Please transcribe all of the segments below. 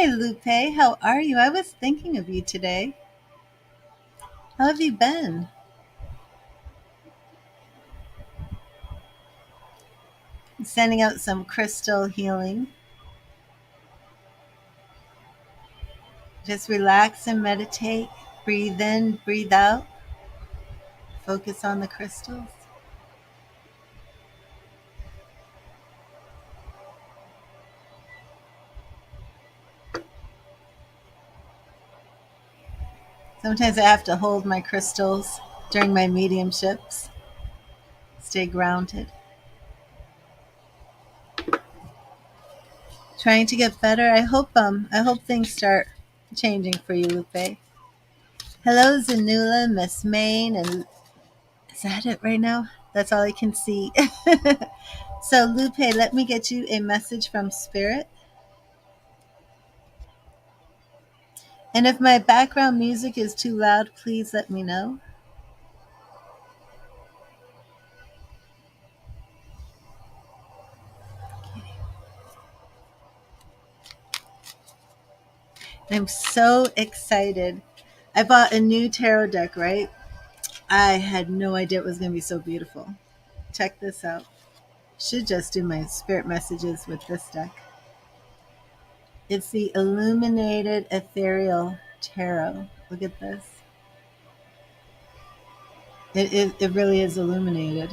Hi, Lupe. How are you? I was thinking of you today. How have you been? Sending out some crystal healing. Just relax and meditate. Breathe in, breathe out. Focus on the crystals. Sometimes I have to hold my crystals during my mediumships. Stay grounded. Trying to get better. I hope things start changing for you, Lupe. Hello, Zanula, Miss Main, and is that it right now? That's all I can see. So, Lupe, let me get you a message from Spirit. And if my background music is too loud, please let me know. I'm so excited. I bought a new tarot deck, right? I had no idea it was going to be so beautiful. Check this out. Should just do my spirit messages with this deck. It's the Illuminated Ethereal Tarot. Look at this. It really is illuminated.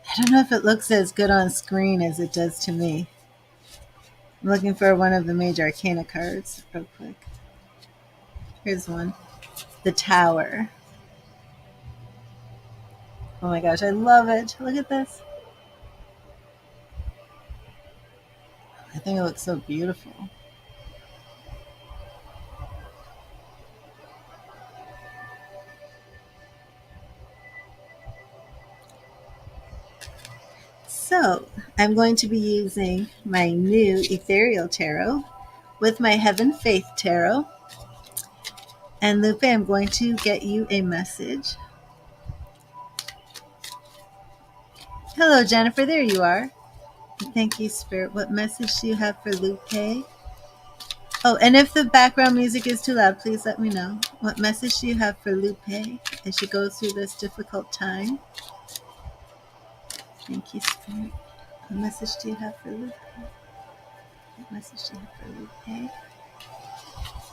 I don't know if it looks as good on screen as it does to me. I'm looking for one of the major arcana cards real quick. Here's one. The Tower. Oh my gosh, I love it. Look at this. I think it looks so beautiful. So, I'm going to be using my new Ethereal Tarot with my Heaven Faith Tarot. And Lupe, I'm going to get you a message. Hello, Jennifer. There you are. Thank you, Spirit. What message do you have for Lupe? Oh, and if the background music is too loud, please let me know. What message do you have for Lupe as she goes through this difficult time? Thank you, Spirit. What message do you have for Lupe? What message do you have for Lupe?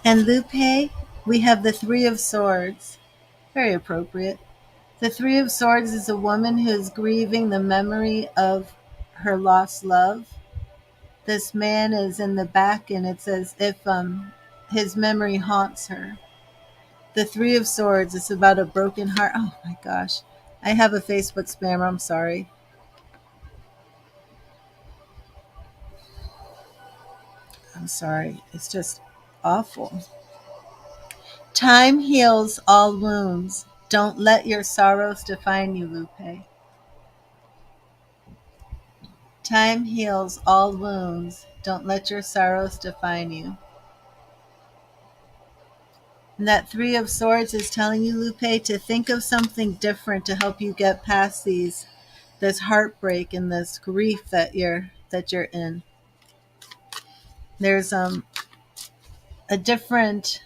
And Lupe, we have the Three of Swords. Very appropriate. The Three of Swords is a woman who is grieving the memory of her lost love. This man is in the back, and it's as if his memory haunts her. The Three of Swords is about a broken heart. Oh my gosh. I have a Facebook spammer. I'm sorry. I'm sorry. It's just awful. Time heals all wounds. Don't let your sorrows define you, Lupe. Time heals all wounds. Don't let your sorrows define you. And that Three of Swords is telling you, Lupe, to think of something different to help you get past this heartbreak and this grief that you're in. There's a different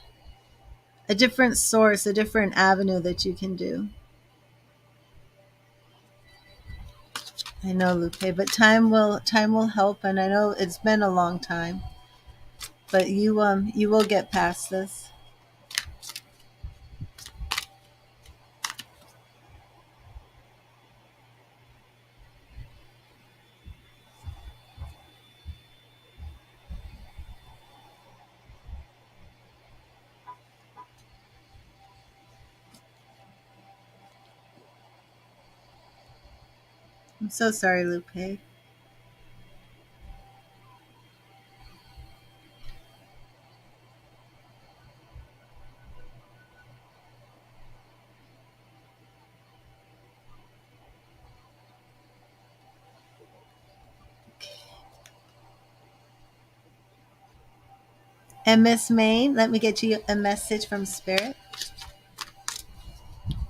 source, a different avenue that you can do. I know, Lupe, but time will help, and I know it's been a long time, but you will get past this. I'm so sorry, Lupe. And Miss May, let me get you a message from Spirit.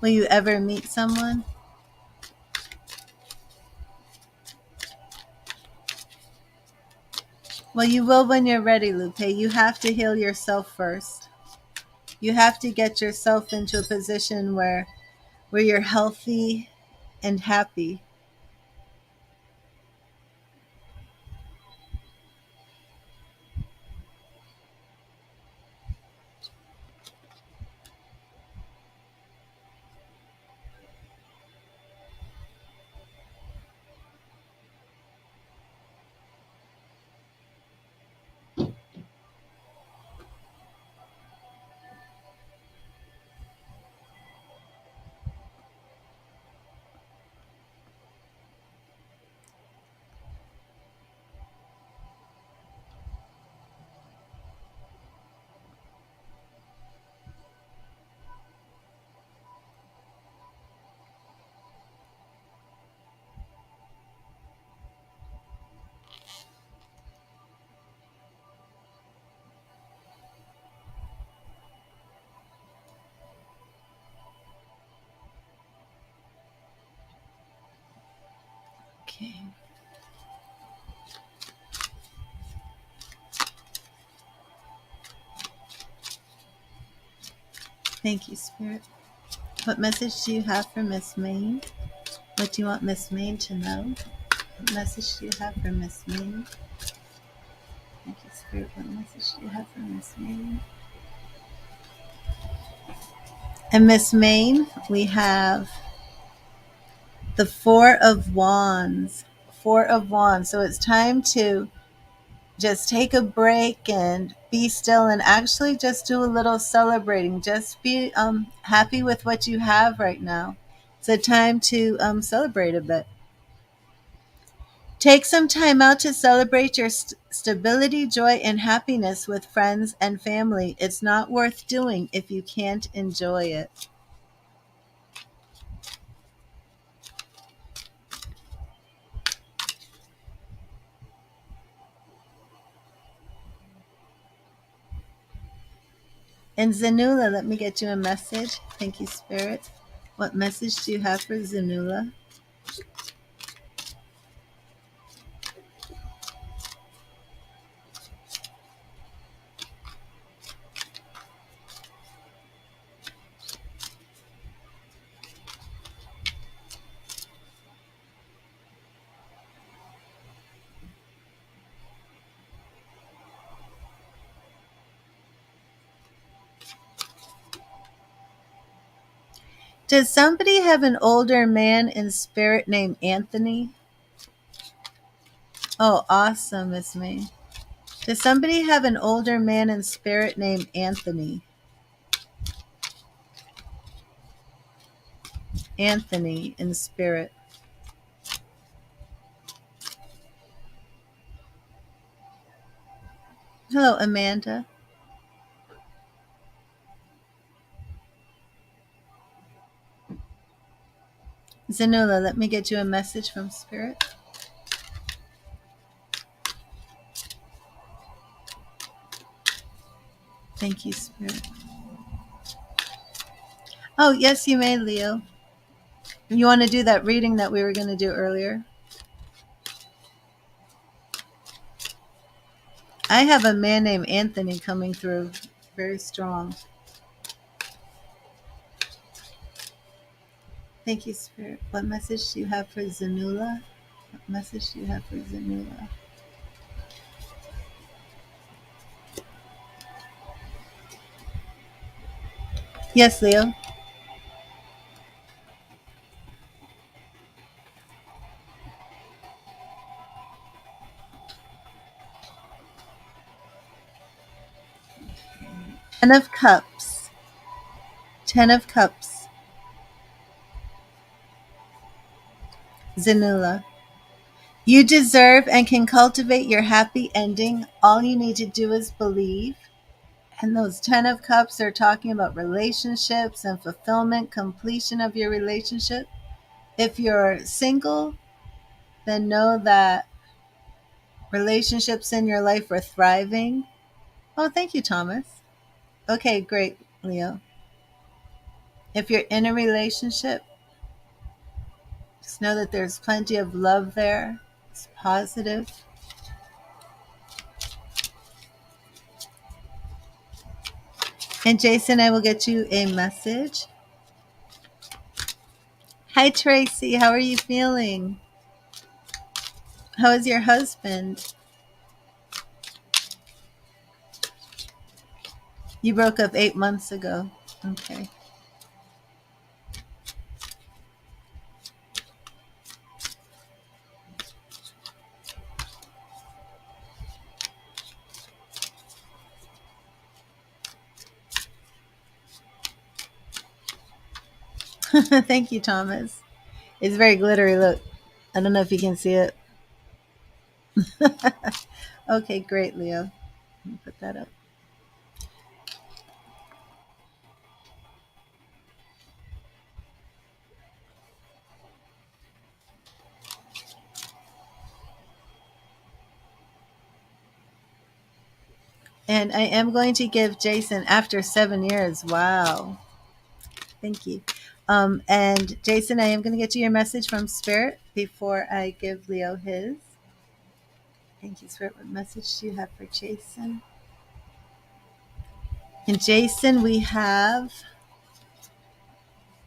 Will you ever meet someone? Well, you will when you're ready, Lupe. You have to heal yourself first. You have to get yourself into a position where you're healthy and happy. Okay. Thank you, Spirit. What message do you have for Miss Main? What do you want Miss Main to know? What message do you have for Miss Main? Thank you, Spirit. What message do you have for Miss Main? And Miss Main, we have the Four of Wands. Four of Wands. So it's time to just take a break and be still and actually just do a little celebrating. Just be happy with what you have right now. It's a time to celebrate a bit. Take some time out to celebrate your stability, joy, and happiness with friends and family. It's not worth doing if you can't enjoy it. And Zanula, let me get you a message. Thank you, Spirit. What message do you have for Zanula? Does somebody have an older man in spirit named Anthony? Oh, awesome, Miss May. Does somebody have an older man in spirit named Anthony? Anthony in spirit. Hello, Amanda. Zanula, let me get you a message from spirit. Thank you, Spirit. Oh, yes, you may, Leo. You want to do that reading that we were going to do earlier? I have a man named Anthony coming through very strong. Thank you, Spirit. What message do you have for Zanula? What message do you have for Zanula? Yes, Leo. Ten of Cups. Ten of Cups. Zanula. You deserve and can cultivate your happy ending. All you need to do is believe. And those Ten of Cups are talking about relationships and fulfillment, completion of your relationship. If you're single, then know that relationships in your life are thriving. Oh, thank you, Thomas. Okay, great, Leo. If you're in a relationship, just know that there's plenty of love there. It's positive. And Jason, I will get you a message. Hi, Tracy. How are you feeling? How is your husband? You broke up 8 months ago. Okay. Thank you, Thomas. It's very glittery. Look, I don't know if you can see it. Okay, great, Leo. Let me put that up. And I am going to give Jason after 7 years. Wow. Thank you. And Jason, I am going to get you your message from Spirit before I give Leo his. Thank you, Spirit. What message do you have for Jason? And Jason, we have,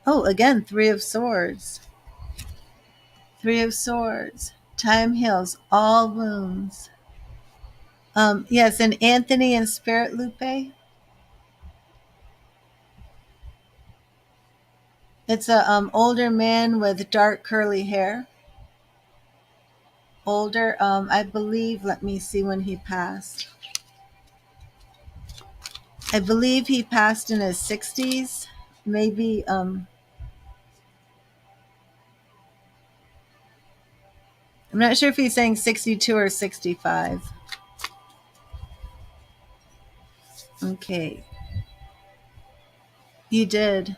oh, again, Three of Swords. Three of Swords. Time heals all wounds. Yes, and Anthony and Spirit Lupe. It's a older man with dark curly hair. Older, I believe. Let me see when he passed. I believe he passed in his 60s. Maybe. I'm not sure if he's saying 62 or 65. Okay, you did.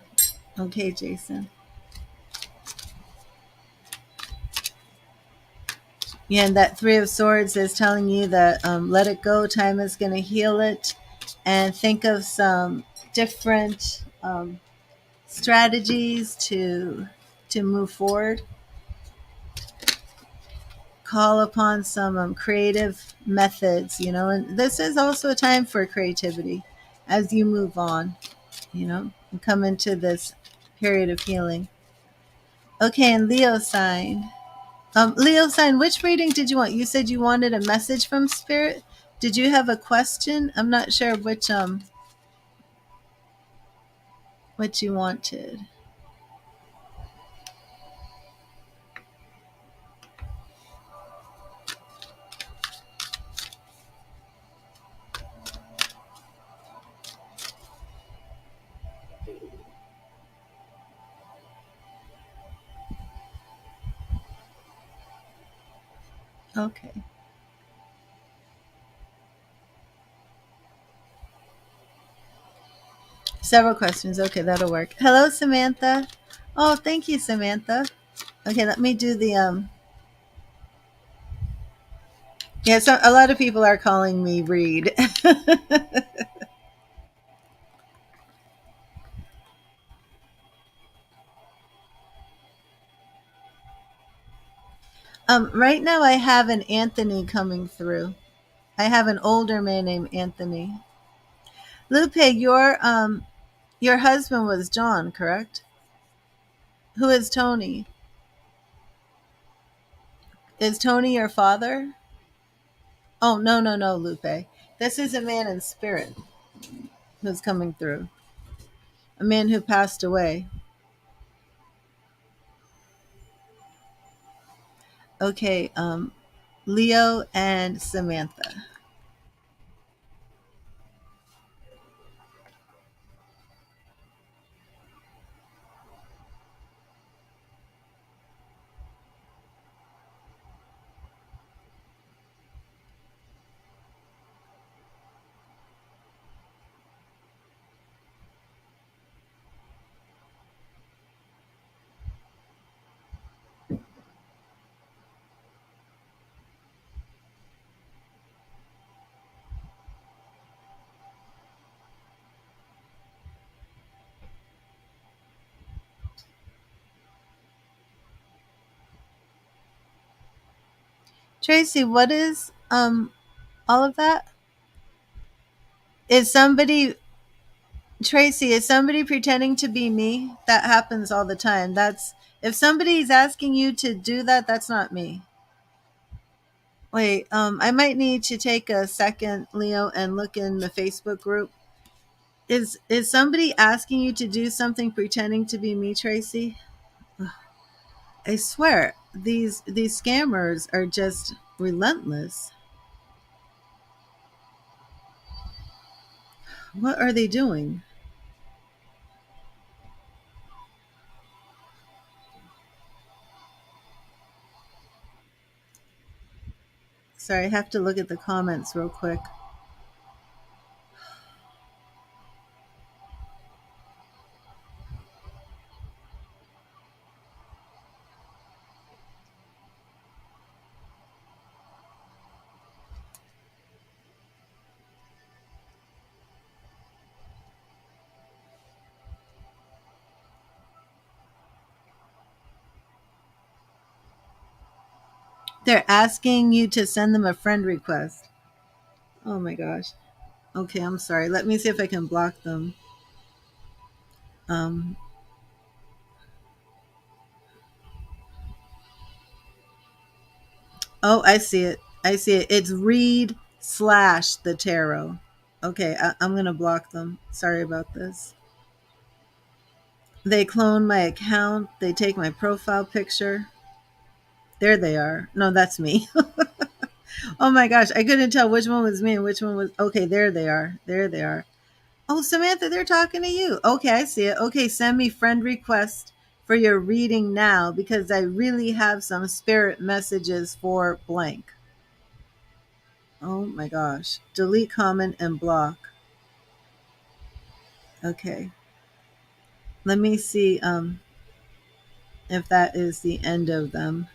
Okay, Jason. Yeah, and that Three of Swords is telling you that let it go. Time is going to heal it, and think of some different strategies to move forward. Call upon some creative methods, and this is also a time for creativity as you move on, and come into this period of healing. Okay, and Leo sign. Leo sign, which reading did you want? You said you wanted a message from Spirit. Did you have a question? I'm not sure which what you wanted. Okay. Several questions. Okay, that'll work. Hello, Samantha. Oh, thank you, Samantha. Okay, let me do the yeah, so a lot of people are calling me Reed. Right now I have an Anthony coming through. I have an older man named Anthony. Lupe, your husband was John, correct? Who is Tony? Is Tony your father? Oh, no, no, no, Lupe. This is a man in spirit who's coming through. A man who passed away. Okay, Leo and Samantha. Tracy, what is all of that? Is somebody Tracy, is somebody pretending to be me? That happens all the time. That's if somebody's asking you to do that, that's not me. Wait, I might need to take a second, Leo, and look in the Facebook group. Is somebody asking you to do something pretending to be me, Tracy? I swear, these scammers are just relentless. What are they doing? Sorry, I have to look at the comments real quick. They're asking you to send them a friend request. Oh my gosh. Okay, I'm sorry. Let me see if I can block them. Um, oh, I see it. I see it. It's read slash the tarot. Okay, I'm going to block them. Sorry about this. They clone my account. They take my profile picture. There they are. No, that's me. Oh my gosh, I couldn't tell which one was me and which one was. Okay, there they are. There they are. Oh, Samantha, they're talking to you. Okay, I see it. Okay, send me friend request for your reading now because I really have some spirit messages for blank. Oh my gosh. Delete, comment, and block. Okay. Let me see if that is the end of them.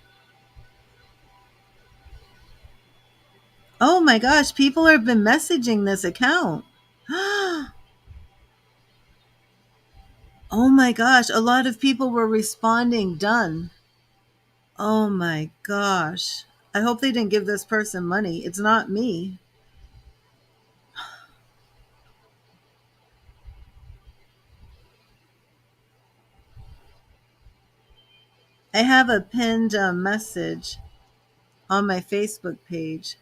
Oh my gosh, people have been messaging this account. Oh my gosh, a lot of people were responding done. Oh my gosh. I hope they didn't give this person money. It's not me. I have a pinned message on my Facebook page.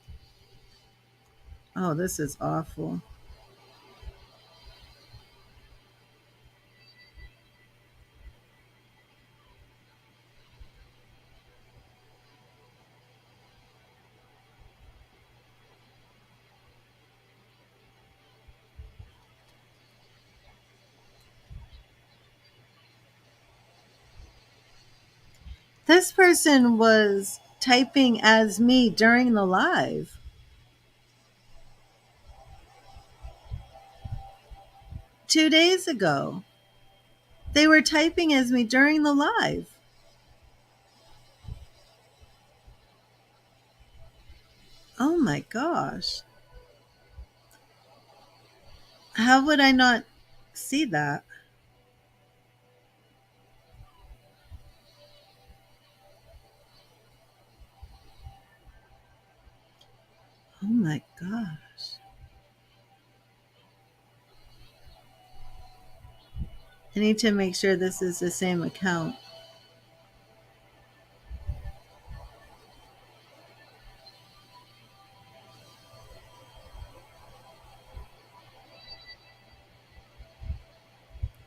Oh, this is awful. This person was typing as me during the live 2 days ago. They were typing as me during the live. Oh my gosh. How would I not see that? Oh my gosh. I need to make sure this is the same account.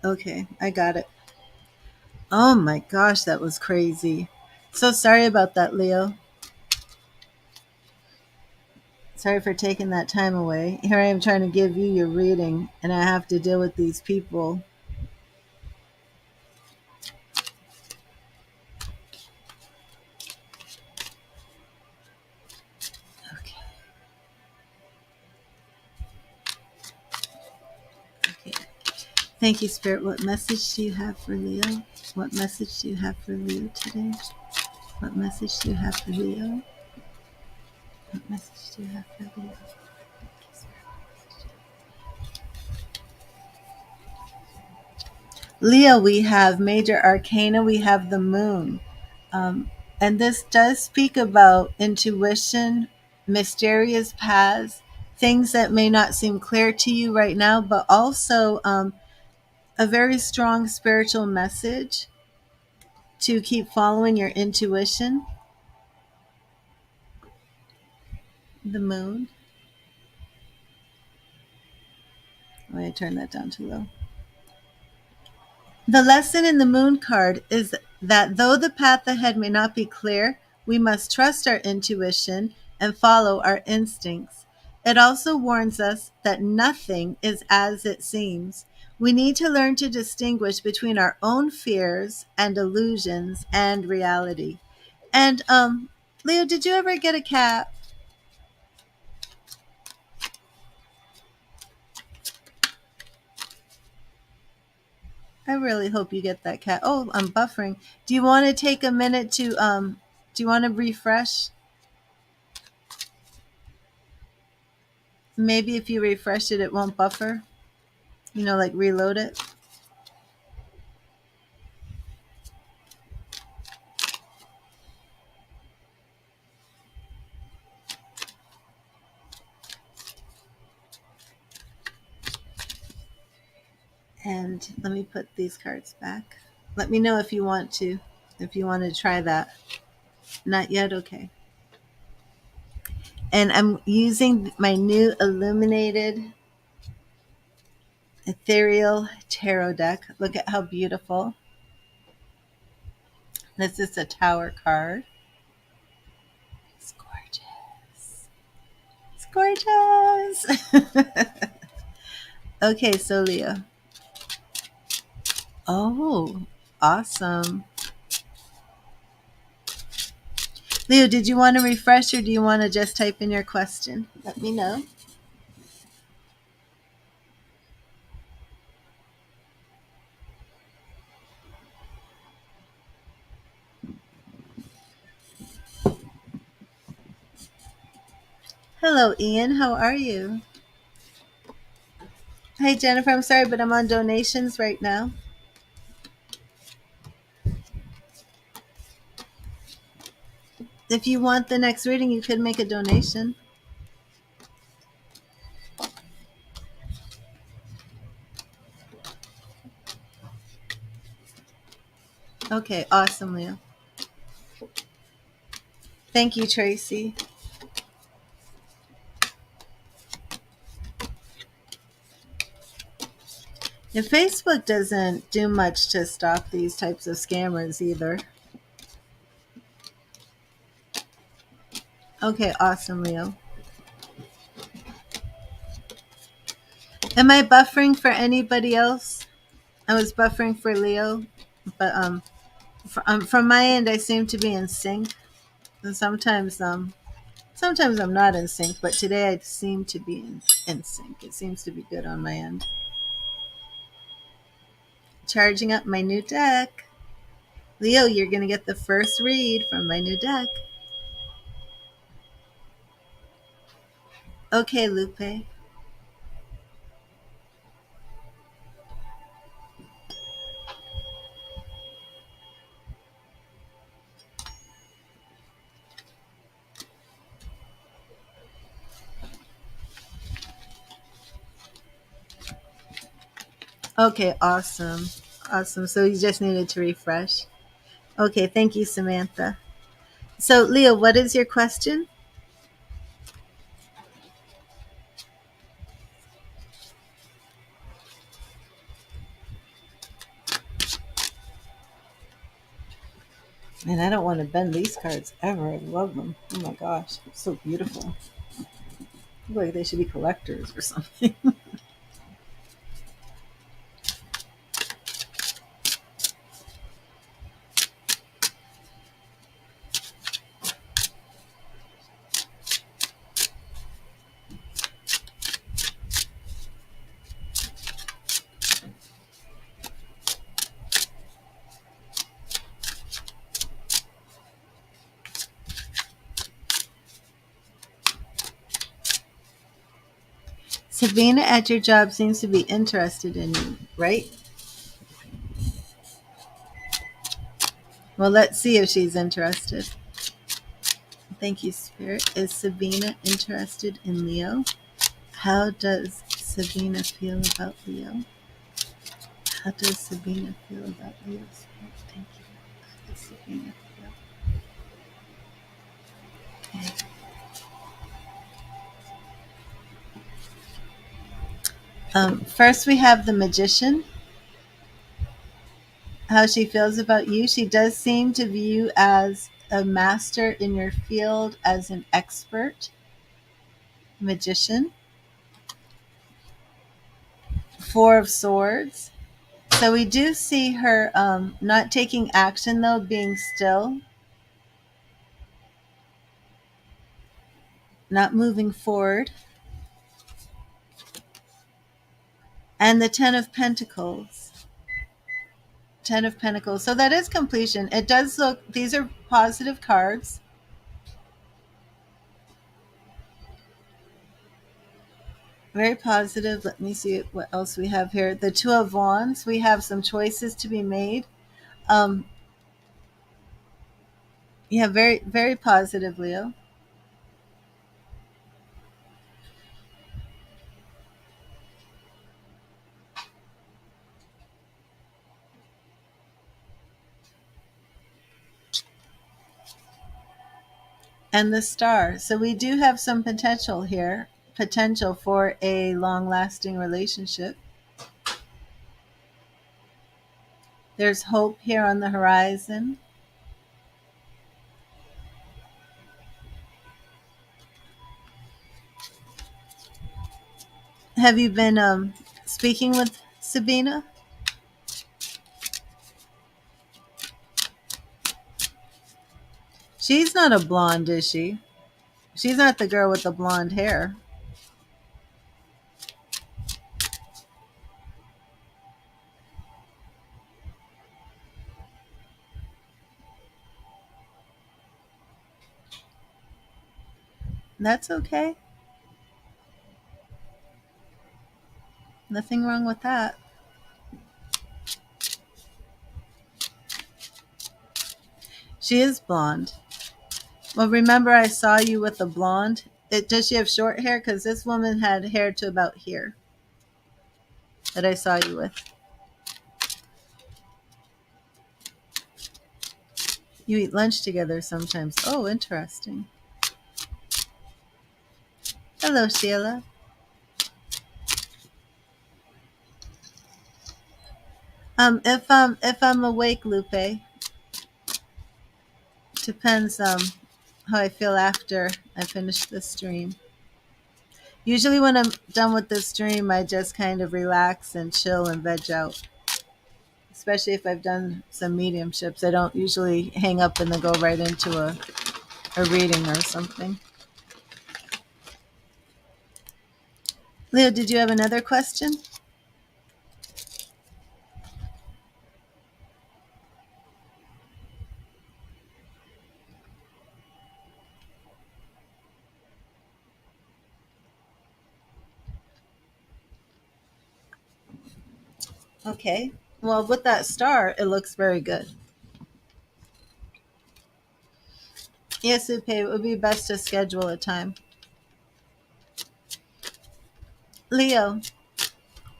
Okay, I got it. Oh my gosh, that was crazy. So sorry about that, Leo. Sorry for taking that time away. Here I am trying to give you your reading, and I have to deal with these people. Okay. Okay. Thank you, Spirit. What message do you have for Leo? What message do you have for Leo today? What message do you have for Leo? What message do you have for Leo? Leo, we have major arcana, we have the moon. And this does speak about intuition, mysterious paths, things that may not seem clear to you right now, but also a very strong spiritual message to keep following your intuition. The moon. I'm going to turn that down too low. The lesson in the moon card is that though the path ahead may not be clear, we must trust our intuition and follow our instincts. It also warns us that nothing is as it seems. We need to learn to distinguish between our own fears and illusions and reality. And Leo, did you ever get a cat? I really hope you get that cat. Oh, I'm buffering. Do you want to take a minute to do you want to refresh? Maybe if you refresh it, it won't buffer. Like reload it. And let me put these cards back. Let me know if you want to. If you want to try that. Not yet? Okay. And I'm using my new illuminated ethereal tarot deck. Look at how beautiful. This is a tower card. It's gorgeous. It's gorgeous. Okay, so Leo. Oh, awesome. Leo, did you want to refresh or do you want to just type in your question? Let me know. Hello, Ian. How are you? Hi, Jennifer. I'm sorry, but I'm on donations right now. If you want the next reading, you could make a donation. Okay, awesome, Leo. Thank you, Tracy. And Facebook doesn't do much to stop these types of scammers either. Okay, awesome, Leo. Am I buffering for anybody else? I was buffering for Leo, but from my end, I seem to be in sync. And sometimes I'm not in sync, but today I seem to be in sync. It seems to be good on my end. Charging up my new deck. Leo, you're going to get the first read from my new deck. Okay, Lupe. Okay, awesome. Awesome. So you just needed to refresh. Okay, thank you, Samantha. So, Leo, what is your question? Man, I don't want to bend these cards ever. I love them. Oh my gosh, so beautiful. Look like they should be collectors or something. Savannah at your job seems to be interested in you, right? Well, let's see if she's interested. Thank you, Spirit. Is Savannah interested in Leo? How does Savannah feel about Leo? How does Sabina feel about Leo's? Thank you. How does Sabina feel? Okay. First, we have the magician. How she feels about you. She does seem to view you as a master in your field, as an expert magician. Four of Swords. So we do see her not taking action, though, being still, not moving forward. And the Ten of Pentacles. Ten of Pentacles. So that is completion. It does look, these are positive cards. Very positive. Let me see what else we have here. The Two of Wands. We have some choices to be made. Um, yeah, very, very positive, Leo. And the Star. So we do have some potential here, potential for a long lasting relationship. There's hope here on the horizon. Have you been speaking with Sabina? She's not a blonde, is she? She's not the girl with the blonde hair. That's okay. Nothing wrong with that. She is blonde. Well, remember I saw you with the blonde. Does she have short hair? Because this woman had hair to about here that I saw you with. You eat lunch together sometimes. Oh, interesting. Hello, Sheila. If I'm awake, Lupe, depends how I feel after I finish the stream. Usually when I'm done with the stream, I just kind of relax and chill and veg out. Especially if I've done some mediumships, I don't usually hang up and then go right into a reading or something. Leo, did you have another question? Okay. Well, with that star, it looks very good. Yes, Upe, it would be best to schedule a time. Leo,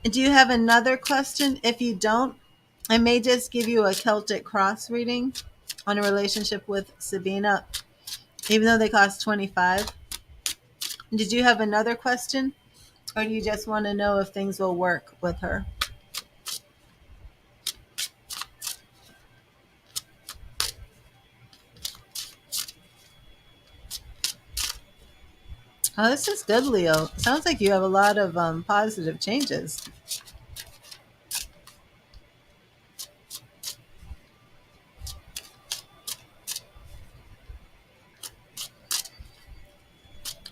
do you have another question? If you don't, I may just give you a Celtic cross reading on a relationship with Sabina, even though they cost 25. Did you have another question? Or do you just want to know if things will work with her? Oh, this is good, Leo. Sounds like you have a lot of positive changes.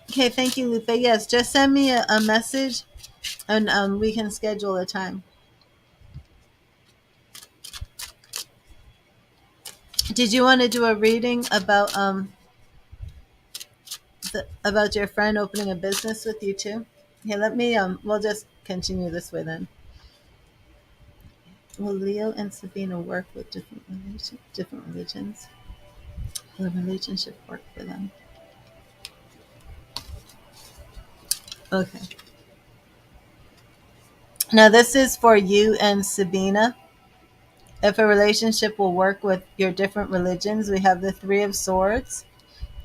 Okay, thank you, Lupe. Yes, just send me a message and we can schedule a time. Did you want to do a reading about your friend opening a business with you too? Okay, let me we'll just continue this way then. Will Leo and Sabina work with different religions? Will the relationship work for them? Okay. Now, this is for you and Sabina. If a relationship will work with your different religions, we have the Three of Swords.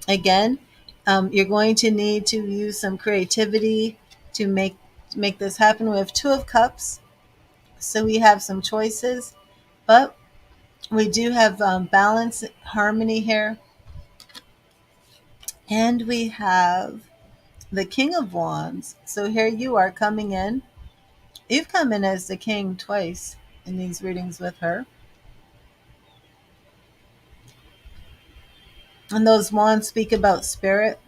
Again, you're going to need to use some creativity to make this happen. We have Two of Cups, so we have some choices, but we do have balance, harmony here, and we have the King of Wands. So here you are coming in. You've come in as the king twice in these readings with her. And those wands speak about spirit.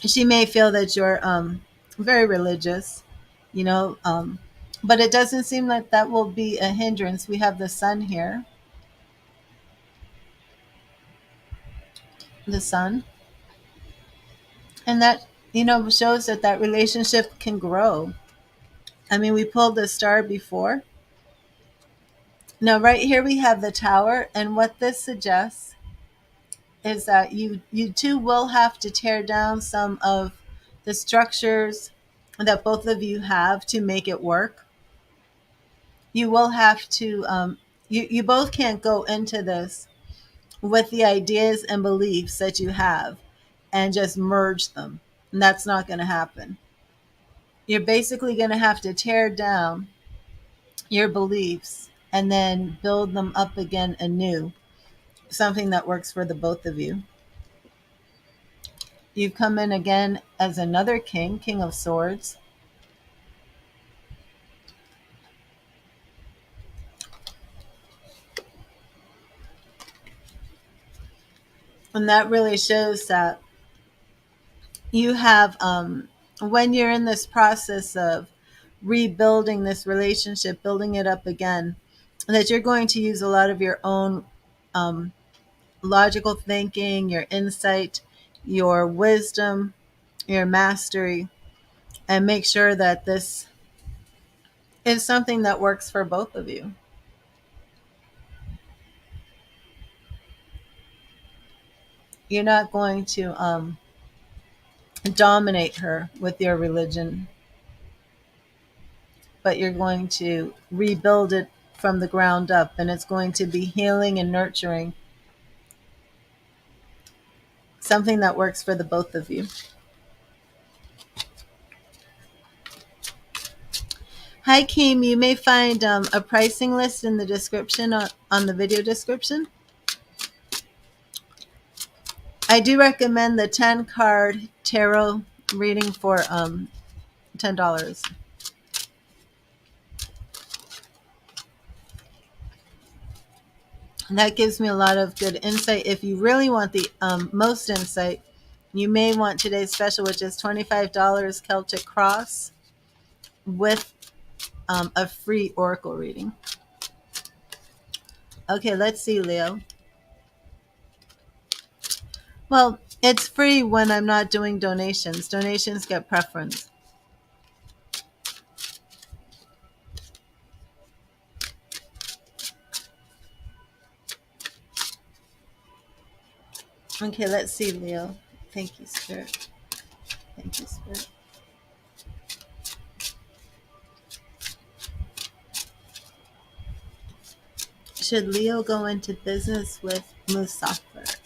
She may feel that you're very religious, you know, but it doesn't seem like that will be a hindrance. We have the sun here, the sun, and that, shows that that relationship can grow. I mean, we pulled the star before. Now, right here we have the tower, and what this suggests is that you two will have to tear down some of the structures that both of you have to make it work. You will have to you both can't go into this with the ideas and beliefs that you have and just merge them. And that's not going to happen. You're basically going to have to tear down your beliefs and then build them up again anew, something that works for the both of you. You've come in again as another king, King of Swords. And that really shows that you have, when you're in this process of rebuilding this relationship, building it up again, that you're going to use a lot of your own logical thinking, your insight, your wisdom, your mastery, and make sure that this is something that works for both of you. You're not going to dominate her with your religion, but you're going to rebuild it from the ground up, and it's going to be healing and nurturing, something that works for the both of you. Hi, Kim. You may find a pricing list in the description on the video description. I do recommend the 10 card tarot reading for $10. And that gives me a lot of good insight. If you really want the most insight, you may want today's special, which is $25 Celtic Cross with a free oracle reading. Okay, let's see, Leo. Well, it's free when I'm not doing donations. Donations get preference. Okay, let's see, Leo. Thank you, Spirit. Thank you, Spirit. Should Leo go into business with Musaphir?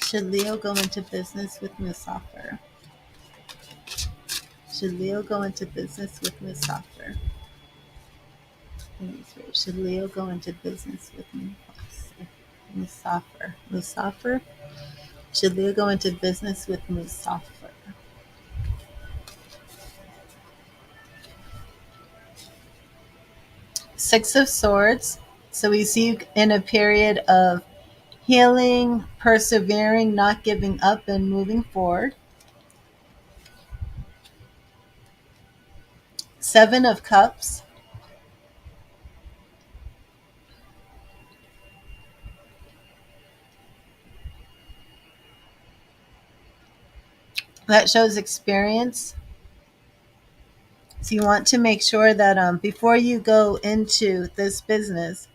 Should Leo go into business with Musaphir? Should Leo go into business with Musaphir? Should Leo go into business with Musaphir? Musaphir? Should Leo go into business with Musaphir? Six of Swords. So we see you in a period of healing, persevering, not giving up, and moving forward. Seven of Cups. That shows experience. So you want to make sure that before you go into this business,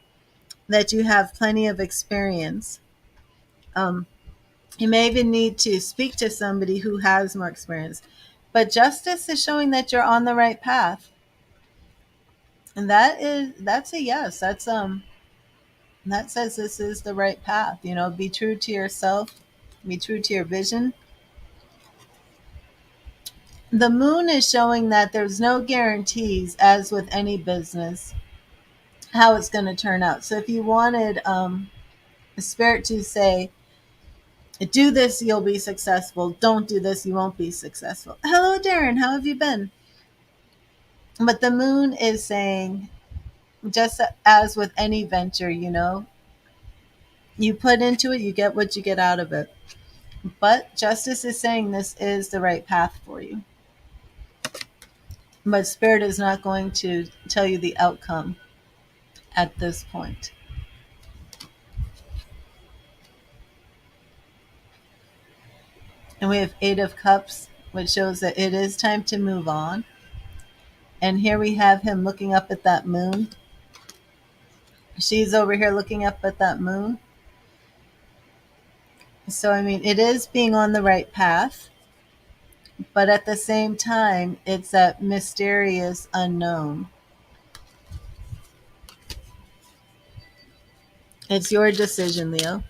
that you have plenty of experience. You may even need to speak to somebody who has more experience. But justice is showing that you're on the right path. And that's a yes. That says this is the right path. Be true to yourself, be true to your vision. The moon is showing that there's no guarantees, as with any business, how it's going to turn out. So if you wanted a spirit to say, do this, you'll be successful. Don't do this, you won't be successful. Hello, Darren. How have you been? But the moon is saying, just as with any venture, you put into it, you get what you get out of it. But justice is saying this is the right path for you. But spirit is not going to tell you the outcome at this point. And we have Eight of Cups, which shows that it is time to move on. And here we have him looking up at that moon. She's over here looking up at that moon. So, I mean, it is being on the right path, but at the same time, it's that mysterious unknown. It's your decision, Leo.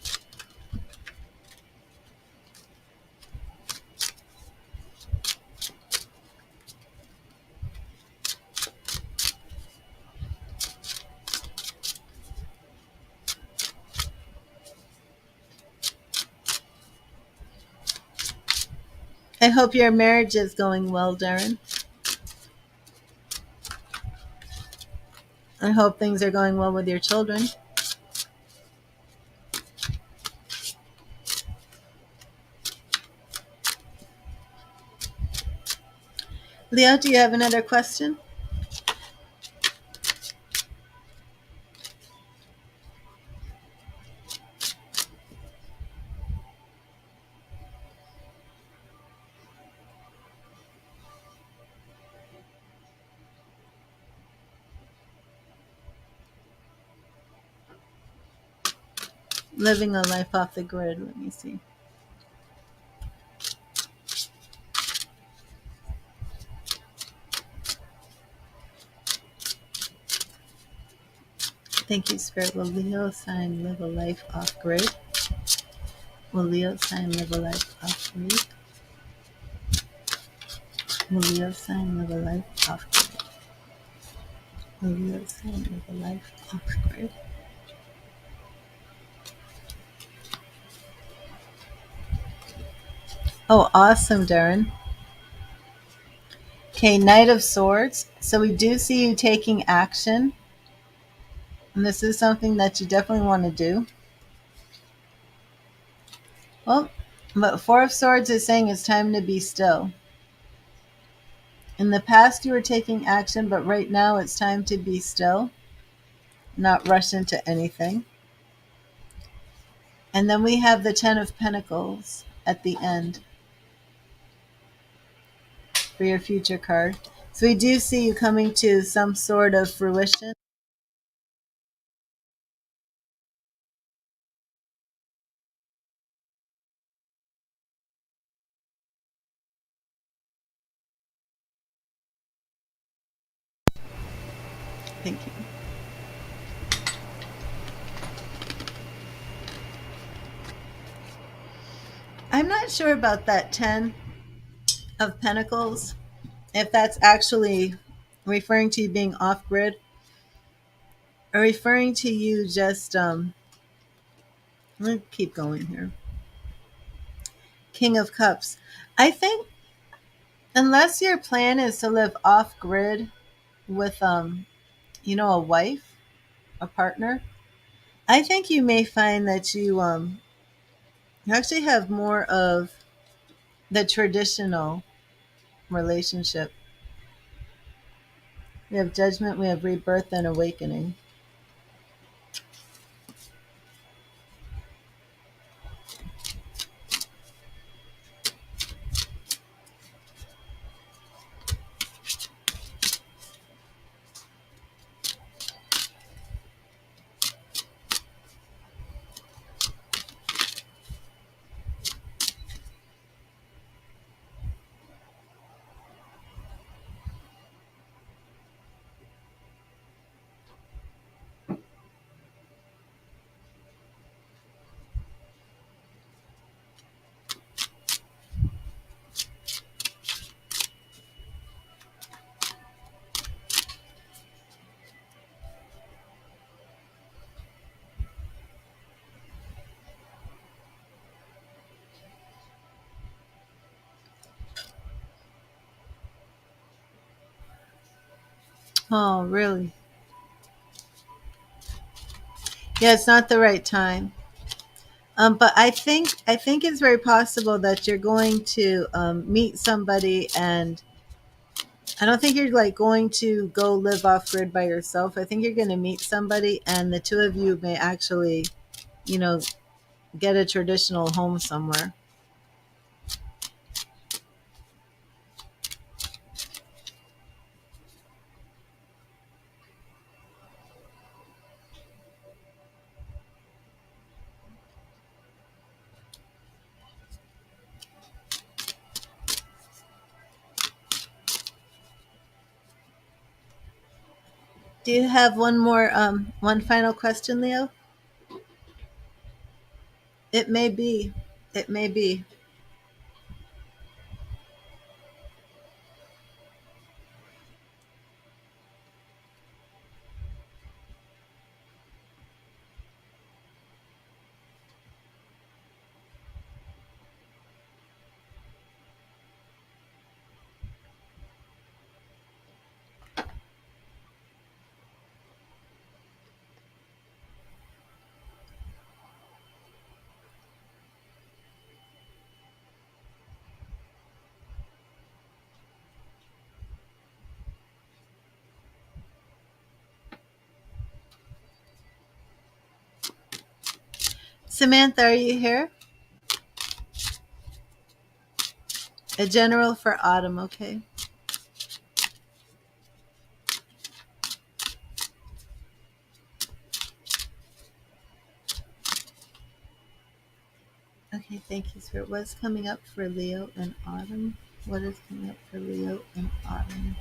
I hope your marriage is going well, Darren. I hope things are going well with your children. Leo, do you have another question? Living a life off the grid. Let me see. Thank you, Spirit. Will Leo sign live a life off grid? Will Leo sign live a life off grid? Will Leo sign live a life off grid? Will Leo sign live a life off grid? Oh, awesome, Darren. Okay, Knight of Swords. So we do see you taking action. And this is something that you definitely want to do. Well, but Four of Swords is saying it's time to be still. In the past, you were taking action, but right now it's time to be still, not rush into anything. And then we have the Ten of Pentacles at the end for your future card. So we do see you coming to some sort of fruition. Thank you. I'm not sure about that 10 of Pentacles, if that's actually referring to you being off grid or referring to you just, let me keep going here. King of Cups. I think unless your plan is to live off grid with, a wife, a partner, I think you may find that you actually have more of the traditional relationship. We have judgment, we have rebirth, and awakening. Oh, really? Yeah, it's not the right time. But I think it's very possible that you're going to meet somebody, and I don't think you're like going to go live off grid by yourself. I think you're going to meet somebody, and the two of you may actually, you know, get a traditional home somewhere. Do you have one final question, Leo? It may be. It may be. Samantha, are you here? A general for autumn, okay. Okay, thank you, sir. What's coming up for Leo and autumn? What is coming up for Leo and autumn?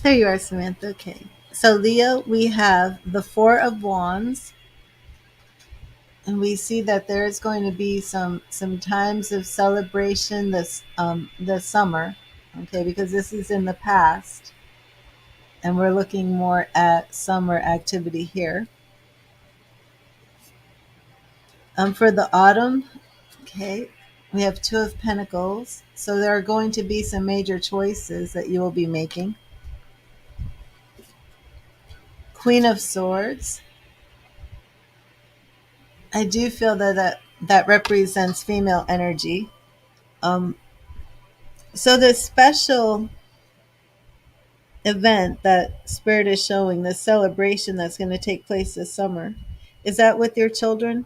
There you are, Samantha. Okay. So, Leo, we have the Four of Wands, and we see that there is going to be some times of celebration this summer, okay, because this is in the past, and we're looking more at summer activity here. For the autumn, okay, we have Two of Pentacles, so there are going to be some major choices that you will be making. Queen of Swords. I do feel that represents female energy. Um, so this special event that Spirit is showing, this celebration that's going to take place this summer, is that with your children?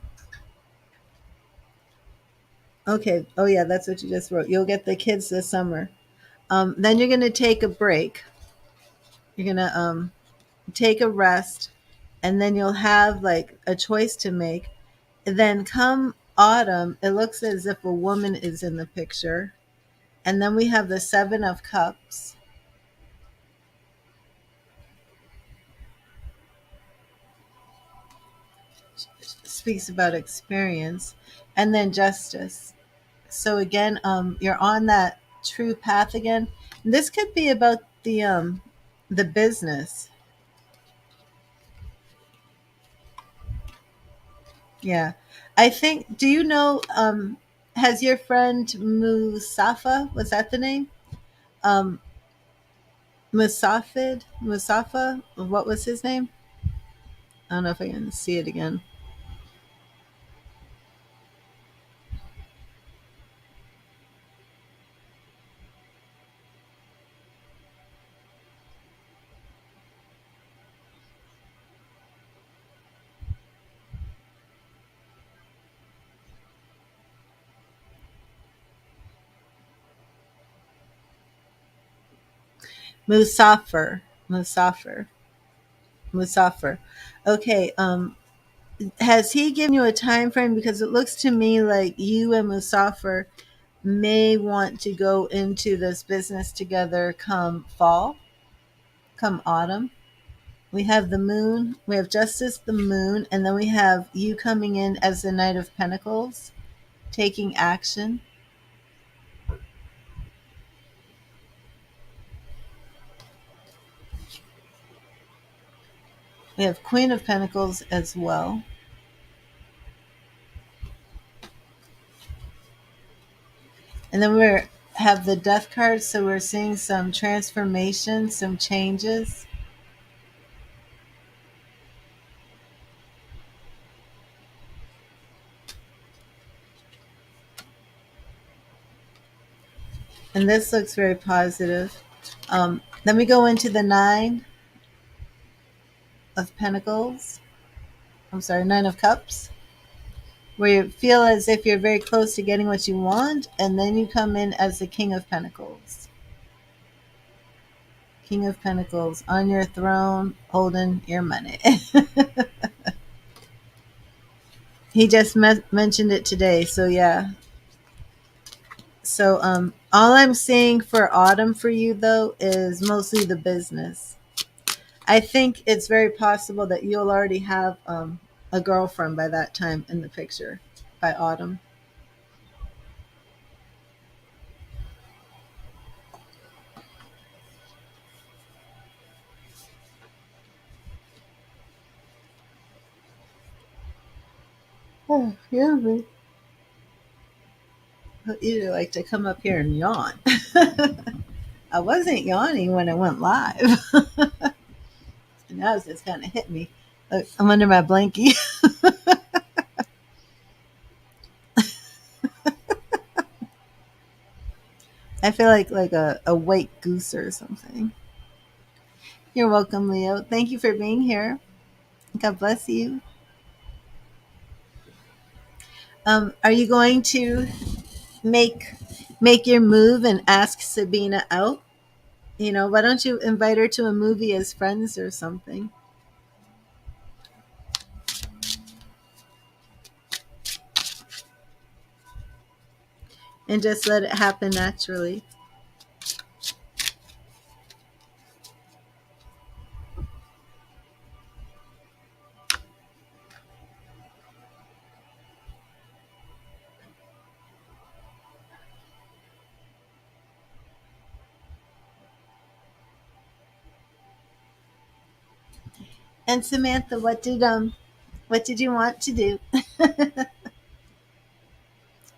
Okay. Oh yeah, that's what you just wrote. You'll get the kids this summer. Then you're going to take a break. You're going to take a rest, and then you'll have like a choice to make. Then come autumn, it looks as if a woman is in the picture. And then we have the Seven of Cups. Speaks about experience. And then Justice. So again, you're on that true path again. This could be about the business. Yeah. I think, do you know, has your friend Musafa, was that the name? Um, Musafa, what was his name? I don't know if I can see it again. Musafir. Musafir. Musafir. Okay. Has he given you a time frame? Because it looks to me like you and Musafir may want to go into this business together come fall, come autumn. We have the moon, we have Justice, the moon, and then we have you coming in as the Knight of Pentacles, taking action. We have Queen of Pentacles as well. And then have the death card, so we're seeing some transformation, some changes. And this looks very positive. Then we go into the Nine of Pentacles. I'm sorry, Nine of Cups, where you feel as if you're very close to getting what you want, and then you come in as the King of Pentacles. King of Pentacles on your throne, holding your money. He just mentioned it today, so yeah. So all I'm seeing for autumn for you though is mostly the business. I think it's very possible that you'll already have a girlfriend by that time in the picture by autumn. Oh, yeah, man. You like to come up here and yawn. I wasn't yawning when I went live. Now it's just kind of hit me. Look, I'm under my blankie. I feel like a white goose or something. You're welcome, Leo. Thank you for being here. God bless you. Are you going to make make your move and ask Sabina out? You know, why don't you invite her to a movie as friends or something, and just let it happen naturally? And Samantha, what did you want to do?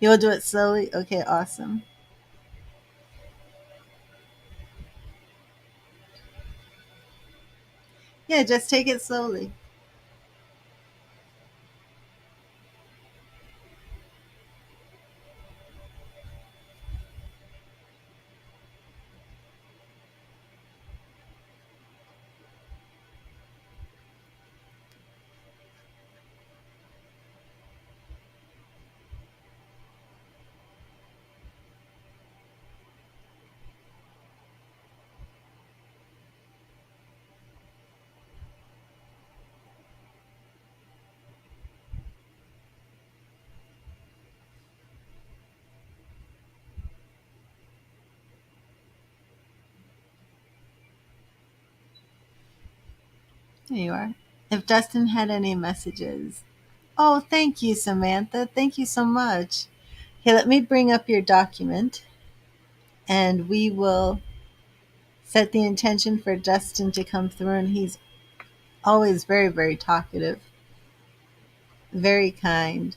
You'll do it slowly. Okay, awesome. Yeah, just take it slowly. There you are. If Dustin had any messages. Oh, thank you, Samantha. Thank you so much. Okay, let me bring up your document and we will set the intention for Dustin to come through. And he's always very, very talkative, very kind.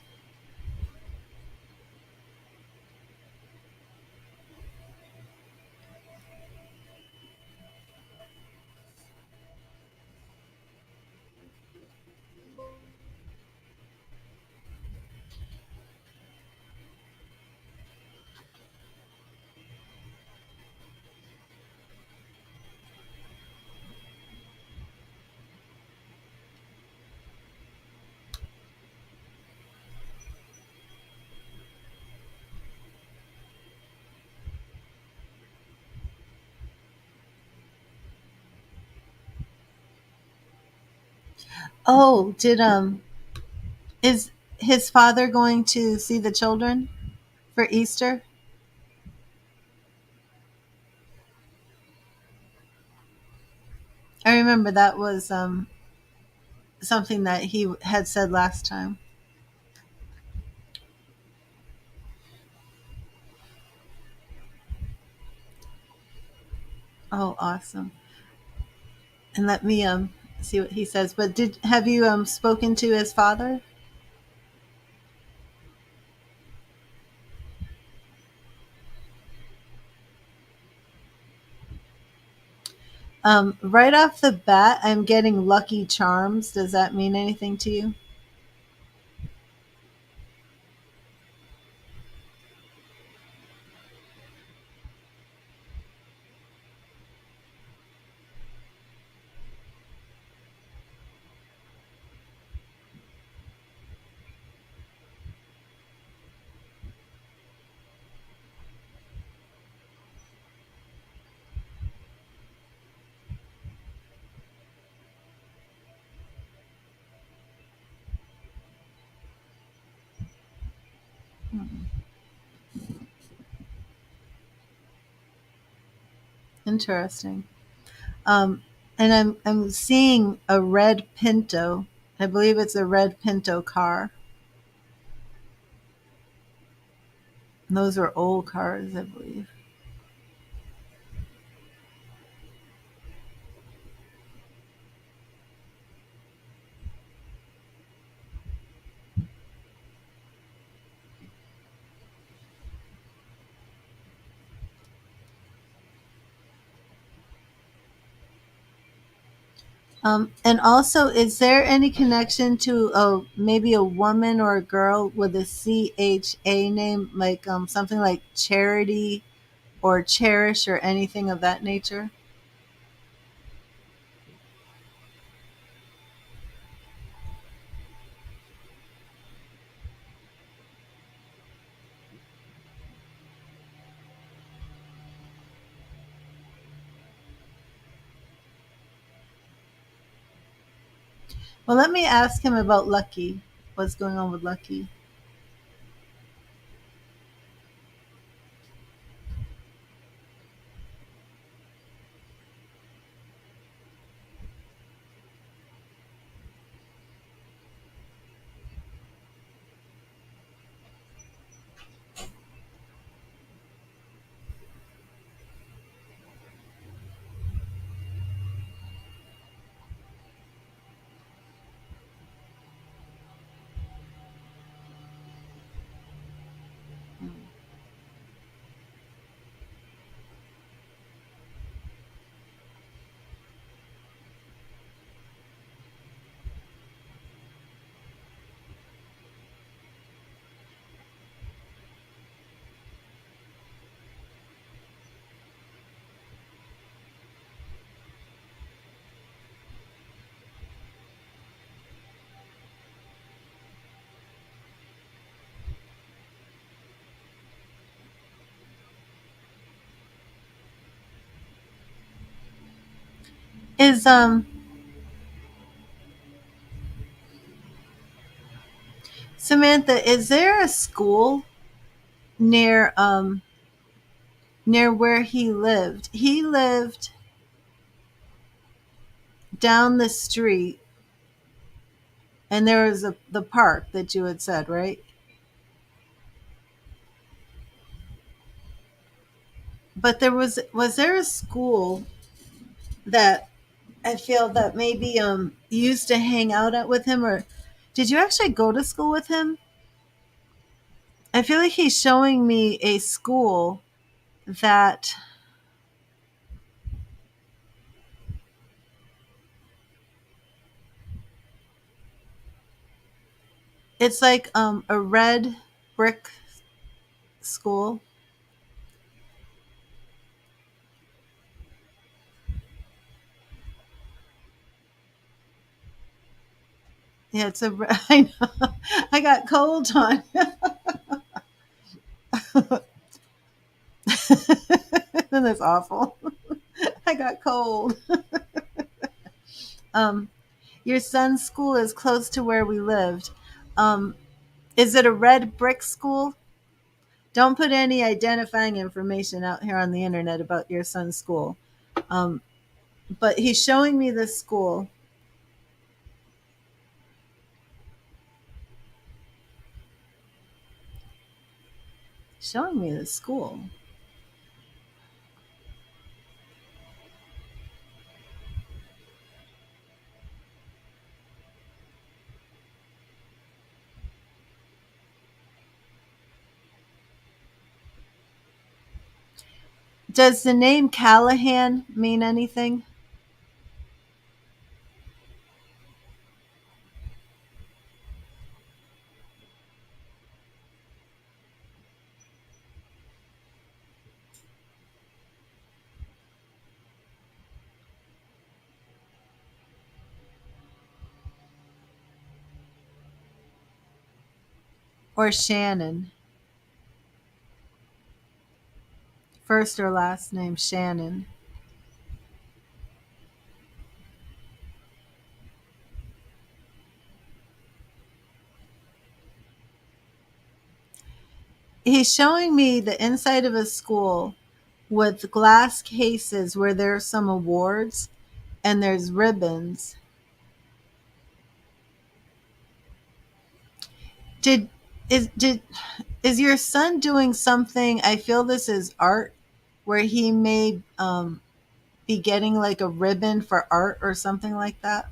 Oh, did is his father going to see the children for Easter? I remember that was something that he had said last time. Oh, awesome. And let me see what he says. But did have you spoken to his father? Right off the bat, I'm getting Lucky Charms. Does that mean anything to you? Interesting. Um, and I'm seeing a red Pinto. I believe it's a red Pinto car. And those are old cars, I believe. And also, is there any connection to maybe a woman or a girl with a CHA name, like something like Charity or Cherish or anything of that nature? Well, let me ask him about Lucky. What's going on with Lucky? Is Samantha? Is there a school near near where he lived? He lived down the street, and there was the park that you had said, right? But was there a school that I feel that maybe you used to hang out at with him, or did you actually go to school with him? I feel like he's showing me a school that it's like a red brick school. Yeah, it's a. I know. I got cold on. That's awful. I got cold. Um, your son's school is close to where we lived. Um, is it a red brick school? Don't put any identifying information out here on the internet about your son's school. Um, but he's showing me this school. Showing me this school. Does the name Callahan mean anything? or Shannon. First or last name Shannon. He's showing me the inside of a school with glass cases where there's some awards and there's ribbons. Did did is your son doing something? I feel this is art, where he may be getting like a ribbon for art or something like that.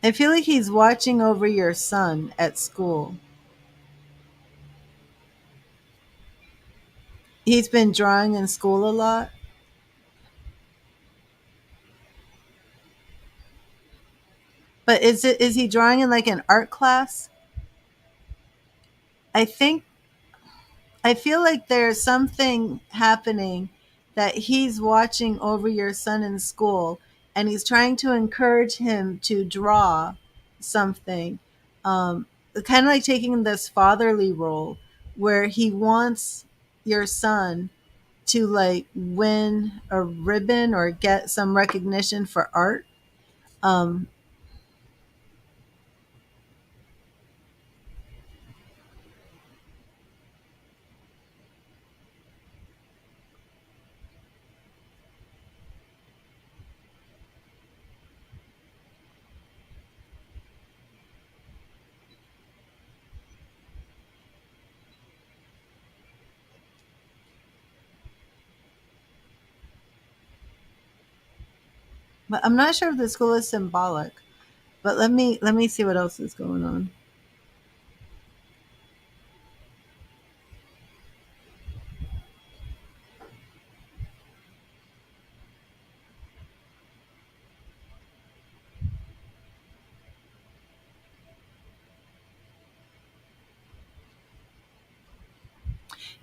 I feel like he's watching over your son at school. He's been drawing in school a lot. But is he drawing in like an art class? I think I feel like there's something happening that he's watching over your son in school and he's trying to encourage him to draw something. Um, Kind of like taking this fatherly role where he wants your son to like win a ribbon or get some recognition for art. Um, but I'm not sure if the school is symbolic. But let me see what else is going on.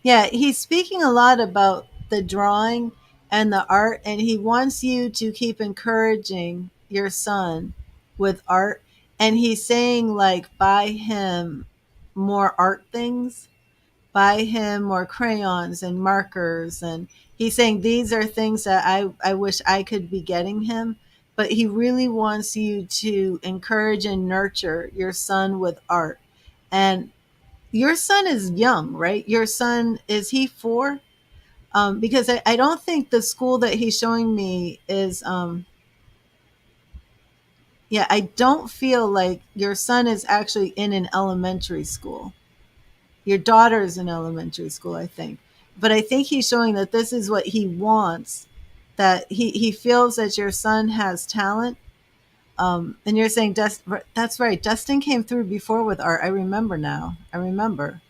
Yeah, he's speaking a lot about the drawing and the art, and he wants you to keep encouraging your son with art. And he's saying, like, buy him more art things, buy him more crayons and markers. And he's saying these are things that I wish I could be getting him. But he really wants you to encourage and nurture your son with art. And your son is young, right? Your son, is he 4? Because I don't think the school that he's showing me is, yeah, I don't feel like your son is actually in an elementary school. Your daughter is in elementary school, I think. But I think he's showing that this is what he wants, that he feels that your son has talent. And you're saying, that's right. Dustin came through before with art. I remember now. I remember.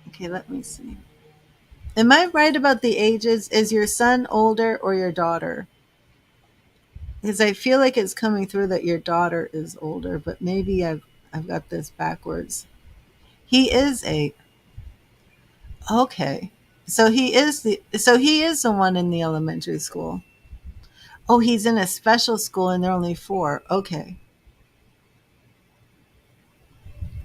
Okay, let me see. Am I right about the ages? Is your son older or your daughter? Because I feel like it's coming through that your daughter is older, but maybe I've got this backwards. He is 8. Okay. So he is the one in the elementary school. Oh, he's in a special school and they're only 4. Okay.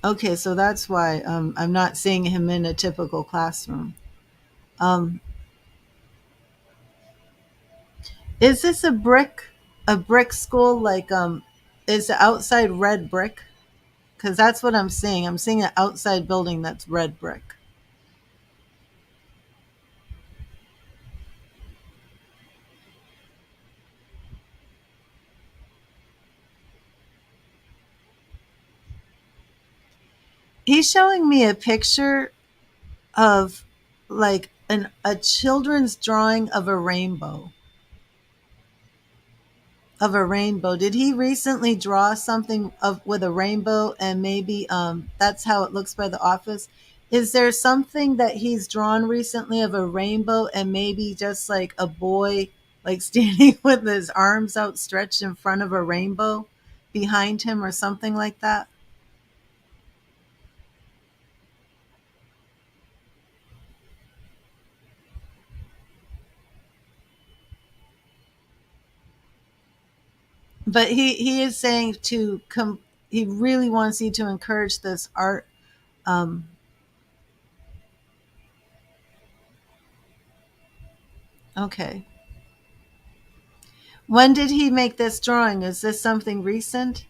Okay, so that's why I'm not seeing him in a typical classroom. Um, is this a brick school, like is the outside red brick? Because that's what I'm seeing. I'm seeing an outside building that's red brick. He's showing me a picture of like a children's drawing of a rainbow. Of a rainbow. Did he recently draw something of with a rainbow and maybe that's how it looks by the office? Is there something that he's drawn recently of a rainbow and maybe just like a boy? like standing with his arms outstretched in front of a rainbow behind him or something like that. But he is saying he really wants you to encourage this art. Um, okay. When did he make this drawing? Is this something recent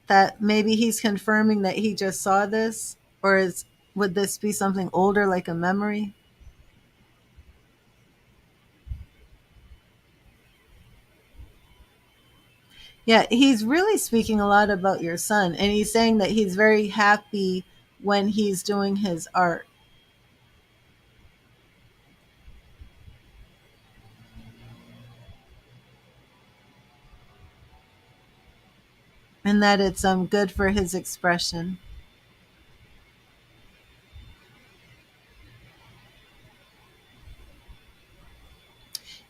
that maybe he's confirming that he just saw this? Or would this be something older like a memory? Yeah, he's really speaking a lot about your son, and he's saying that he's very happy when he's doing his art, and that it's good for his expression.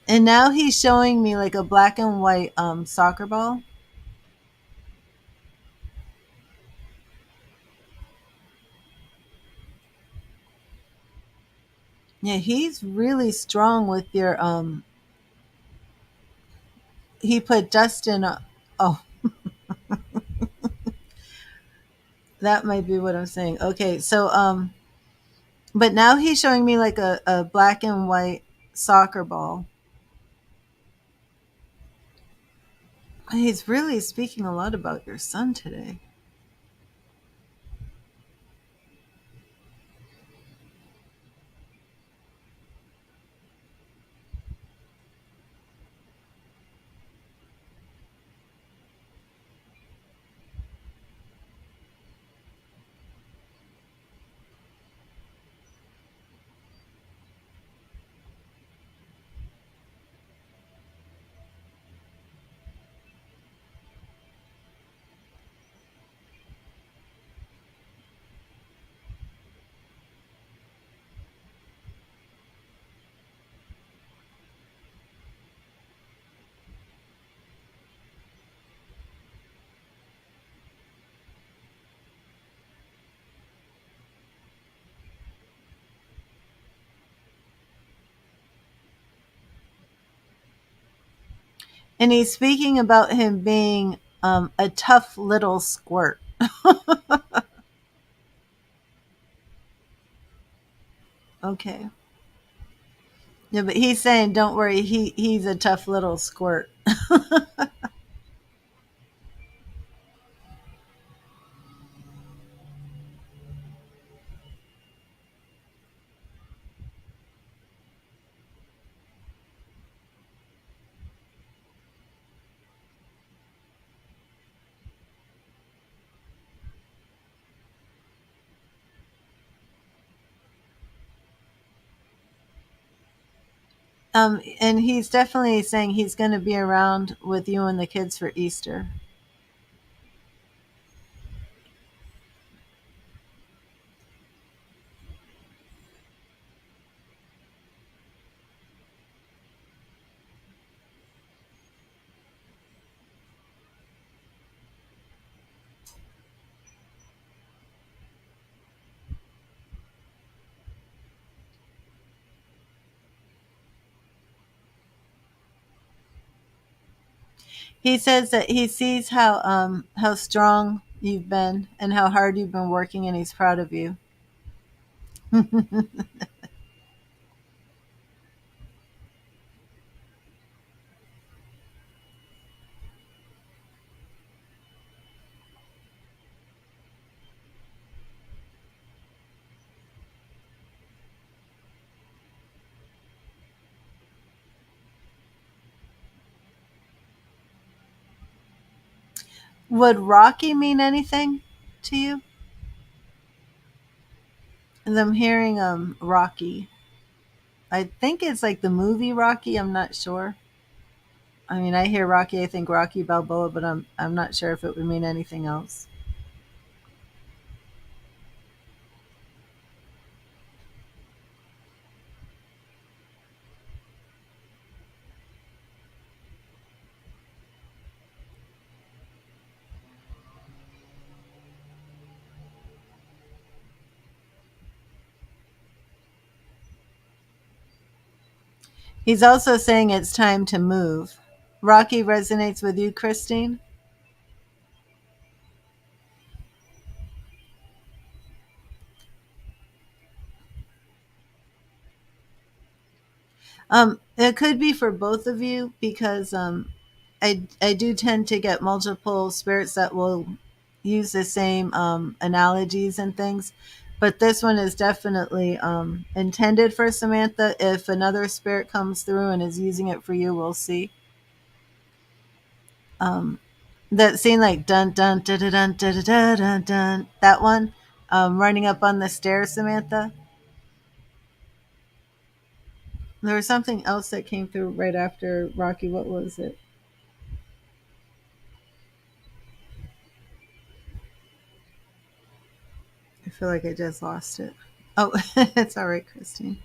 And now he's showing me like a black and white soccer ball. Yeah, he's really strong with your he put Dustin oh, that might be what I'm saying. Okay, so but now he's showing me like a black and white soccer ball. He's really speaking a lot about your son today. And he's speaking about him being a tough little squirt. Okay. Yeah, but he's saying, don't worry, he's a tough little squirt. And he's definitely saying he's going to be around with you and the kids for Easter. He says that he sees how strong you've been and how hard you've been working, and he's proud of you. Would Rocky mean anything to you? As I'm hearing Rocky. I think it's like the movie Rocky. I'm not sure. I mean, I hear Rocky. I think Rocky Balboa, but I'm not sure if it would mean anything else. He's also saying it's time to move. Rocky resonates with you, Christine? It could be for both of you because I do tend to get multiple spirits that will use the same analogies and things, but this one is definitely intended for Samantha. If another spirit comes through and is using it for you, we'll see. Um, that scene like dun dun dun dun dun dun dun dun, dun that one, running up on the stairs, Samantha. There was something else that came through right after Rocky. What was it? I feel like I just lost it. Oh, it's all right, Christine.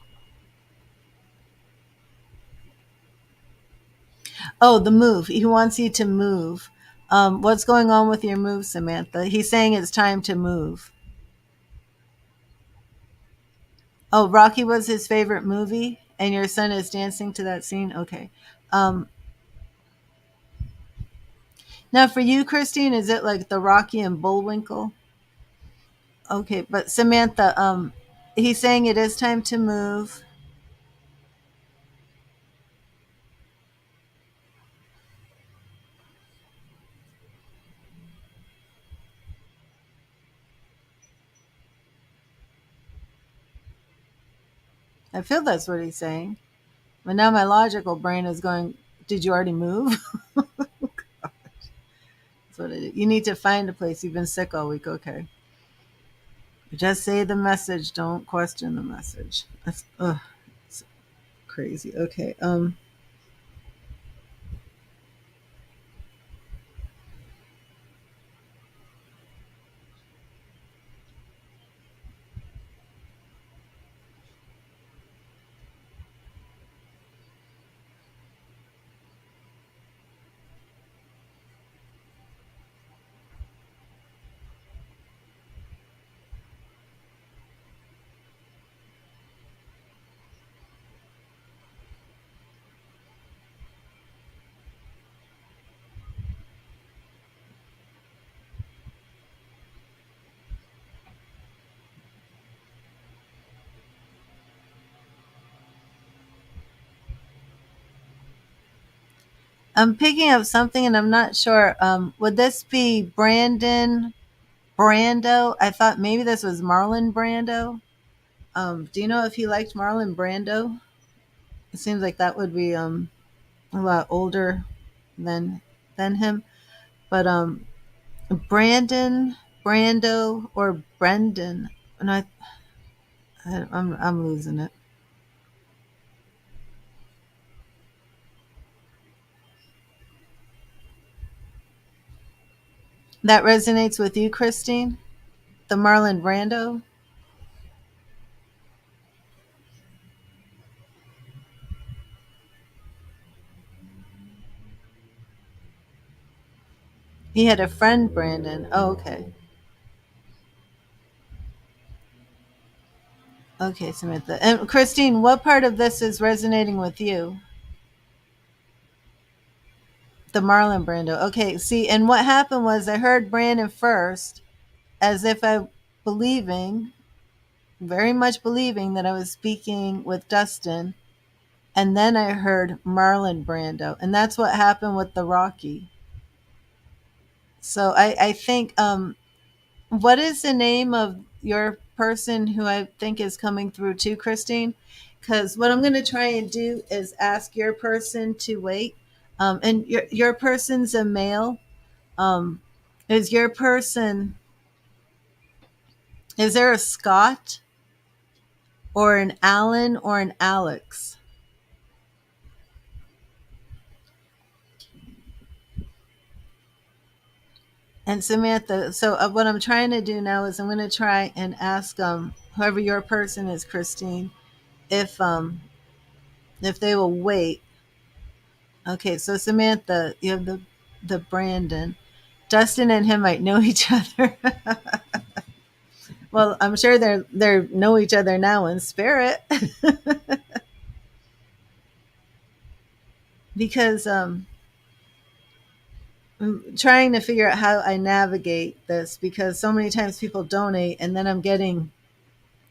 Oh, the move. He wants you to move. What's going on with your move, Samantha? He's saying it's time to move. Oh, Rocky was his favorite movie, and your son is dancing to that scene? Okay. Um, Now, for you, Christine, is it like the Rocky and Bullwinkle? Okay, but Samantha, he's saying it is time to move. I feel that's what he's saying. But now my logical brain is going, did you already move? That's what it is. You need to find a place. You've been sick all week. Okay. Just say the message. Don't question the message. That's it's crazy. Okay. I'm picking up something and I'm not sure. Would this be Brandon Brando? I thought maybe this was Marlon Brando. Do you know if he liked Marlon Brando? It seems like that would be a lot older than him. But Brandon, Brando, or Brendan, and I'm losing it. That resonates with you, Christine. The Marlon Brando. He had a friend, Brandon. Oh, okay. Okay, Samantha. And Christine, what part of this is resonating with you? The Marlon Brando. Okay, see, and what happened was I heard Brandon first, as if I believing, very much believing that I was speaking with Dustin, and then I heard Marlon Brando, and that's what happened with the Rocky. So I think, what is the name of your person who I think is coming through too, Christine? Because what I'm going to try and do is ask your person to wait. And your person's a male. Um, is your person, is there a Scott or an Alan or an Alex? And Samantha, so what I'm trying to do now is I'm going to try and ask whoever your person is, Christine, if um if they will wait. Okay, so Samantha, you have the Brandon. Dustin and him might know each other. Well, I'm sure they're know each other now in spirit. because I'm trying to figure out how I navigate this because so many times people donate and then I'm getting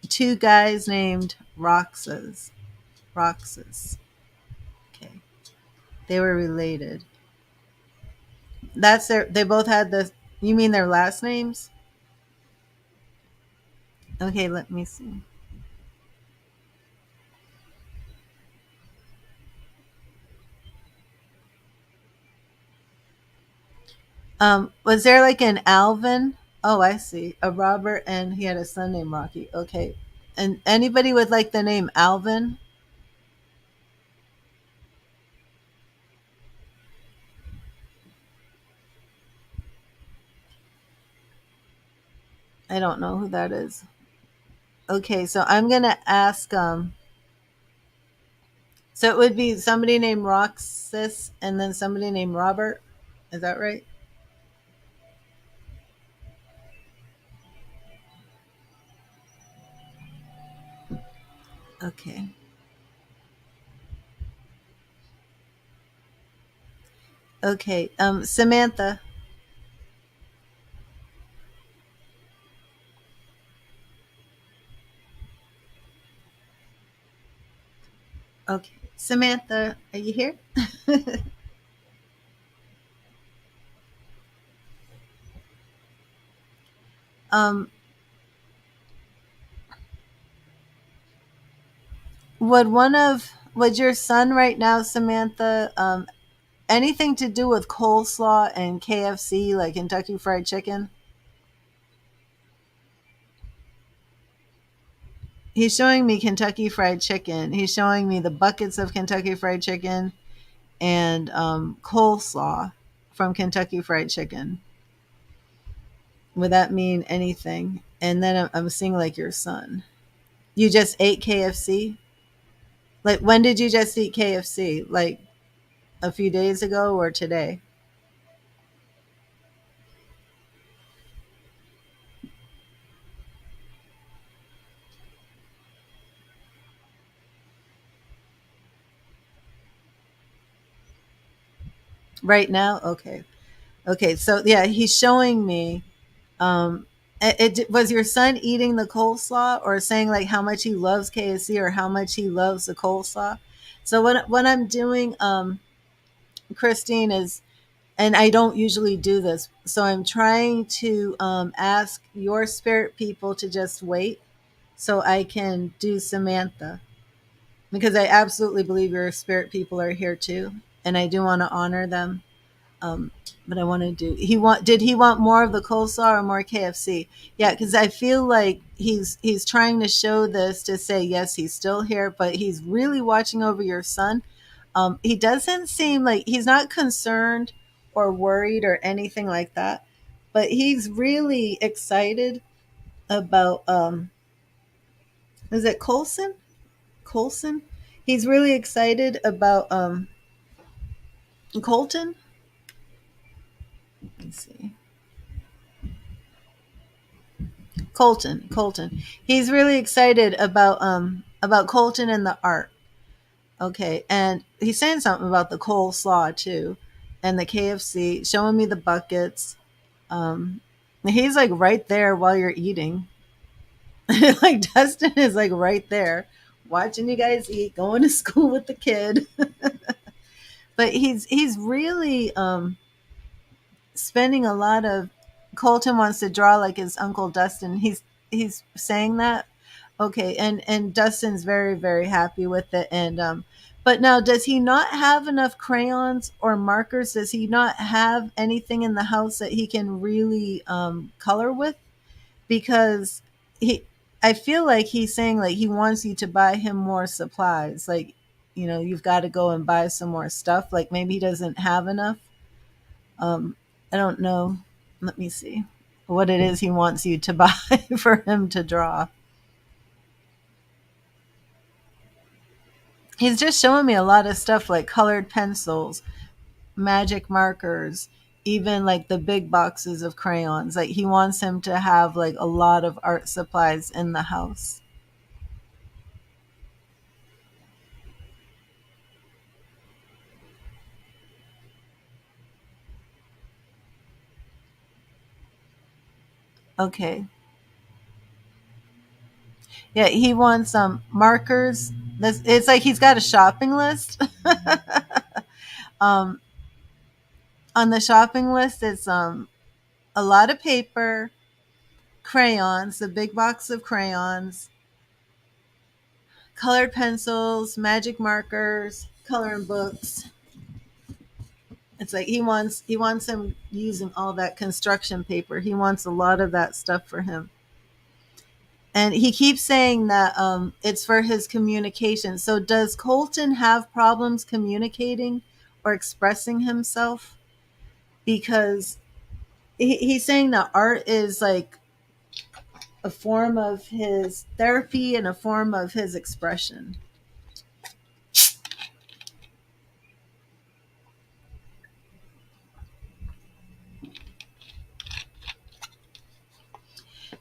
two guys named Roxas. Roxas. Okay. They were related. They both had the, you mean their last names? Okay, let me see. Was there like an Alvin? Oh, I see. A Robert and he had a son named Rocky. Okay. And anybody with like the name Alvin? I don't know who that is. Okay, so I'm gonna ask so it would be somebody named Roxas and then somebody named Robert. Is that right? Okay. Okay. Samantha. Okay. Samantha, are you here? um, would your son right now, Samantha, anything to do with coleslaw and KFC, like Kentucky Fried Chicken? He's showing me Kentucky Fried Chicken. He's showing me the buckets of Kentucky Fried Chicken and coleslaw from Kentucky Fried Chicken. Would that mean anything? And then I'm seeing like your son. You just ate KFC? Like when did you just eat KFC? Like a few days ago or today? Right now? Okay. Okay. So yeah, he's showing me. Um, was your son eating the coleslaw or saying like how much he loves KFC or how much he loves the coleslaw? So what I'm doing, Christine, is, and I don't usually do this, so I'm trying to ask your spirit people to just wait so I can do Samantha because I absolutely believe your spirit people are here too, and I do want to honor them. Um, but I want to do. Did he want more of the coleslaw or more KFC? Yeah, because I feel like he's trying to show this to say yes, he's still here, but he's really watching over your son. He doesn't seem like he's not concerned or worried or anything like that, but he's really excited about. Is it Colson? Colson? He's really excited about Colton. Let's see. Colton. He's really excited about Colton and the art. Okay, and he's saying something about the coleslaw too, and the KFC, showing me the buckets. Um, he's like right there while you're eating. Like Dustin is like right there, watching you guys eat, going to school with the kid. But he's really spending a lot of. Colton wants to draw like his uncle Dustin. He's saying that. Okay, and Dustin's very happy with it. And but now does he not have enough crayons or markers? Does he not have anything in the house that he can really color with? Because he, I feel like he's saying like he wants you to buy him more supplies. Like, you've got to go and buy some more stuff. Like maybe he doesn't have enough. Um, I don't know. Let me see what it is he wants you to buy for him to draw. He's just showing me a lot of stuff like colored pencils, magic markers, even like the big boxes of crayons. Like he wants him to have like a lot of art supplies in the house. Okay. Yeah, he wants some markers. This it's like he's got a shopping list. um, on the shopping list, it's a lot of paper, crayons, a big box of crayons, colored pencils, magic markers, coloring books. It's like he wants him using all that construction paper. He wants a lot of that stuff for him. And he keeps saying that it's for his communication. So does Colton have problems communicating or expressing himself? Because he's saying that art is like a form of his therapy and a form of his expression.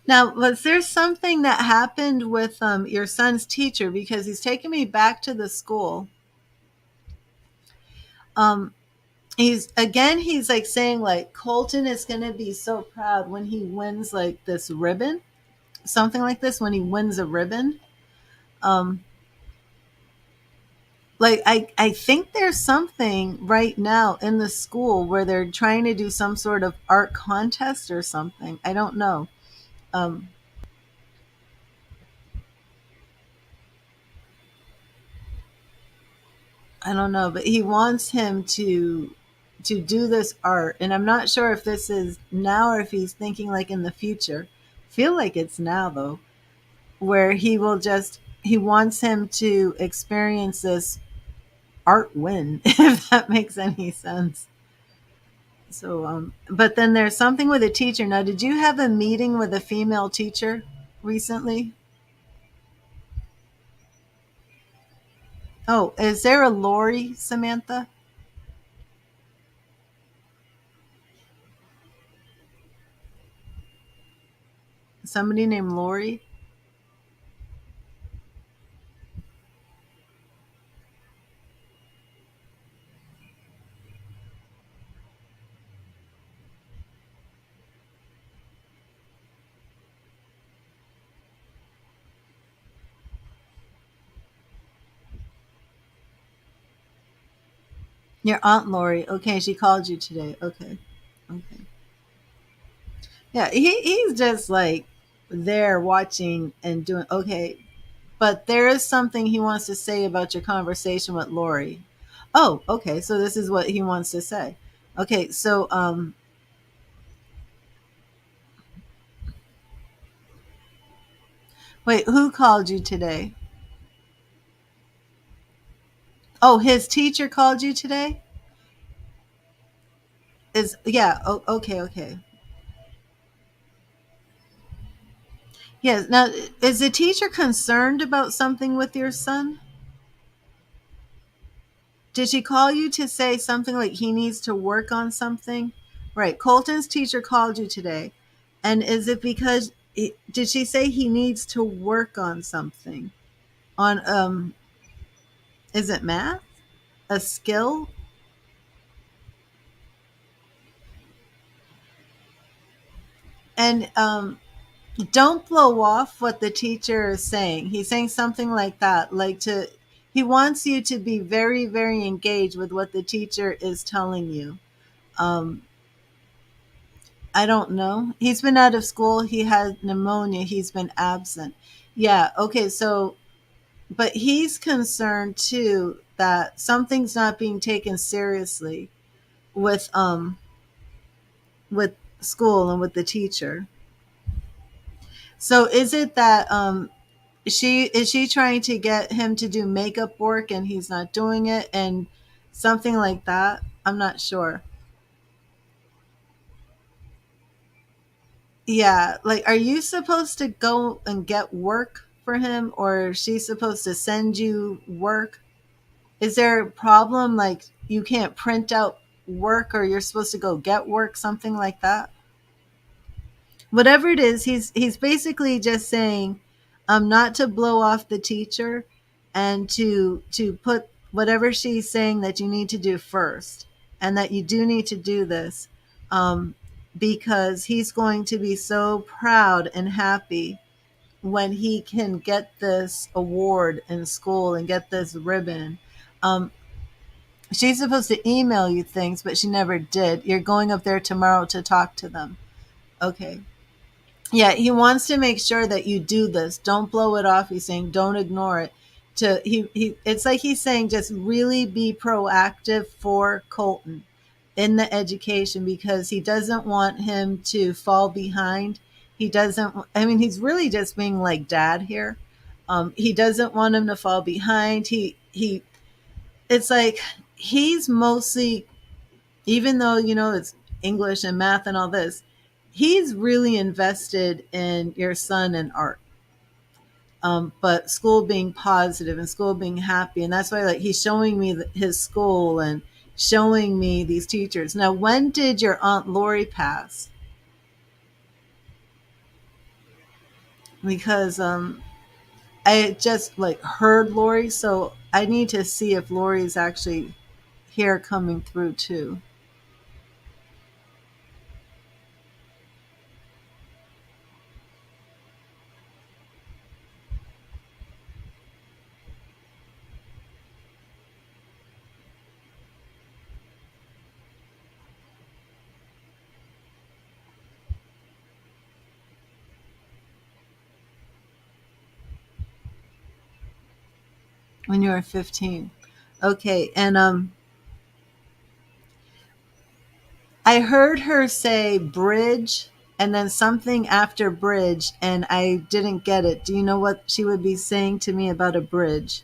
Now, was there something that happened with your son's teacher? Because he's taking me back to the school. Um, he's like saying like Colton is going to be so proud when he wins like this ribbon, something like this, when he wins a ribbon. Um, like I think there's something right now in the school where they're trying to do some sort of art contest or something. I don't know. Um, I don't know, but he wants him to do this art, and I'm not sure if this is now or if he's thinking like in the future. Feel like it's now though, where he wants him to experience this art win, if that makes any sense. So, but then there's something with a teacher. Now, did you have a meeting with a female teacher recently? Oh, is there a Lori, Samantha? Somebody named Lori? Your Aunt Lori. Okay, she called you today. Okay. Okay. Yeah, he's just like there watching and doing okay. But there is something he wants to say about your conversation with Lori. Oh, okay. So this is what he wants to say. Okay, so wait, who called you today? Oh, his teacher called you today? Is yeah, oh, okay, okay. Yes. Now, is the teacher concerned about something with your son? Did she call you to say something like he needs to work on something? Right. Colton's teacher called you today. And is it because did she say he needs to work on something? On is it math? A skill? And don't blow off what the teacher is saying. He's saying something like that, like to he wants you to be very very engaged with what the teacher is telling you. Um I don't know. He's been out of school. He had pneumonia. He's been absent. Yeah. Okay. So, but he's concerned too that something's not being taken seriously with with school and with the teacher. So, is it that she trying to get him to do makeup work and he's not doing it and something like that? I'm not sure. Yeah, like are you supposed to go and get work for him or is she supposed to send you work? Is there a problem like you can't print out work or you're supposed to go get work, something like that? Whatever it is, he's basically just saying not to blow off the teacher and to put whatever she's saying that you need to do first and that you do need to do this. Um because he's going to be so proud and happy when he can get this award in school and get this ribbon. Um, she's supposed to email you things, but she never did. You're going up there tomorrow to talk to them. Okay. Yeah, he wants to make sure that you do this. Don't blow it off. He's saying don't ignore it. He it's like he's saying just really be proactive for Colton in the education because he doesn't want him to fall behind. He doesn't, I mean, he's really just being like dad here. He doesn't want him to fall behind. It's like he's mostly, even though, it's English and math and all this, he's really invested in your son and art. But school being positive and school being happy. And that's why, like, he's showing me his school and showing me these teachers. Now, when did your Aunt Lori pass? Because I just like heard Lori, so I need to see if Lori's actually here coming through too. When you were 15. Okay, and I heard her say bridge and then something after bridge, and I didn't get it. Do you know what she would be saying to me about a bridge?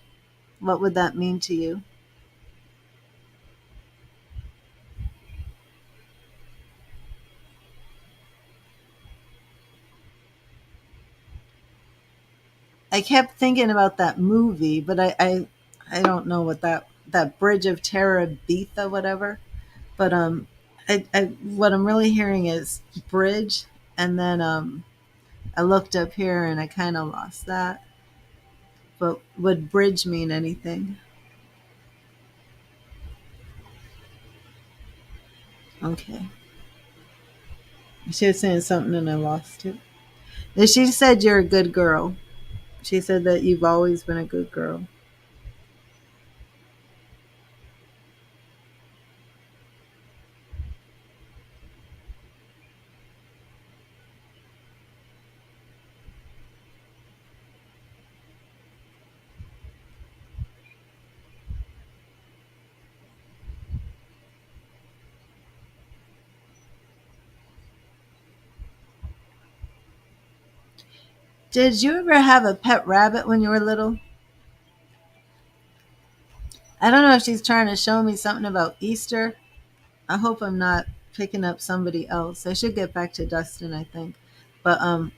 What would that mean to you? I kept thinking about that movie, but I don't know what that Bridge of Terabitha, whatever. But what I'm really hearing is bridge, and then I looked up here and I kind of lost that. But would bridge mean anything? Okay, she was saying something and I lost it. And she said you're a good girl. She said that you've always been a good girl. Did you ever have a pet rabbit when you were little? I don't know if she's trying to show me something about Easter. I hope I'm not picking up somebody else. I should get back to Dustin, I think. But I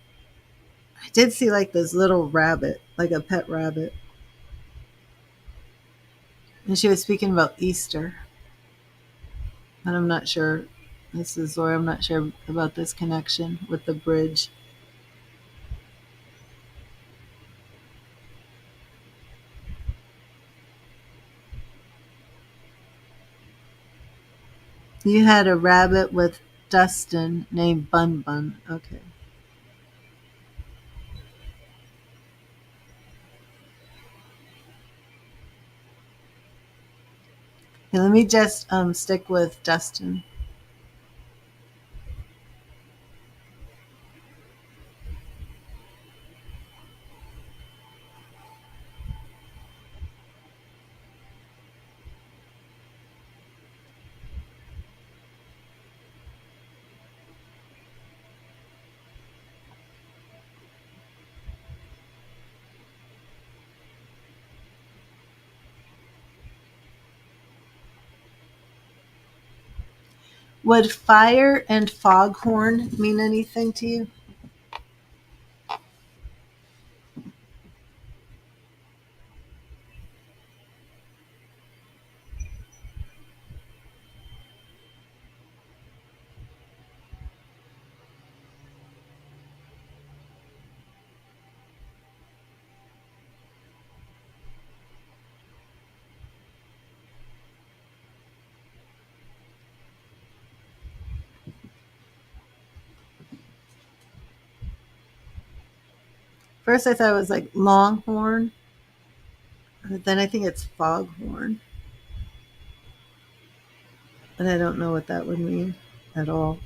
did see like this little rabbit, like a pet rabbit. And she was speaking about Easter. And I'm not sure. This is Zora. I'm not sure about this connection with the bridge. You had a rabbit with Dustin named Bun Bun. Okay. Okay, let me just stick with Dustin. Would fire and foghorn mean anything to you? First, I thought it was like longhorn, but then I think it's foghorn, and I don't know what that would mean at all.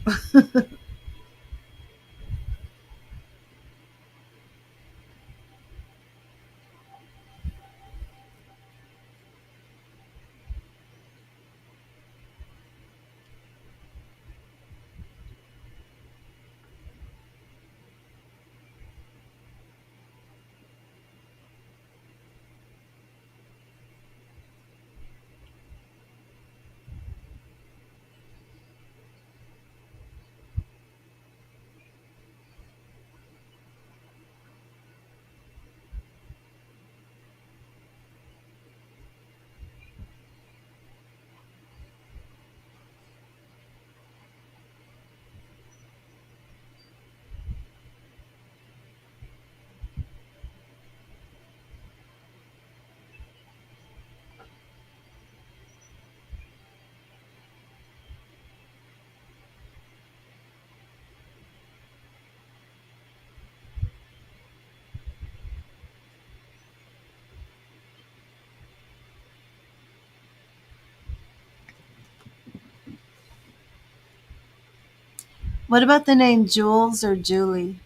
What about the name Jules or Julie?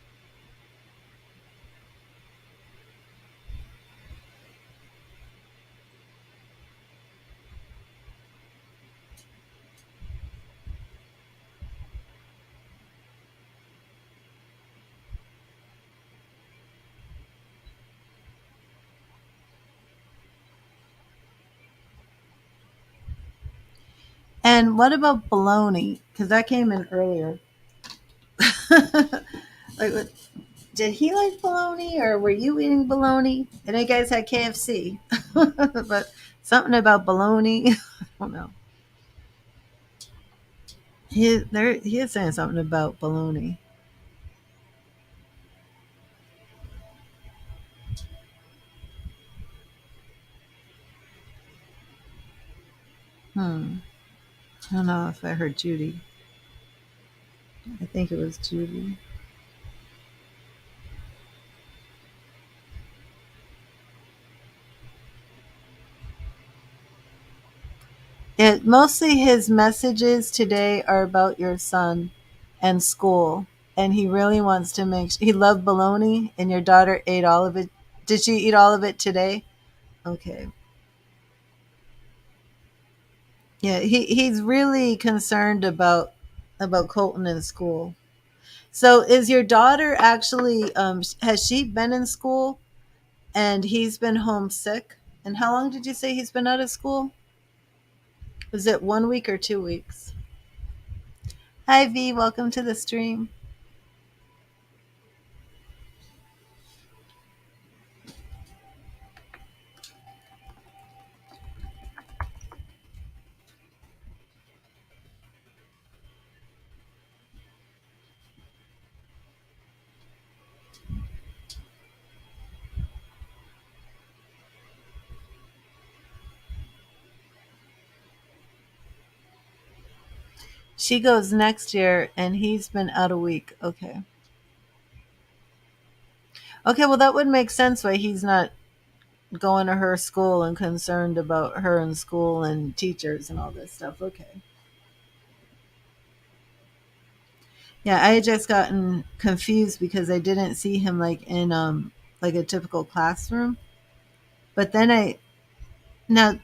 And what about bologna? Because that came in earlier. Like, did he like bologna, or were you eating bologna? I know you guys had KFC, but something about bologna. I don't know. He is saying something about bologna. Hmm. I don't know if I heard Judy. I think it was Judy. It mostly his messages today are about your son and school, and he really wants to he loved bologna, and your daughter ate all of it. Did she eat all of it today? Okay. Yeah, he's really concerned about Colton in school. So is your daughter actually has she been in school and he's been homesick? And how long did you say he's been out of school? Was it 1 week or 2 weeks? Hi V, welcome to the stream. She goes next year and he's been out a week. Okay. Okay, well that would make sense why he's not going to her school and concerned about her in school and teachers and all this stuff. Okay. Yeah, I had just gotten confused because I didn't see him like in like a typical classroom. But then I now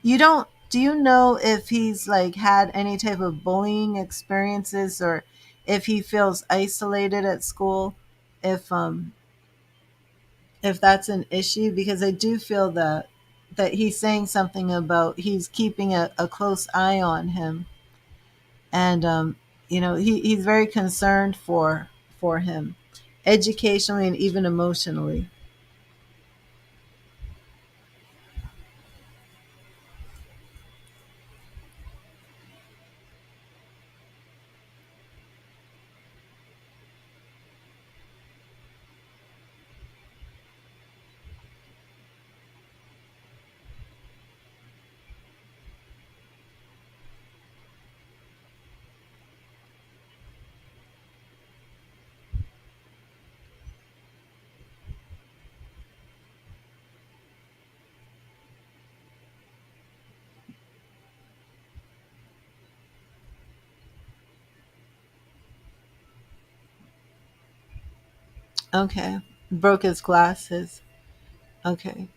you don't do you know if he's like had any type of bullying experiences or if he feels isolated at school? If if that's an issue because I do feel that he's saying something about he's keeping a close eye on him and he's very concerned for him educationally and even emotionally. Okay. Broke his glasses. Okay.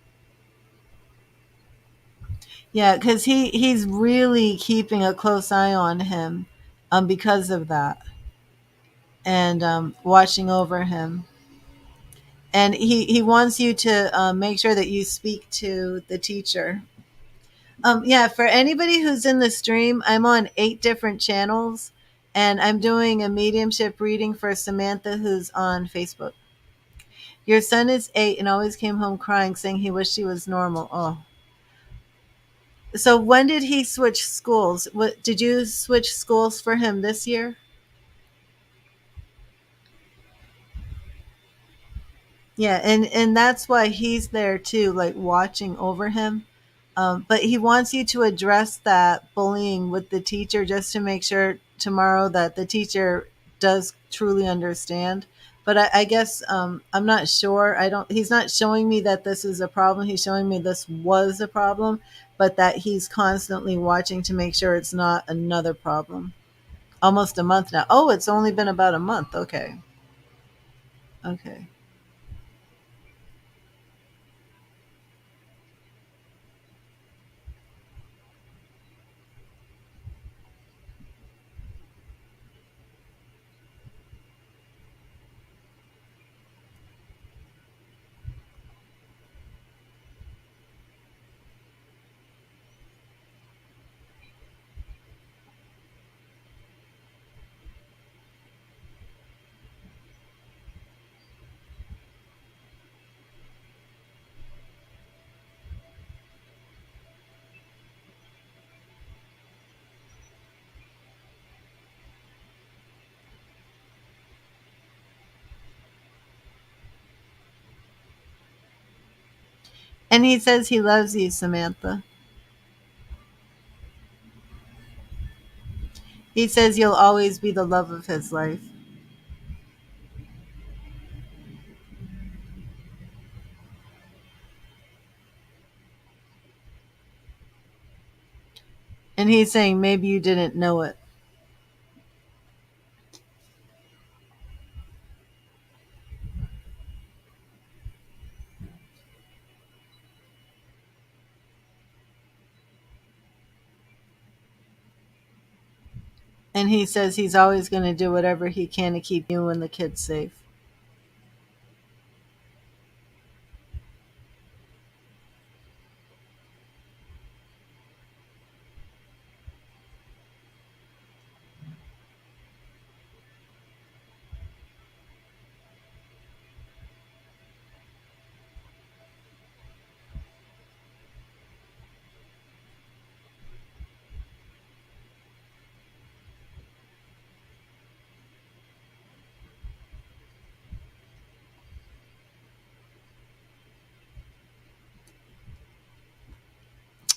Yeah, because he's really keeping a close eye on him, because of that, and watching over him. And he wants you to make sure that you speak to the teacher. Yeah, for anybody who's in the stream, I'm on 8 different channels, and I'm doing a mediumship reading for Samantha, who's on Facebook. Your son is 8 and always came home crying, saying he wished he was normal. Oh, so when did he switch schools? What did you switch schools for him this year? Yeah, and that's why he's there too, like watching over him. But he wants you to address that bullying with the teacher, just to make sure tomorrow that the teacher does truly understand. But I guess I'm not sure. I don't. He's not showing me that this is a problem. He's showing me this was a problem, but that he's constantly watching to make sure it's not another problem. Almost a month now. Oh, it's only been about a month. Okay. Okay. And he says he loves you, Samantha. He says you'll always be the love of his life. And he's saying maybe you didn't know it. And he says he's always going to do whatever he can to keep you and the kids safe.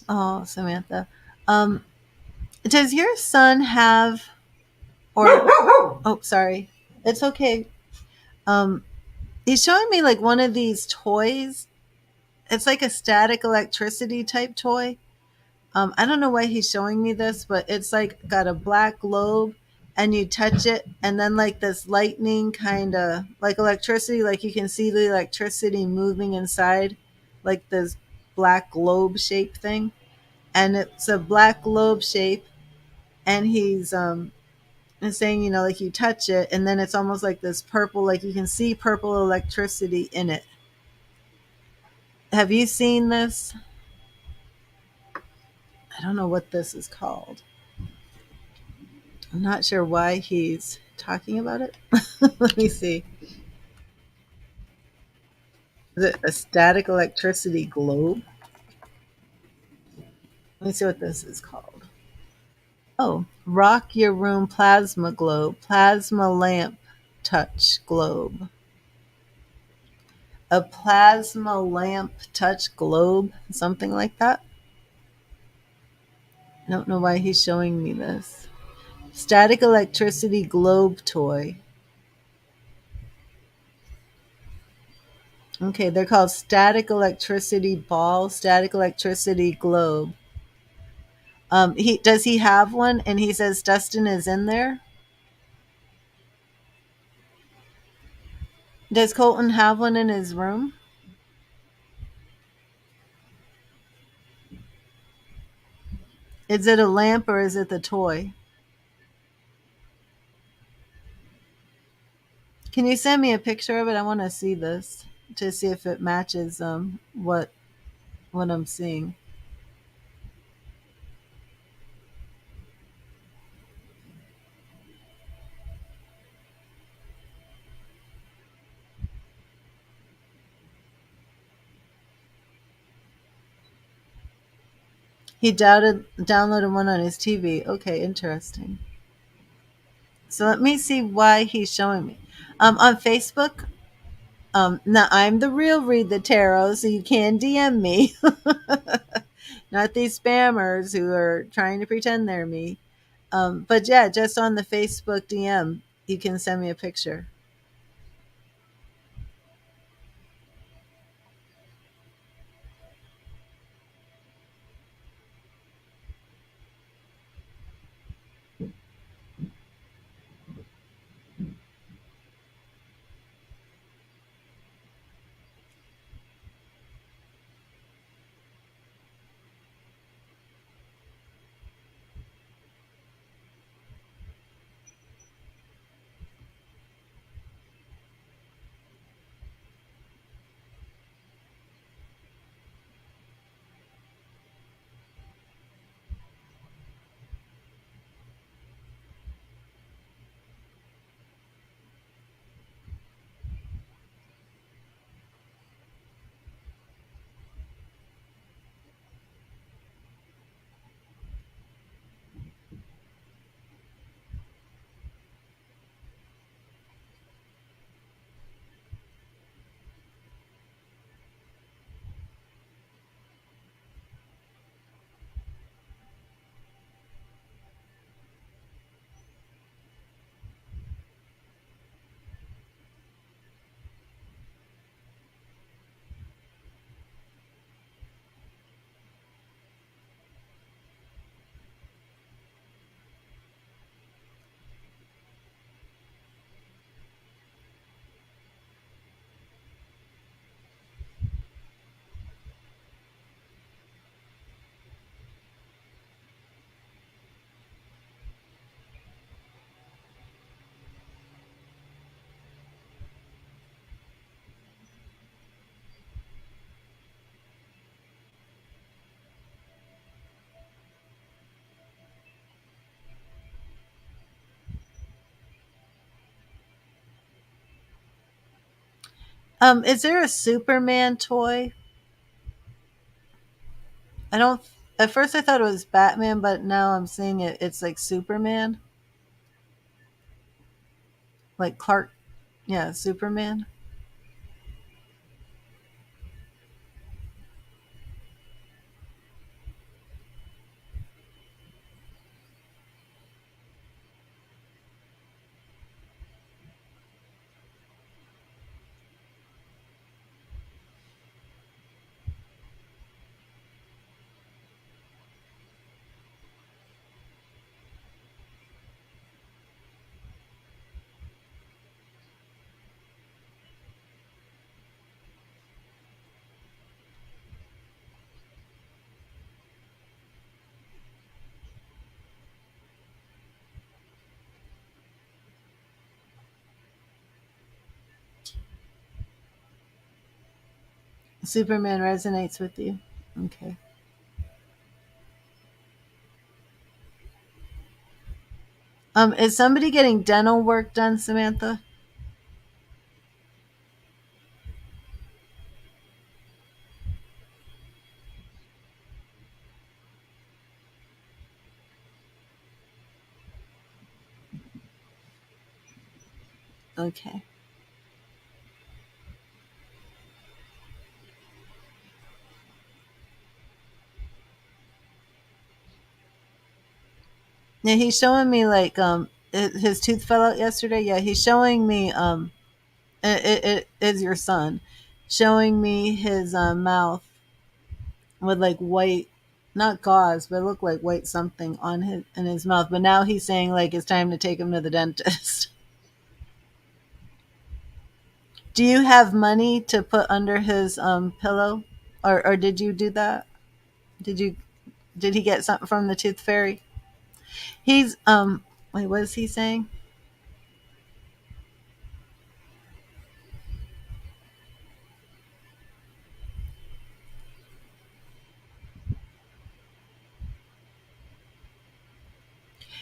Oh, Samantha. Um, does your son have, or, oh, sorry. It's okay. Um, he's showing me like one of these toys. It's like a static electricity type toy. I don't know why he's showing me this, but it's like got a black globe, and you touch it, and then like this lightning kind of like electricity, like you can see the electricity moving inside, like this black globe shape thing, and it's a black globe shape, and he's saying, like you touch it, and then it's almost like this purple, like you can see purple electricity in it. Have you seen this? I don't know what this is called. I'm not sure why he's talking about it. Let me see. Is it a static electricity globe? Let me see what this is called. Oh, rock your room plasma globe, plasma lamp touch globe. A plasma lamp touch globe, something like that. I don't know why he's showing me this. Static electricity globe toy. Okay, they're called static electricity ball, static electricity globe. He have one, and he says Dustin is in there. Does Colton have one in his room? Is it a lamp or is it the toy? Can you send me a picture of it? I want to see this to see if it matches what I'm seeing. He downloaded one on his TV. Okay, interesting. So let me see why he's showing me. On Facebook, now I'm the real Read the Tarot, so you can DM me. Not these spammers who are trying to pretend they're me. But yeah, just on the Facebook DM, you can send me a picture. Is there a Superman toy? I don't. At first, I thought it was Batman, but now I'm seeing it. It's like Superman, like Clark. Yeah, Superman. Superman resonates with you. Okay. Is somebody getting dental work done, Samantha? Okay. Yeah, he's showing me like his tooth fell out yesterday. Yeah, he's showing me it is your son showing me his mouth with like white, not gauze, but it looked like white something on his in his mouth. But now he's saying like it's time to take him to the dentist. Do you have money to put under his pillow, or did you do that? Did you did he get something from the tooth fairy? He's wait, what is he saying?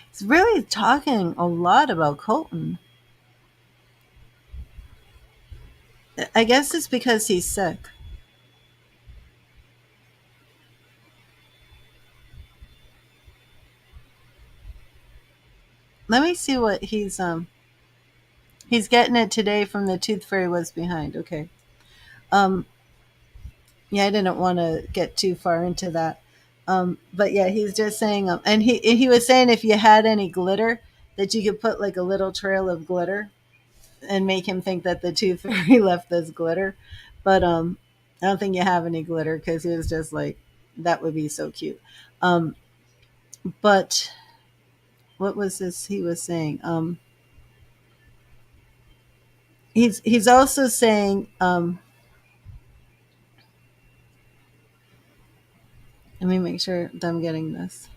He's really talking a lot about Colton. I guess it's because he's sick. Let me see what he's getting it today from the tooth fairy was behind. Okay. Um yeah, I didn't want to get too far into that. But yeah, he's just saying and he was saying if you had any glitter that you could put like a little trail of glitter and make him think that the tooth fairy left this glitter. But I don't think you have any glitter because he was just like that would be so cute. Um but what was this he was saying? He's also saying let me make sure that I'm getting this.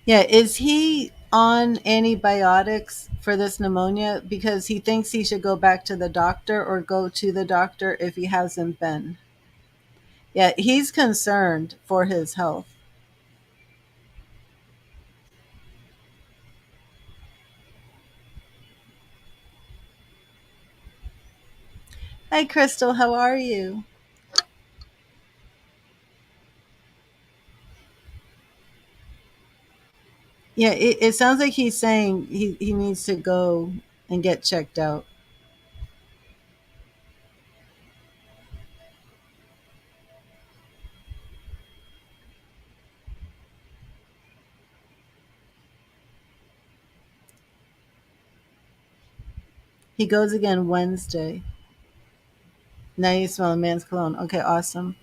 Yeah, is he on antibiotics for this pneumonia because he thinks he should go back to the doctor or go to the doctor if he hasn't been? Yeah, he's concerned for his health. Hi, Crystal, how are you? Yeah, it sounds like he's saying he needs to go and get checked out. He goes again Wednesday. Now you smell a man's cologne. Okay, awesome.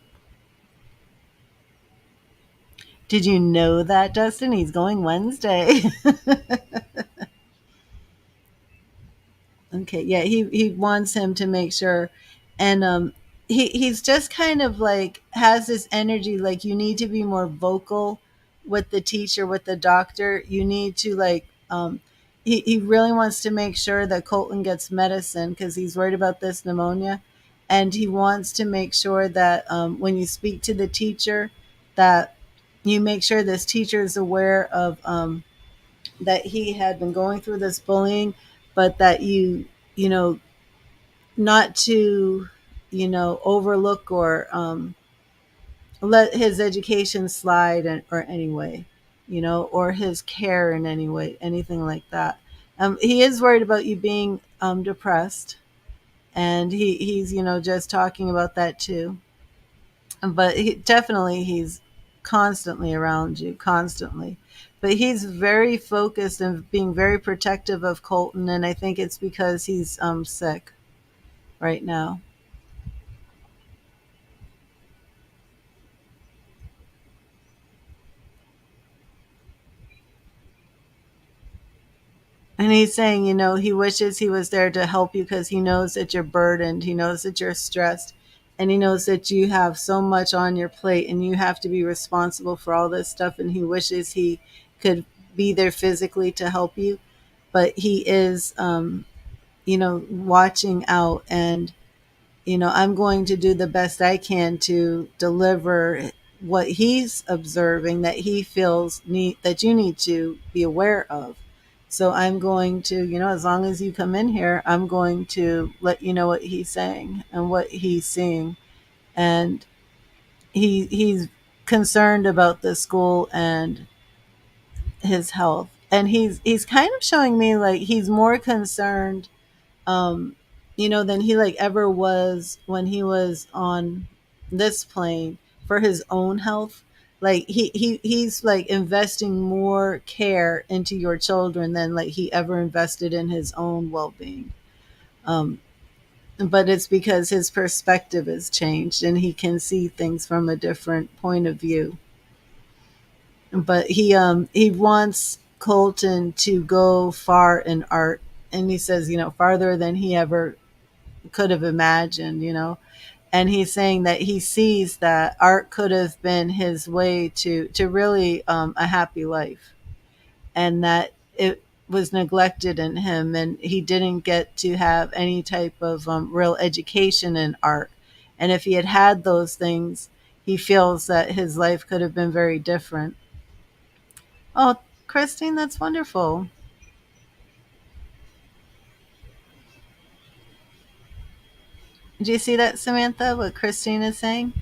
Did you know that, Dustin? He's going Wednesday. Okay, yeah, he wants him to make sure, and he's just kind of like has this energy like you need to be more vocal with the teacher, with the doctor. You need to like he really wants to make sure that Colton gets medicine because he's worried about this pneumonia, and he wants to make sure that when you speak to the teacher, that you make sure this teacher is aware of that he had been going through this bullying, but that you know not to overlook or let his education slide or any way, or his care in any way, anything like that. He is worried about you being depressed, and he's just talking about that too. But definitely he's constantly around you, constantly. But he's very focused and being very protective of Colton, and I think it's because he's sick right now. And he's saying, he wishes he was there to help you because he knows that you're burdened. He knows that you're stressed. And he knows that you have so much on your plate and you have to be responsible for all this stuff. And he wishes he could be there physically to help you. But he is, watching out. And I'm going to do the best I can to deliver what he's observing that he feels that you need to be aware of. So I'm going to, as long as you come in here, I'm going to let you know what he's saying and what he's seeing. And he's concerned about the school and his health. And he's kind of showing me like he's more concerned um, than he like ever was when he was on this plane for his own health. Like he's like investing more care into your children than like he ever invested in his own well-being. Um, but it's because his perspective has changed and he can see things from a different point of view. But he wants Colton to go far in art. And he says, farther than he ever could have imagined, and he's saying that he sees that art could have been his way to really a happy life, and that it was neglected in him, and he didn't get to have any type of real education in art. And if he had had those things, he feels that his life could have been very different. Oh, Christine, that's wonderful. Do you see that, Samantha, what Christine is saying?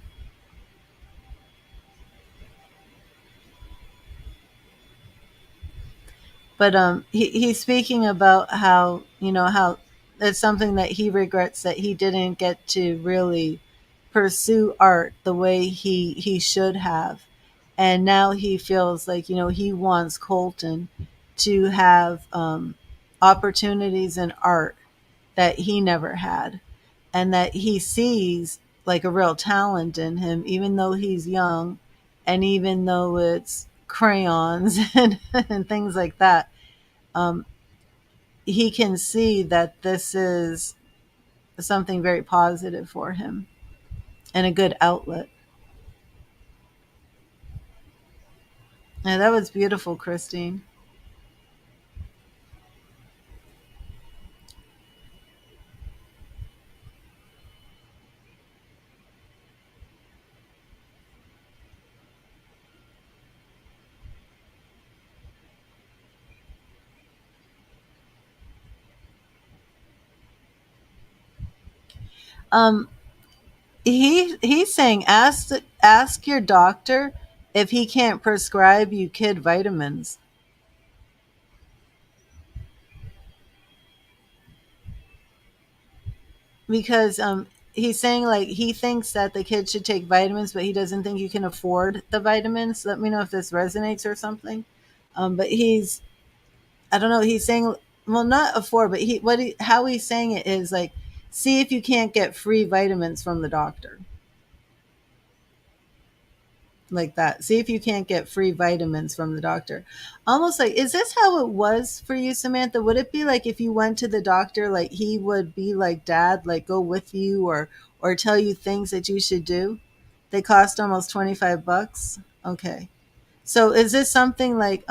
But he's speaking about how, how it's something that he regrets, that he didn't get to really pursue art the way he should have. And now he feels like, he wants Colton to have opportunities in art that he never had, and that he sees like a real talent in him, even though he's young, and even though it's crayons and things like that. um, he can see that this is something very positive for him and a good outlet. And that was beautiful, Christine. Um, he's saying ask your doctor if he can't prescribe you kid vitamins, because he's saying like he thinks that the kid should take vitamins, but he doesn't think you can afford the vitamins. Let me know if this resonates or something. But he's, I don't know. He's saying, well, not afford, but how he's saying it is like, see if you can't get free vitamins from the doctor, like that. See if you can't get free vitamins from the doctor. Almost like, is this how it was for you, Samantha? Would it be like if you went to the doctor, like he would be like dad, like go with you, or tell you things that you should do? They cost almost $25. Okay. So is this something like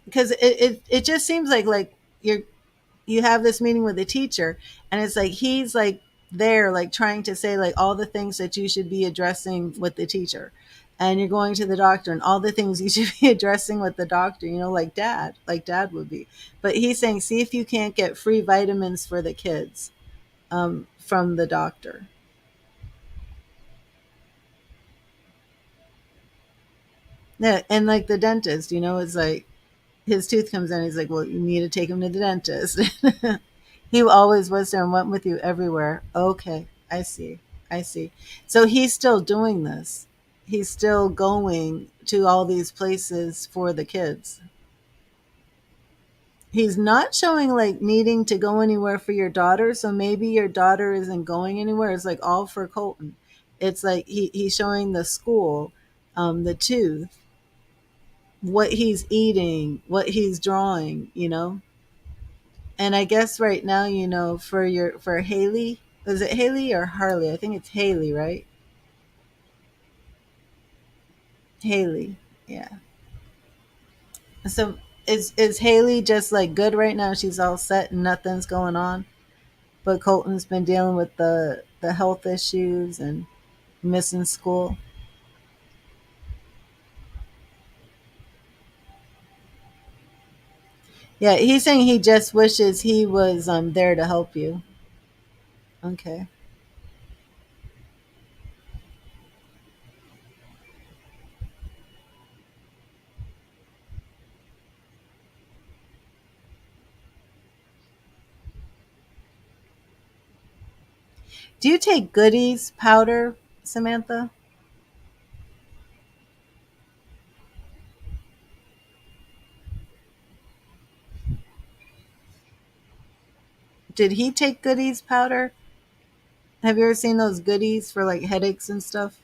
because it just seems like you have this meeting with the teacher, and it's like he's like there like trying to say like all the things that you should be addressing with the teacher, and you're going to the doctor and all the things you should be addressing with the doctor, like dad would be. But he's saying see if you can't get free vitamins for the kids from the doctor. Yeah, and like the dentist, is like his tooth comes in, he's like, well, you need to take him to the dentist. He always was there and went with you everywhere. Okay, I see. I see. So he's still doing this. He's still going to all these places for the kids. He's not showing like needing to go anywhere for your daughter. So maybe your daughter isn't going anywhere. It's like all for Colton. It's like he's showing the school, the tooth, what he's eating, what he's drawing. And I guess right now, for Haley, is it Haley or Harley? I think it's Haley, right? Haley. Yeah. So is Haley just like good right now? She's all set and nothing's going on. But Colton's been dealing with the health issues and missing school. Yeah, he's saying he just wishes he was there to help you. Okay. Do you take goodies powder, Samantha? Did he take goodies powder? Have you ever seen those goodies for like headaches and stuff?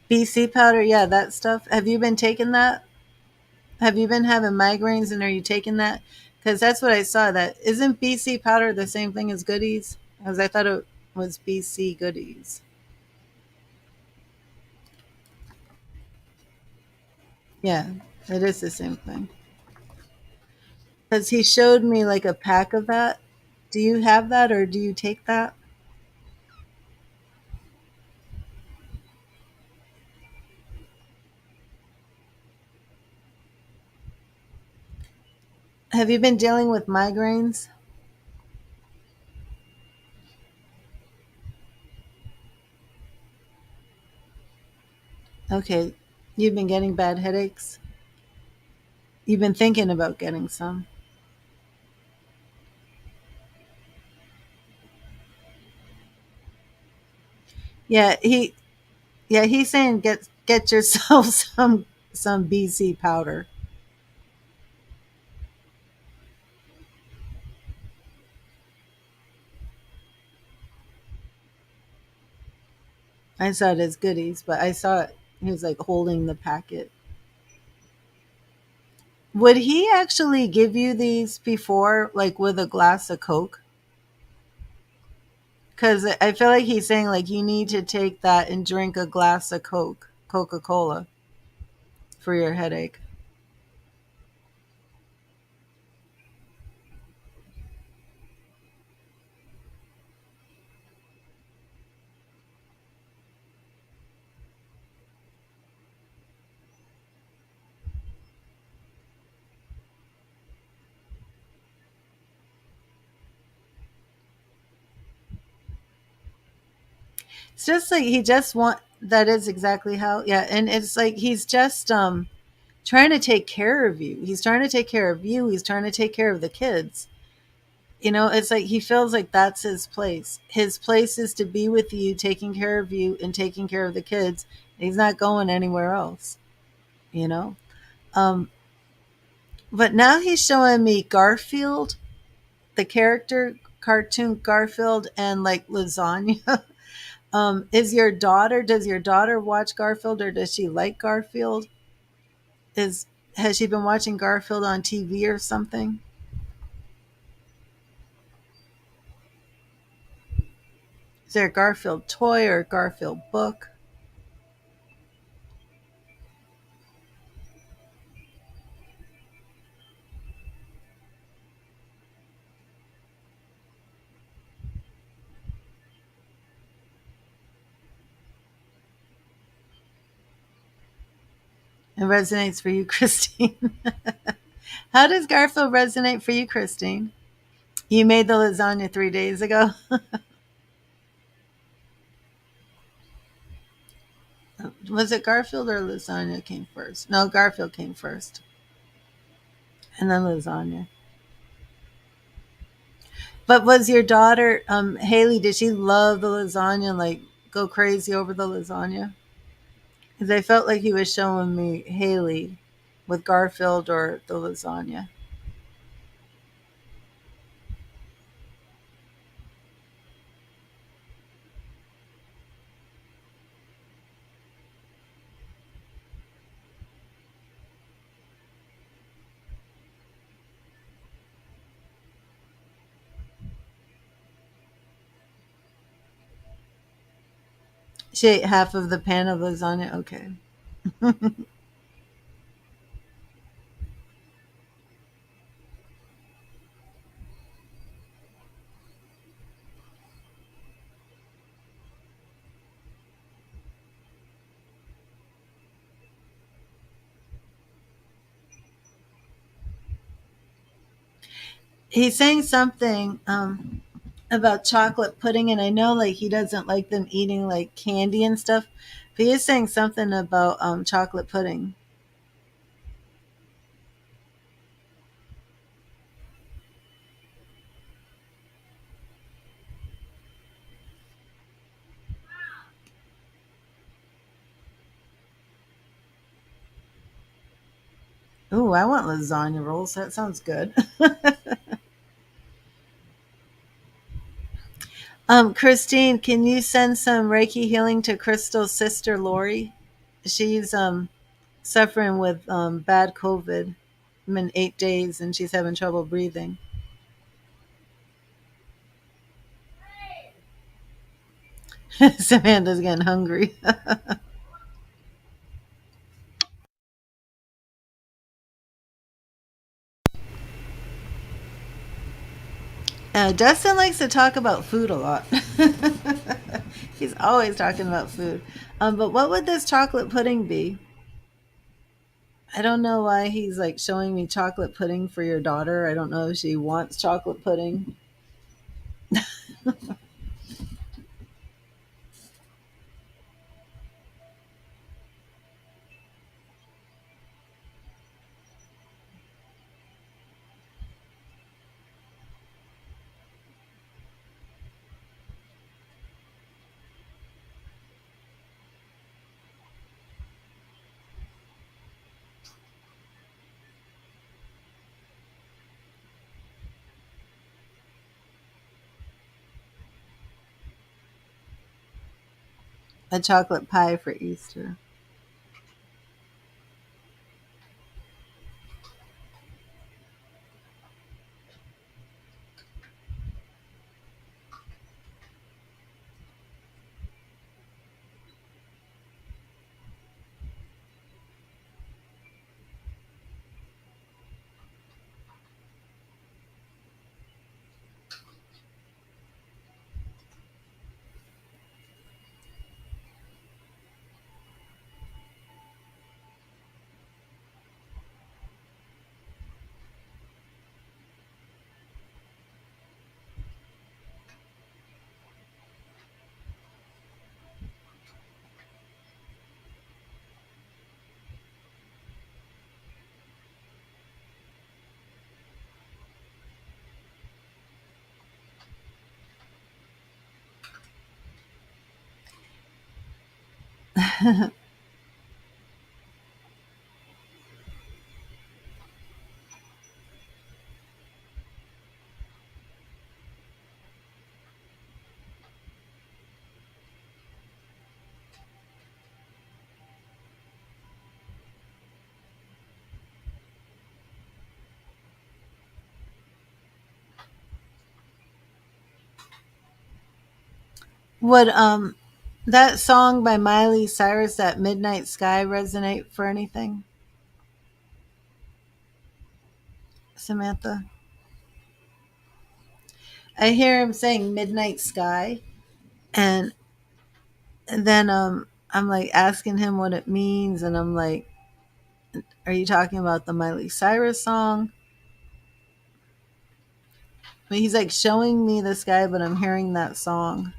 BC powder, yeah, that stuff. Have you been taking that? Have you been having migraines and are you taking that? Because that's what I saw. That isn't BC powder the same thing as goodies? Because I thought it was BC goodies. Yeah, it is the same thing. Because he showed me like a pack of that. Do you have that or do you take that? Have you been dealing with migraines? Okay, you've been getting bad headaches. You've been thinking about getting some. Yeah, he's saying get yourself some BC powder. I saw it as goodies, but I saw it. He was like holding the packet. Would he actually give you these before, like with a glass of Coke? Because I feel like he's saying like you need to take that and drink a glass of Coke, Coca Cola, for your headache. It's just like he just want. That is exactly how. Yeah, and it's like he's just trying to take care of you. He's trying to take care of you. He's trying to take care of the kids. It's like he feels like that's his place. His place is to be with you, taking care of you and taking care of the kids. He's not going anywhere else, you know? Um, but now he's showing me Garfield, the character, cartoon Garfield, and like lasagna. Does your daughter watch Garfield or does she like Garfield? Is Has she been watching Garfield on TV or something? Is there a Garfield toy or a Garfield book? It resonates for you, Christine. How does Garfield resonate for you, Christine? You made the lasagna 3 days ago. Was it Garfield or lasagna came first? No, Garfield came first, and then lasagna. But was your daughter, Haley? Did she love the lasagna? Like go crazy over the lasagna? Because I felt like he was showing me Haley with Garfield or the lasagna. She ate half of the pan of lasagna. Okay. He's saying something about chocolate pudding, and I know like he doesn't like them eating like candy and stuff. But he is saying something about chocolate pudding. Ooh, I want lasagna rolls. That sounds good. Christine, can you send some Reiki healing to Crystal's sister Lori? She's suffering with bad COVID. I'm in 8 days, and she's having trouble breathing. Samantha's getting hungry. Dustin likes to talk about food a lot. He's always talking about food. But what would this chocolate pudding be? I don't know why he's like showing me chocolate pudding for your daughter. I don't know if she wants chocolate pudding. A chocolate pie for Easter. Would that song by Miley Cyrus, that Midnight Sky, resonate for anything, Samantha? I hear him saying Midnight Sky, and then I'm like asking him what it means, and I'm like, are you talking about the Miley Cyrus song? But he's like showing me the sky, but I'm hearing that song.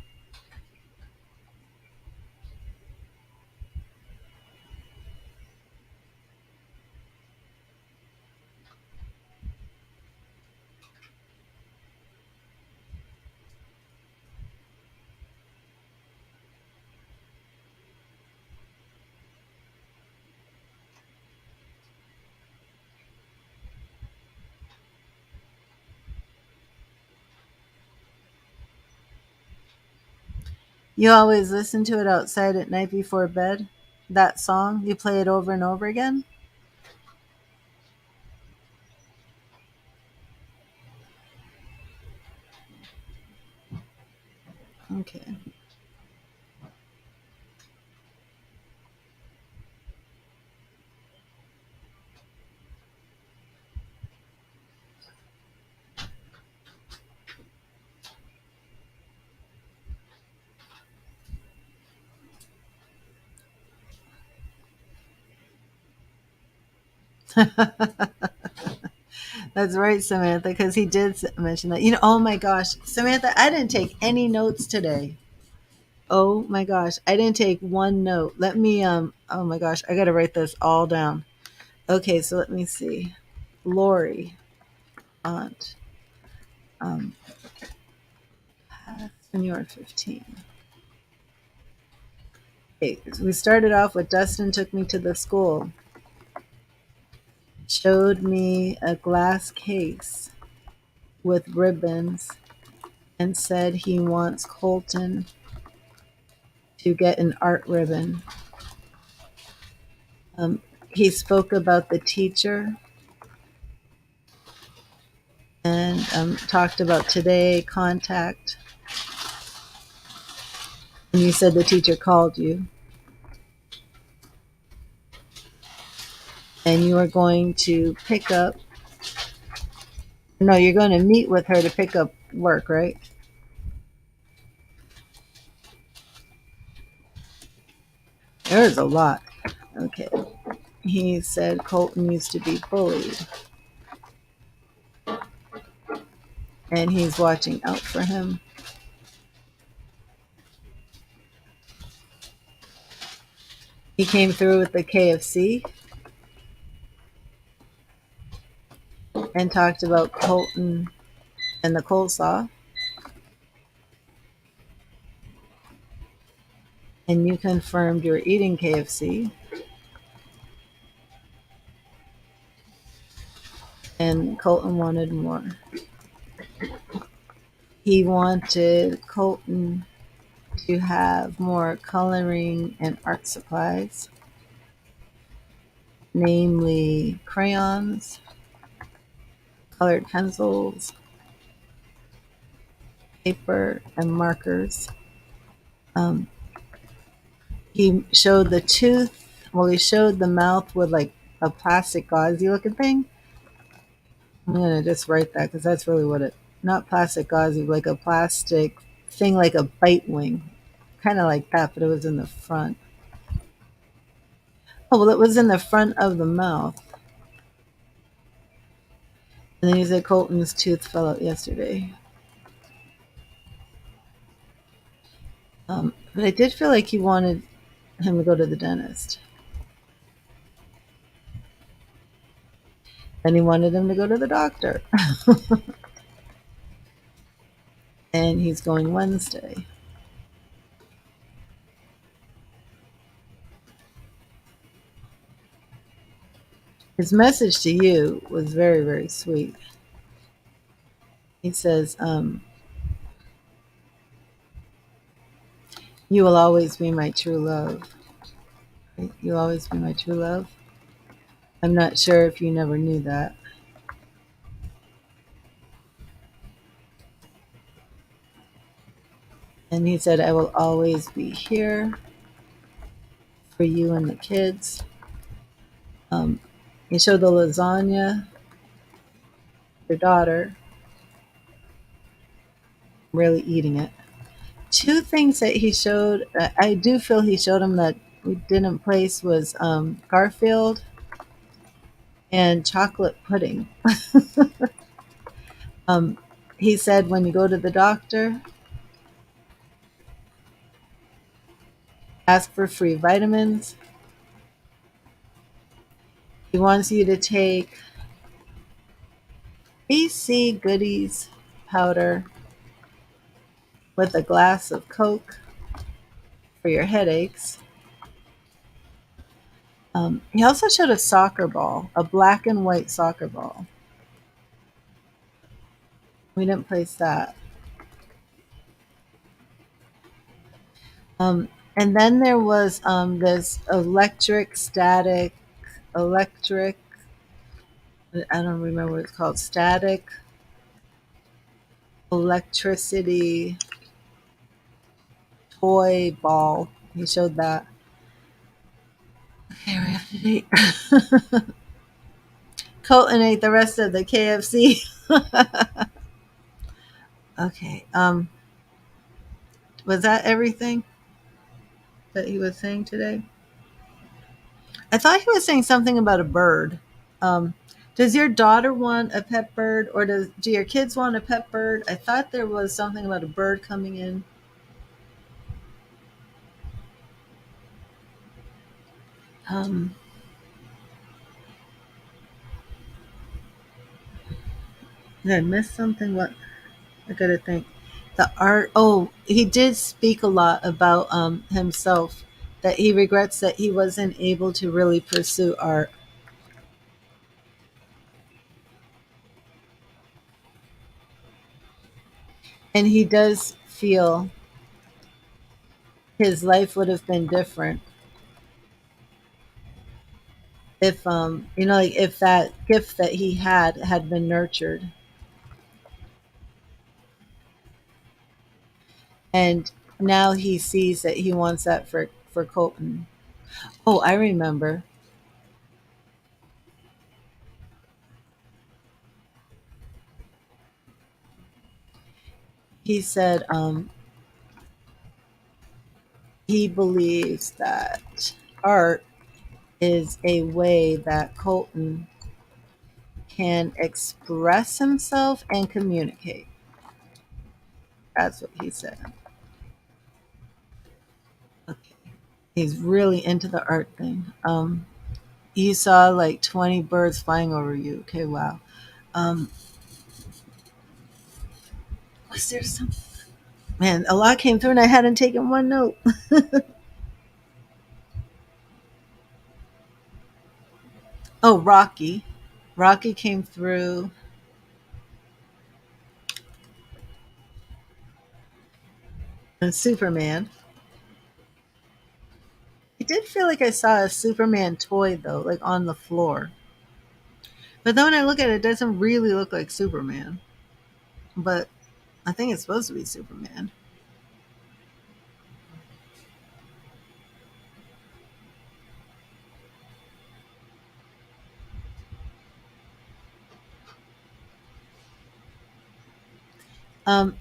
You always listen to it outside at night before bed? That song? You play it over and over again? Okay. That's right, Samantha, because he did mention that. Oh my gosh, Samantha, I didn't take any notes today. Oh my gosh, I didn't take one note. Let me, oh my gosh, I got to write this all down. Okay, so let me see. Lori, aunt, um, when you were 15. Okay, we started off with Dustin took me to the school, showed me a glass case with ribbons, and said he wants Colton to get an art ribbon. Um, he spoke about the teacher and talked about today contact. And you said the teacher called you and you are going to pick up. No, you're going to meet with her to pick up work, right? There's a lot. Okay. He said Colton used to be bullied and he's watching out for him. He came through with the KFC and talked about Colton and the coleslaw. And you confirmed you were eating KFC. And Colton wanted more. He wanted Colton to have more coloring and art supplies, namely crayons, colored pencils, paper, and markers. Um, he showed the tooth. Well, he showed the mouth with like a plastic gauzy looking thing. I'm gonna just write that because that's really what it. Not plastic gauzy, like a plastic thing, like a bite wing, kind of like that, but it was in the front. Oh well, it was in the front of the mouth. And then he said Colton's tooth fell out yesterday. But I did feel like he wanted him to go to the dentist. And he wanted him to go to the doctor. And he's going Wednesday. His message to you was very, very sweet. He says, you will always be my true love. You'll always be my true love. I'm not sure if you never knew that. And he said, I will always be here for you and the kids. He showed the lasagna, your daughter, really eating it. Two things that he showed, I do feel he showed him that we didn't place was Garfield and chocolate pudding. He said when you go to the doctor, ask for free vitamins. He wants you to take BC Goodies powder with a glass of Coke for your headaches. He also showed a soccer ball, a black and white soccer ball. We didn't place that. And then there was this electric, I don't remember what it's called, static electricity toy ball. He showed that. Okay, we have to eat. Colton ate the rest of the KFC. Okay. Was that everything that he was saying today? I thought he was saying something about a bird. Um, does your daughter want a pet bird, or do your kids want a pet bird? I thought there was something about a bird coming in. Um, did I miss something? What I gotta think. The art. Oh, he did speak a lot about himself. That he regrets that he wasn't able to really pursue art, and he does feel his life would have been different If like if that gift that he had been nurtured, and now he sees that he wants that for Colton. Oh, I remember. He said he believes that art is a way that Colton can express himself and communicate. That's what he said. Okay. He's really into the art thing. You saw like 20 birds flying over you. Okay, wow. Um, was there some? Man, a lot came through and I hadn't taken one note. Oh, Rocky. Rocky came through, and Superman. I did feel like I saw a Superman toy though, like on the floor. But then when I look at it, it doesn't really look like Superman. But I think it's supposed to be Superman.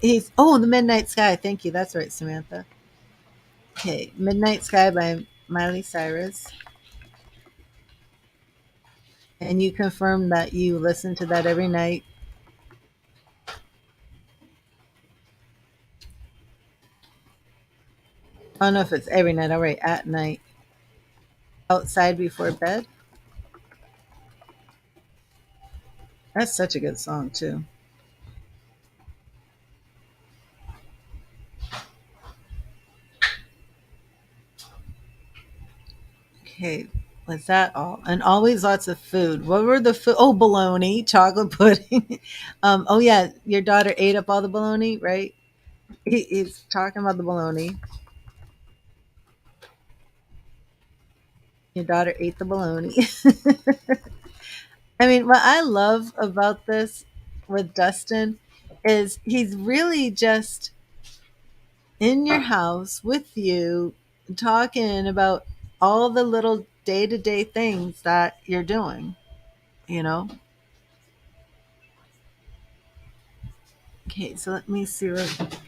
He's the Midnight Sky. Thank you. That's right, Samantha. Okay, Midnight Sky by Miley Cyrus. And you confirm that you listen to that every night. I don't know if it's every night. All right, at night, outside before bed. That's such a good song too. Okay, was that all? And always lots of food. What were the food? Oh, bologna, chocolate pudding. Oh yeah, your daughter ate up all the bologna, right? He's talking about the bologna. Your daughter ate the bologna. I mean, what I love about this with Dustin is he's really just in your house with you talking about all the little day-to-day things that you're doing, you know? Okay, so let me see what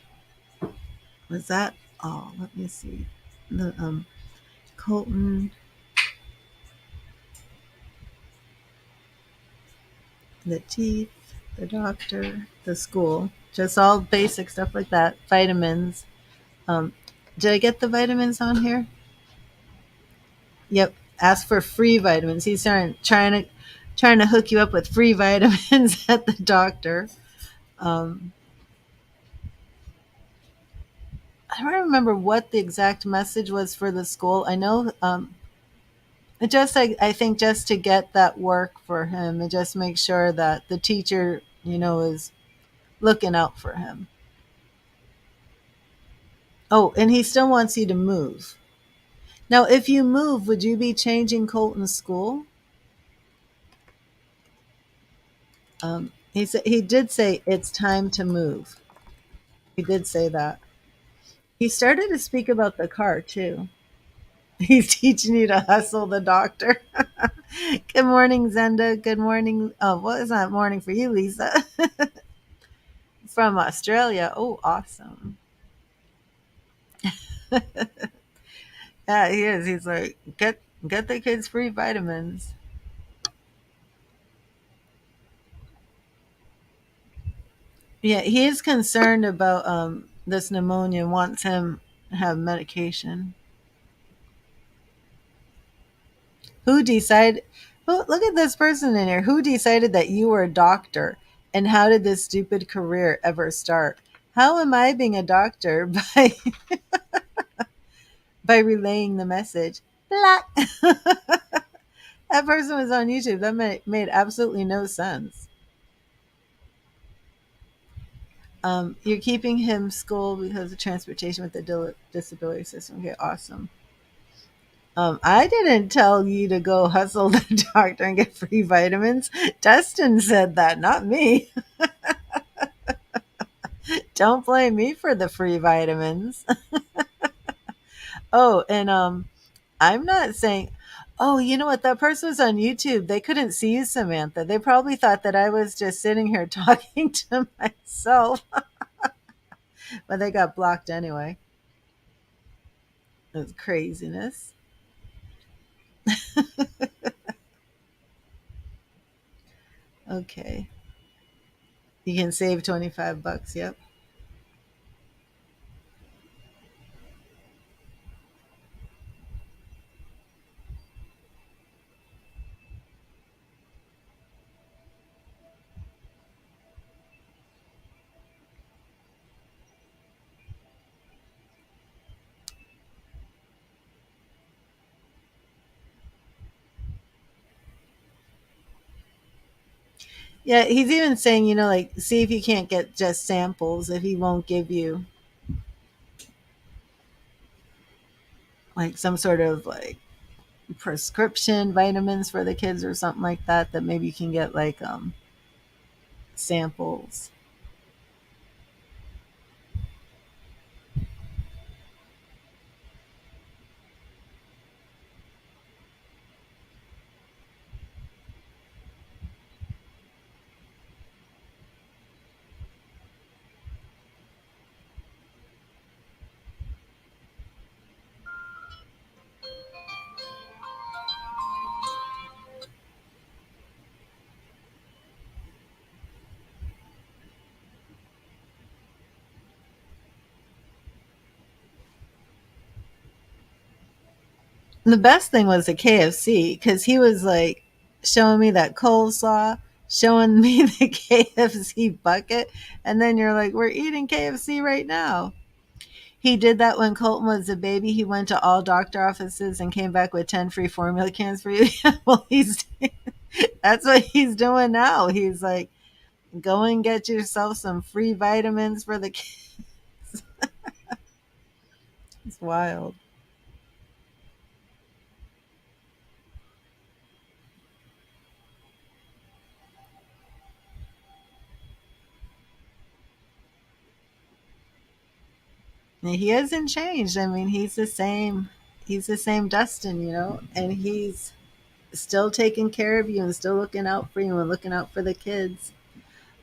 was that all. Let me see. The Colton, the teeth, the doctor, the school. Just all basic stuff like that. Vitamins. Um did I get the vitamins on here? Yep. Ask for free vitamins. He's trying to hook you up with free vitamins at the doctor. Um, I don't remember what the exact message was for the school. I know, I think just to get that work for him and just make sure that the teacher, is looking out for him. Oh, and he still wants you to move. Now, if you move, would you be changing Colton's school? He did say it's time to move. He did say that. He started to speak about the car too. He's teaching you to hustle the doctor. Good morning, Zenda. Good morning. Oh, well, it's not morning for you, Lisa. From Australia. Oh, awesome. Yeah, he is. He's like, get the kids free vitamins. Yeah, he is concerned about this pneumonia. Wants him to have medication. Who decided? Oh, look at this person in here. Who decided that you were a doctor? And how did this stupid career ever start? How am I being a doctor by relaying the message? Blah. That person was on YouTube. That made absolutely no sense. You're keeping him school because of transportation with the disability system. Okay, awesome. I didn't tell you to go hustle the doctor and get free vitamins. Dustin said that, not me. Don't blame me for the free vitamins. Oh, and I'm not saying, oh, you know what? That person was on YouTube. They couldn't see you, Samantha. They probably thought that I was just sitting here talking to myself, but they got blocked anyway. It's craziness. Okay. You can save 25 bucks. Yep. Yeah, he's even saying, like, see if you can't get just samples, if he won't give you like some sort of like prescription vitamins for the kids or something like that, that maybe you can get like samples. And the best thing was the KFC, because he was like showing me that coleslaw, showing me the KFC bucket, and then you're like, we're eating KFC right now. He did that when Colton was a baby. He went to all doctor offices and came back with 10 free formula cans for you. Well, that's what he's doing now. He's like, go and get yourself some free vitamins for the kids. It's wild. And he hasn't changed. I mean, he's the same. He's the same Dustin, and he's still taking care of you and still looking out for you and looking out for the kids.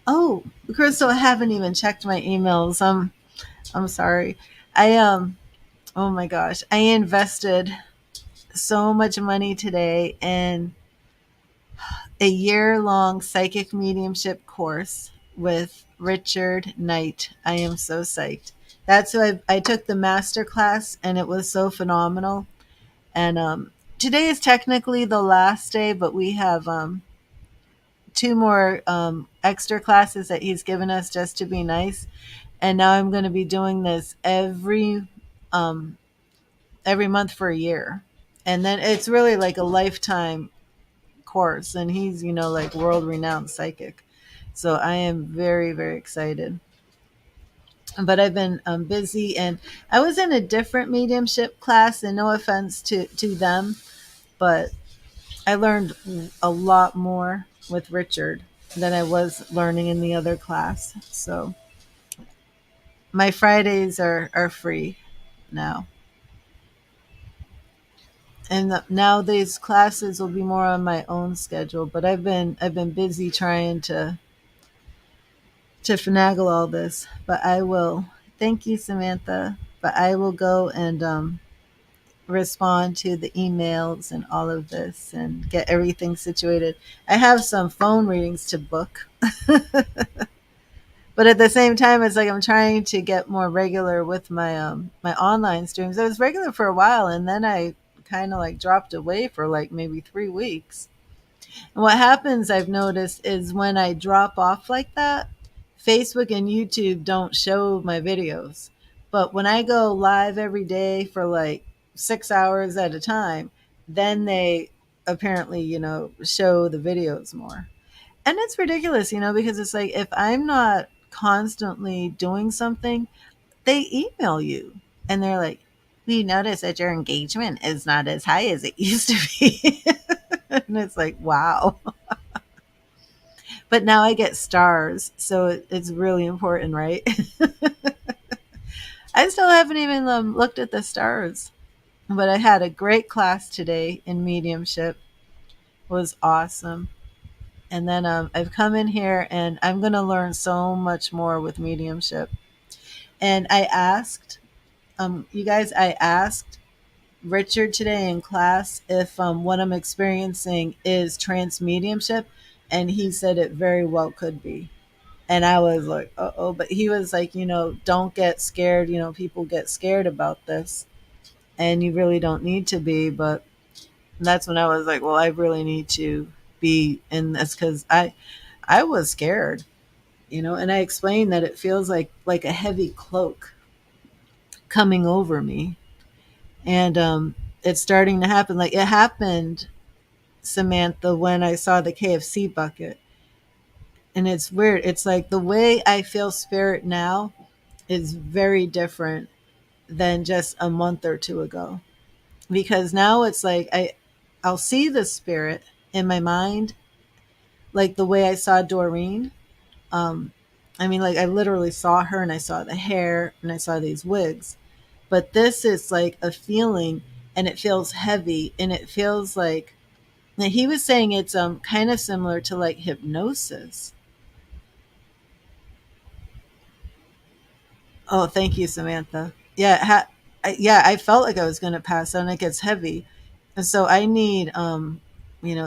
Oh, Crystal, I haven't even checked my emails. I'm sorry. I. Oh my gosh, I invested so much money today in a year-long psychic mediumship course with Richard Knight. I am so psyched. That's who I took the master class, and it was so phenomenal. And today is technically the last day, but we have two more extra classes that he's given us just to be nice. And now I'm going to be doing this um, every month for a year, and then it's really like a lifetime course. And he's like world renowned psychic, so I am very very excited. But I've been busy, and I was in a different mediumship class, and no offense to them, but I learned a lot more with Richard than I was learning in the other class. So my Fridays are free now. And now these classes will be more on my own schedule, but I've been busy trying to finagle all this. But I will, thank you, Samantha, but I will go and respond to the emails and all of this and get everything situated. I have some phone readings to book, but at the same time, it's like I'm trying to get more regular with my online streams. I was regular for a while, and then I kind of like dropped away for like maybe 3 weeks. And what happens, I've noticed, is when I drop off like that, Facebook and YouTube don't show my videos. But when I go live every day for like 6 hours at a time, then they apparently, show the videos more. And it's ridiculous, because it's like if I'm not constantly doing something, they email you and they're like, we notice that your engagement is not as high as it used to be. And it's like, wow. But now I get stars, so it's really important, right? I still haven't even looked at the stars, but I had a great class today in mediumship. It was awesome. And then I've come in here and I'm going to learn so much more with mediumship. And I asked, you guys, I asked Richard today in class if what I'm experiencing is trance mediumship, and he said it very well could be. And I was like, uh oh. But he was like, don't get scared. People get scared about this, and you really don't need to be. But that's when I was like, well, I really need to be in this because I was scared, and I explained that it feels like a heavy cloak coming over me. And it's starting to happen. Like it happened, Samantha, when I saw the KFC bucket. And it's weird. It's like the way I feel spirit now is very different than just a month or two ago. Because now it's like I'll see the spirit in my mind, like the way I saw Doreen. Um, I mean, like I literally saw her and I saw the hair and I saw these wigs. But this is like a feeling, and it feels heavy, and it feels like, now he was saying it's kind of similar to like hypnosis. Oh, thank you, Samantha. Yeah, yeah, I felt like I was going to pass out, and it gets heavy, and so I need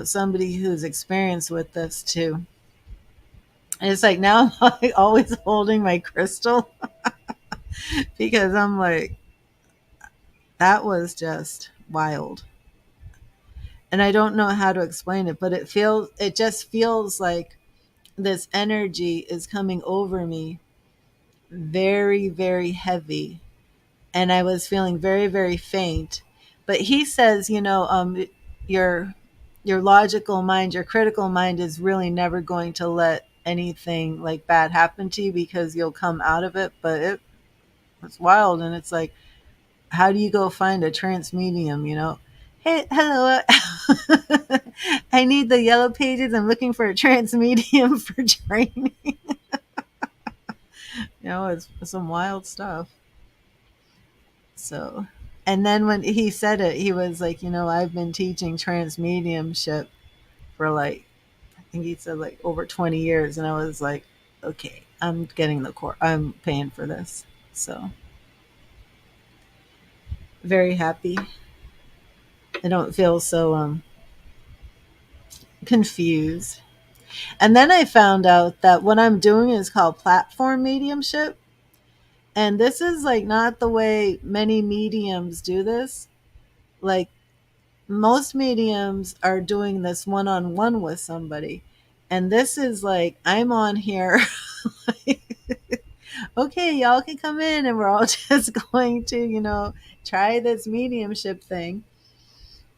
somebody who's experienced with this too. And it's like now I'm like always holding my crystal because I'm like, that was just wild. And I don't know how to explain it, but it just feels like this energy is coming over me very, very heavy. And I was feeling very, very faint. But he says, your your logical mind, your critical mind is really never going to let anything like bad happen to you because you'll come out of it. But it's wild, and it's like, how do you go find a trance medium? Hey, hello. I need the yellow pages. I'm looking for a trance medium for training. It's some wild stuff. So, and then when he said it, he was like, I've been teaching trance mediumship for like, I think he said like over 20 years. And I was like, okay, I'm getting the course. I'm paying for this. So, very happy. I don't feel so confused. And then I found out that what I'm doing is called platform mediumship. And this is like not the way many mediums do this. Like most mediums are doing this one on one with somebody. And this is like, I'm on here. Okay, y'all can come in and we're all just going to, try this mediumship thing.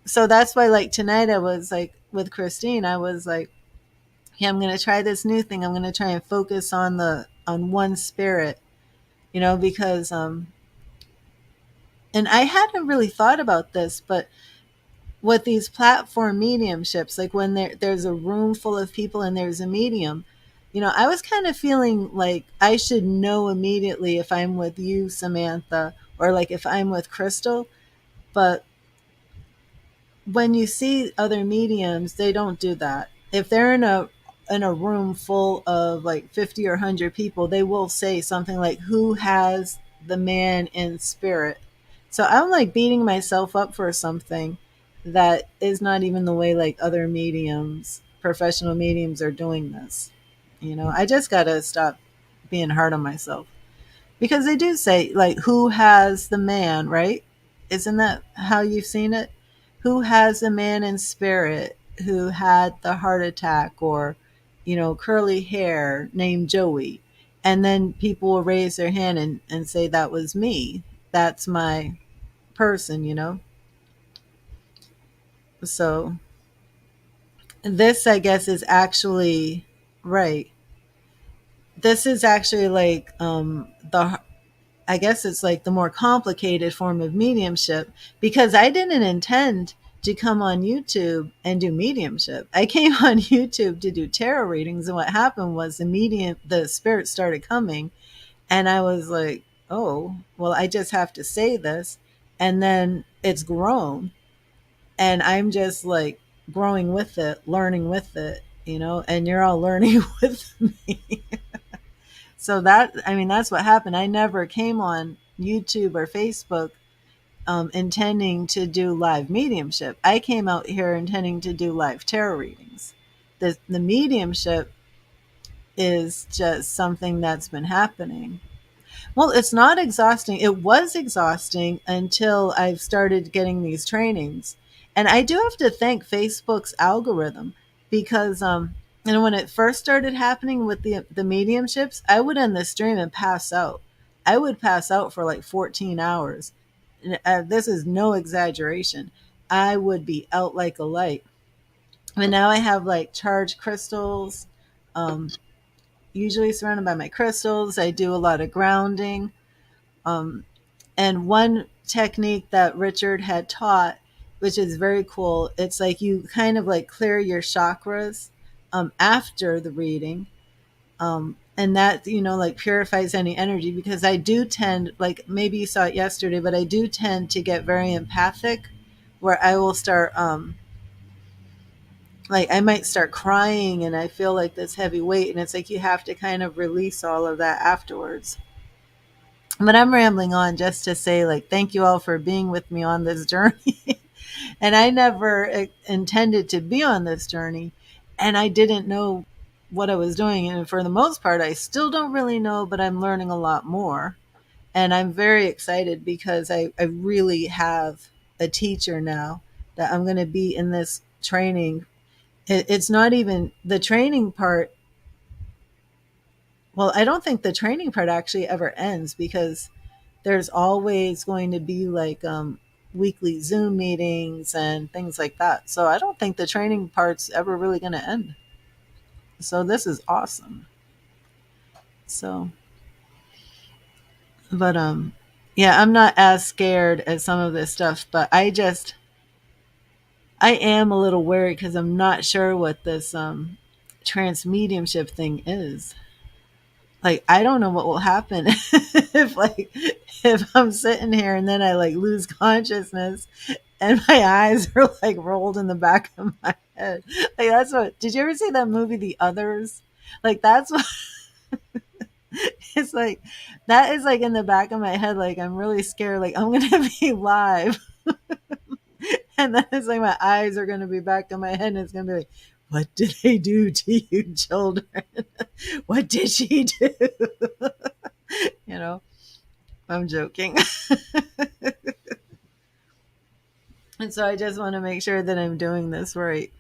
So that's why, like, tonight I was like, with Christine, I was like, yeah, I'm going to try this new thing. I'm going to try and focus on one spirit, because, and I hadn't really thought about this, but with these platform mediumships, like when there's a room full of people and there's a medium, I was kind of feeling like I should know immediately if I'm with you, Samantha, or like if I'm with Crystal. But when you see other mediums, they don't do that. If they're in a room full of like 50 or 100 people, they will say something like, who has the man in spirit? So I'm like beating myself up for something that is not even the way like other mediums, professional mediums, are doing this. I just got to stop being hard on myself, because they do say like, who has the man, right? Isn't that how you've seen it? Who has the man in spirit who had the heart attack, or curly hair, named Joey? And then people will raise their hand and say, that was me, that's my person. So this, I guess, is actually right. This is actually like the I guess it's like the more complicated form of mediumship, because I didn't intend to come on YouTube and do mediumship. I came on YouTube to do tarot readings, and what happened was the spirit started coming, and I was like, "Oh, well, I just have to say this," and then it's grown, and I'm just like growing with it, learning with it, and you're all learning with me. So I mean, that's what happened. I never came on YouTube or Facebook intending to do live mediumship. I came out here intending to do live tarot readings. The mediumship is just something that's been happening. Well, it's not exhausting. It was exhausting until I've started getting these trainings. And I do have to thank Facebook's algorithm because when it first started happening with the mediumships, I would end the stream and pass out. I would pass out for like 14 hours. This is no exaggeration. I would be out like a light. And now I have like charged crystals, um, usually surrounded by my crystals. I do a lot of grounding. Um, and one technique that Richard had taught, which is very cool, it's like you kind of like clear your chakras after the reading. And that, like purifies any energy, because I do tend, like maybe you saw it yesterday, but I do tend to get very empathic, where I will start, like I might start crying and I feel like this heavy weight. And it's like you have to kind of release all of that afterwards. But I'm rambling on just to say, like, thank you all for being with me on this journey. And I never intended to be on this journey. And I didn't know what I was doing. And for the most part, I still don't really know, but I'm learning a lot more. And I'm very excited because I really have a teacher now that I'm going to be in this training. It's not even the training part. Well, I don't think the training part actually ever ends, because there's always going to be like weekly Zoom meetings and things like that. So I don't think the training part's ever really going to end. So this is awesome. So, but yeah, I'm not as scared as some of this stuff, but I am a little worried because I'm not sure what this trans mediumship thing is. Like, I don't know what will happen if I'm sitting here and then I like lose consciousness and my eyes are like rolled in the back of my head. Like, that's what, did you ever see that movie The Others? Like, that's what it's like. That is like in the back of my head, like I'm really scared, like I'm gonna be live. And then it's like my eyes are gonna be back in my head and it's gonna be like, what did they do to you children? What did she do? you know I'm joking. And so I just want to make sure that I'm doing this right.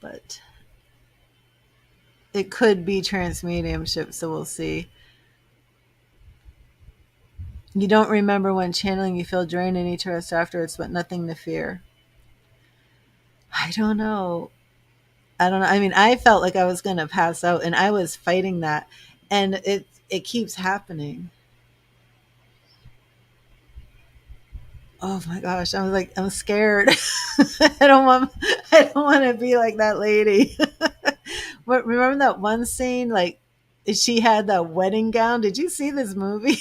But it could be trance mediumship, so we'll see. You don't remember when channeling, you feel drained and need to rest afterwards, but nothing to fear. I don't know. I don't know. I mean, I felt like I was going to pass out and I was fighting that, and it keeps happening. Oh my gosh, I was like, I'm scared. I don't want I don't want to be like that lady. Remember that one scene, like she had that wedding gown? Did you see this movie?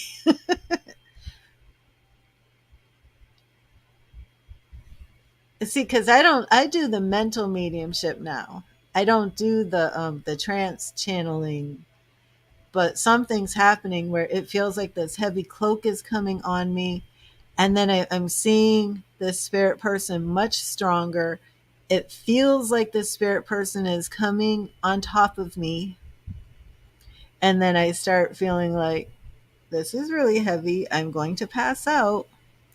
See, because I do the mental mediumship now. I don't do the trance channeling, but something's happening where it feels like this heavy cloak is coming on me, and then I'm seeing the spirit person much stronger. It feels like the spirit person is coming on top of me, and then I start feeling like this is really heavy. I'm going to pass out.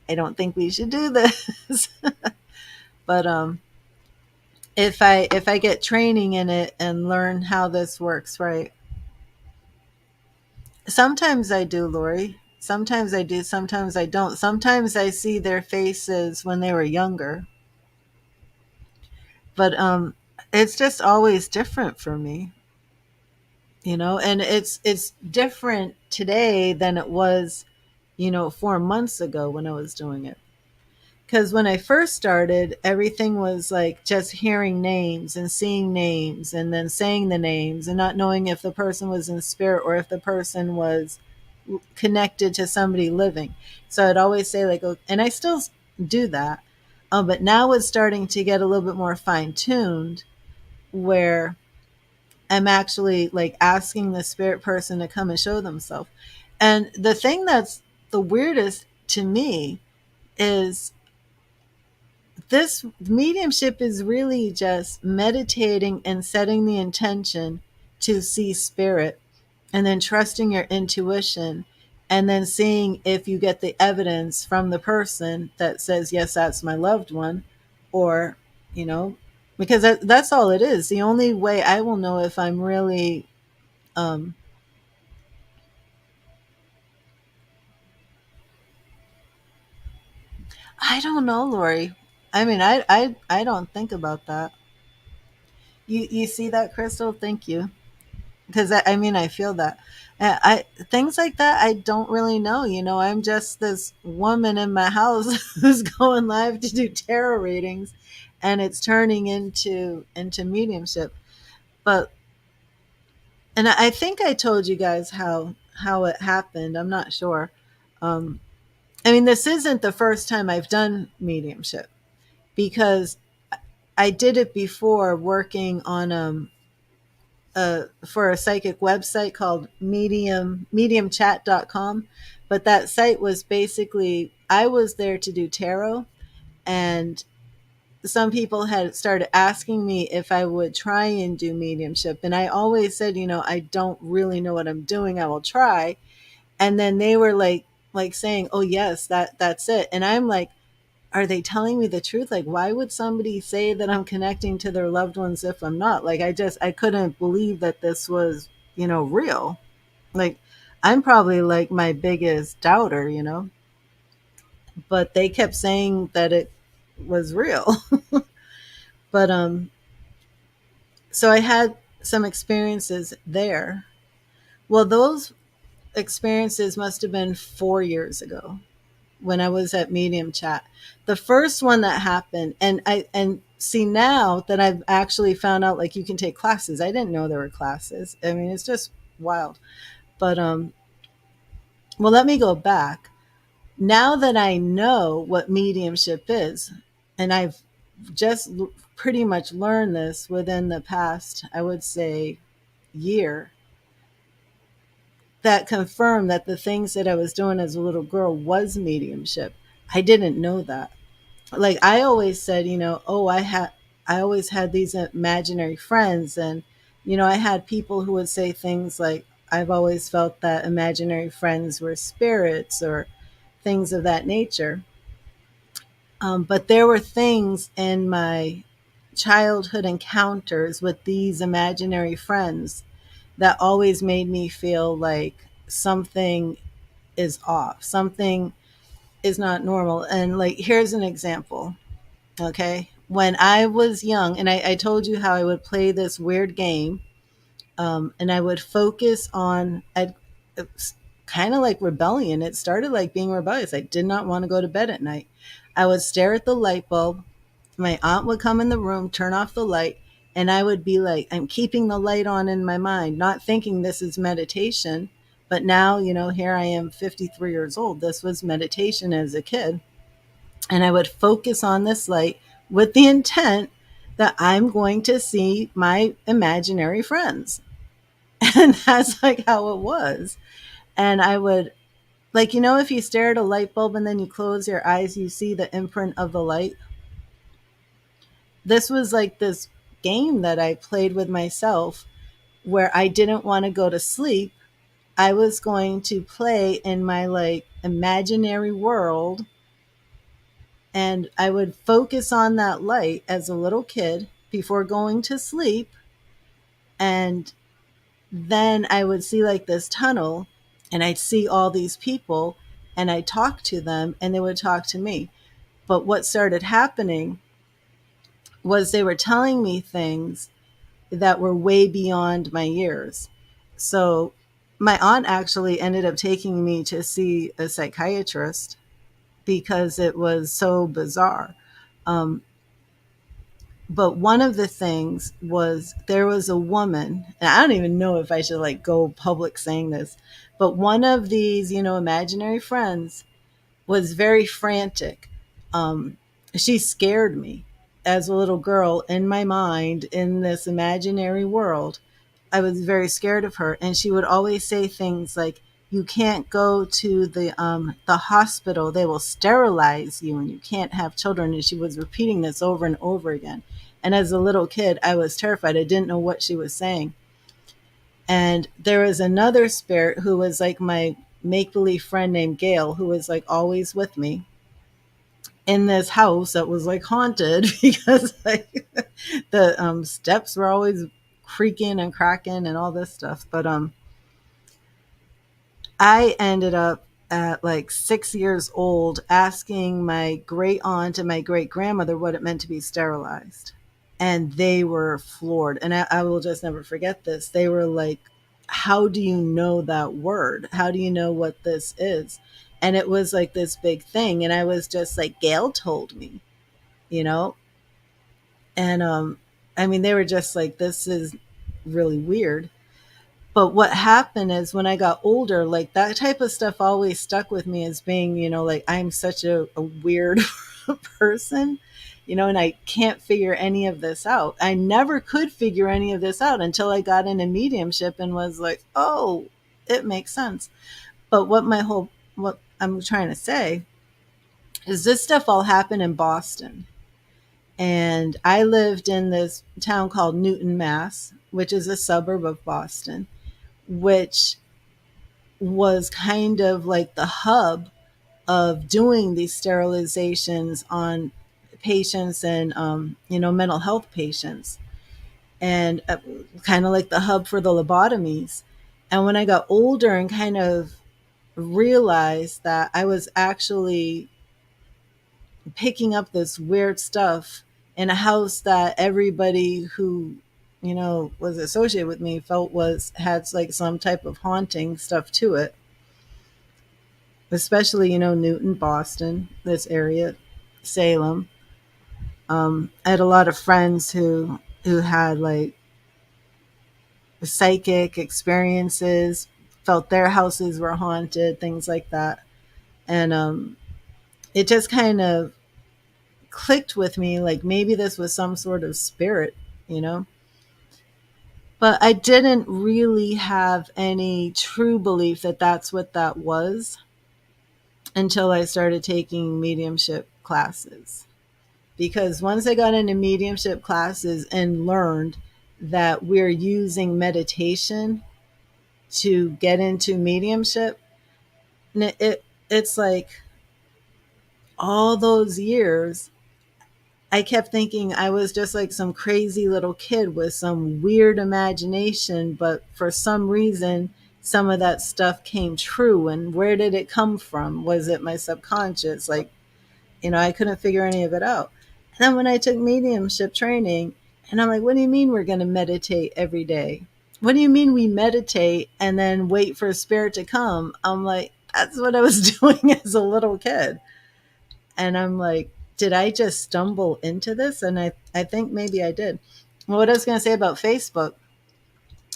I don't think we should do this. But if I get training in it and learn how this works, right? Sometimes I do, Lori. Sometimes I do, sometimes I don't. Sometimes I see their faces when they were younger. But it's just always different for me. and it's different today than it was, 4 months ago when I was doing it. Because when I first started, everything was like just hearing names and seeing names and then saying the names and not knowing if the person was in spirit or if the person was connected to somebody living. So I'd always say, like, oh, and I still do that. But now it's starting to get a little bit more fine tuned where I'm actually like asking the spirit person to come and show themselves. And the thing that's the weirdest to me is this mediumship is really just meditating and setting the intention to see spirit and then trusting your intuition and then seeing if you get the evidence from the person that says, yes, that's my loved one, or, you know, because that's all it is. The only way I will know if I'm really, um, I don't know, Lori. I mean, I don't think about that. You see that, Crystal? Thank you. Because I mean, I feel that. I things like that I don't really know. I'm just this woman in my house who's going live to do tarot readings, and it's turning into mediumship. But and I think I told you guys how it happened. I'm not sure. Um, I mean, this isn't the first time I've done mediumship because I did it before working on for a psychic website called mediumchat.com. But that site was basically, I was there to do tarot, and some people had started asking me if I would try and do mediumship. And I always said, I don't really know what I'm doing. I will try. And then they were like saying, oh yes, that's it. And I'm like, are they telling me the truth? Like, why would somebody say that I'm connecting to their loved ones if I'm not? Like, I couldn't believe that this was, real. Like, I'm probably like my biggest doubter. But they kept saying that it was real. But, so I had some experiences there. Well, those experiences must have been 4 years ago when I was at Medium Chat. The first one that happened, and see now that I've actually found out like you can take classes. I didn't know there were classes. I mean, it's just wild. But well, let me go back. Now that I know what mediumship is, and I've just pretty much learned this within the past, I would say, year, that confirmed that the things that I was doing as a little girl was mediumship. I didn't know that. Like I always said, oh, I always had these imaginary friends, and I had people who would say things like, I've always felt that imaginary friends were spirits or things of that nature. But there were things in my childhood encounters with these imaginary friends that always made me feel like something is off, something is not normal. And like, here's an example. Okay. When I was young, and I told you how I would play this weird game, and I would focus on, kind of like rebellion. It started like being rebellious. I did not want to go to bed at night. I would stare at the light bulb. My aunt would come in the room, turn off the light, and I would be like, I'm keeping the light on in my mind, not thinking this is meditation. But now, here I am, 53 years old. This was meditation as a kid. And I would focus on this light with the intent that I'm going to see my imaginary friends. And that's like how it was. And I would, like, if you stare at a light bulb and then you close your eyes, you see the imprint of the light. This was like this game that I played with myself where I didn't want to go to sleep. I was going to play in my like imaginary world, and I would focus on that light as a little kid before going to sleep. And then I would see like this tunnel, and I'd see all these people, and I'd talk to them and they would talk to me. But what started happening was they were telling me things that were way beyond my years. So my aunt actually ended up taking me to see a psychiatrist because it was so bizarre. Um, but one of the things was there was a woman, and I don't even know if I should like go public saying this, but one of these, imaginary friends was very frantic. Um, she scared me as a little girl in my mind in this imaginary world. I was very scared of her, and she would always say things like, "You can't go to the hospital; they will sterilize you, and you can't have children." And she was repeating this over and over again. And as a little kid, I was terrified. I didn't know what she was saying. And there was another spirit who was like my make believe friend named Gail, who was like always with me in this house that was like haunted because like the steps were always creaking and cracking and all this stuff. But I ended up at like 6 years old asking my great aunt and my great grandmother what it meant to be sterilized. And they were floored. And I will just never forget this. They were like, "How do you know that word? How do you know what this is?" And it was like this big thing. And I was just like, "Gail told me, you know?" And I mean, they were just like, "This is really weird." But what happened is when I got older, like that type of stuff always stuck with me as being, like I'm such a weird person, and I can't figure any of this out. I never could figure any of this out until I got into mediumship and was like, oh, it makes sense. But what I'm trying to say is this stuff all happened in Boston. And I lived in this town called Newton, Mass, which is a suburb of Boston, which was kind of like the hub of doing these sterilizations on patients and mental health patients, and kind of like the hub for the lobotomies. And when I got older and kind of realized that I was actually picking up this weird stuff in a house that everybody who was associated with me felt was had like some type of haunting stuff to it, especially Newton, Boston, this area, Salem. I had a lot of friends who had like psychic experiences, felt their houses were haunted, things like that. And it just kind of clicked with me, like maybe this was some sort of spirit, you know. But I didn't really have any true belief that that's what that was until I started taking mediumship classes. Because once I got into mediumship classes and learned that we're using meditation to get into mediumship, and it's like all those years I kept thinking I was just like some crazy little kid with some weird imagination, but for some reason some of that stuff came true. And where did it come from? Was it my subconscious? Like, I couldn't figure any of it out. And then when I took mediumship training, and I'm like, what do you mean we're going to meditate every day? What do you mean we meditate and then wait for a spirit to come? I'm like, that's what I was doing as a little kid. And I'm like, did I just stumble into this? And I think maybe I did. Well, what I was going to say about Facebook,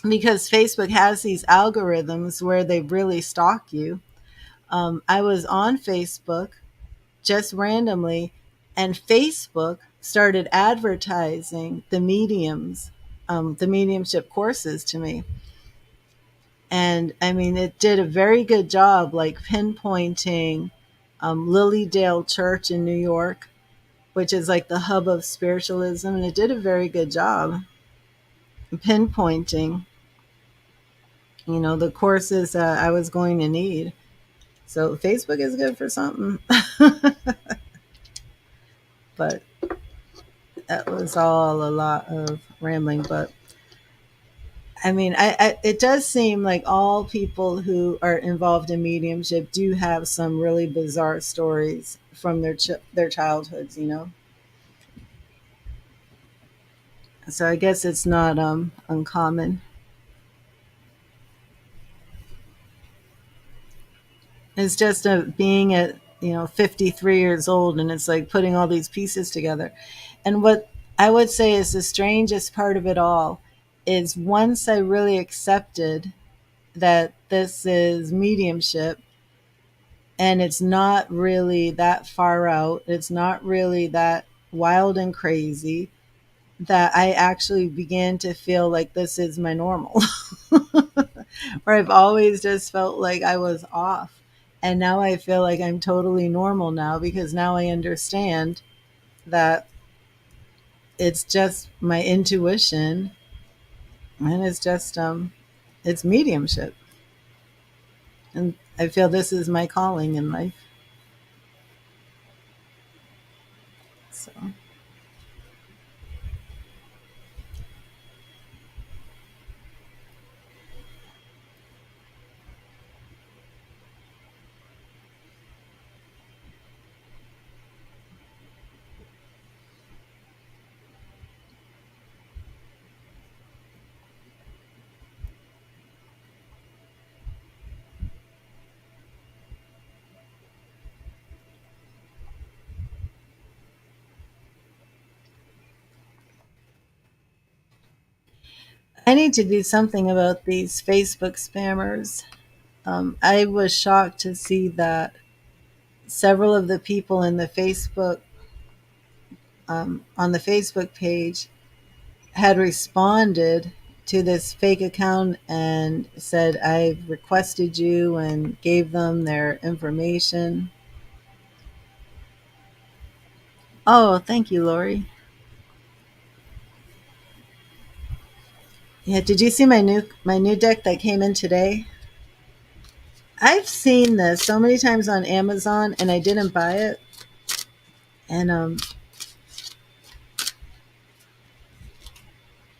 because Facebook has these algorithms where they really stalk you. I was on Facebook just randomly, and Facebook started advertising the mediumship courses to me. And I mean, it did a very good job, like pinpointing Lilydale Church in New York, which is like the hub of spiritualism. And it did a very good job pinpointing, the courses I was going to need. So Facebook is good for something. But that was all a lot of rambling. But I mean, it does seem like all people who are involved in mediumship do have some really bizarre stories from their childhoods. So I guess it's not uncommon. It's just a being at 53 years old, and it's like putting all these pieces together. And what I would say is the strangest part of it all is once I really accepted that this is mediumship and it's not really that far out, it's not really that wild and crazy, that I actually began to feel like this is my normal. Where I've always just felt like I was off. And now I feel like I'm totally normal now because now I understand that it's just my intuition, and it's mediumship. And I feel this is my calling in life. So I need to do something about these Facebook spammers. I was shocked to see that several of the people in the Facebook on the Facebook page had responded to this fake account and said, I've requested you, and gave them their information. Oh, thank you, Lori. Yeah, did you see my new deck that came in today? I've seen this so many times on Amazon and I didn't buy it. And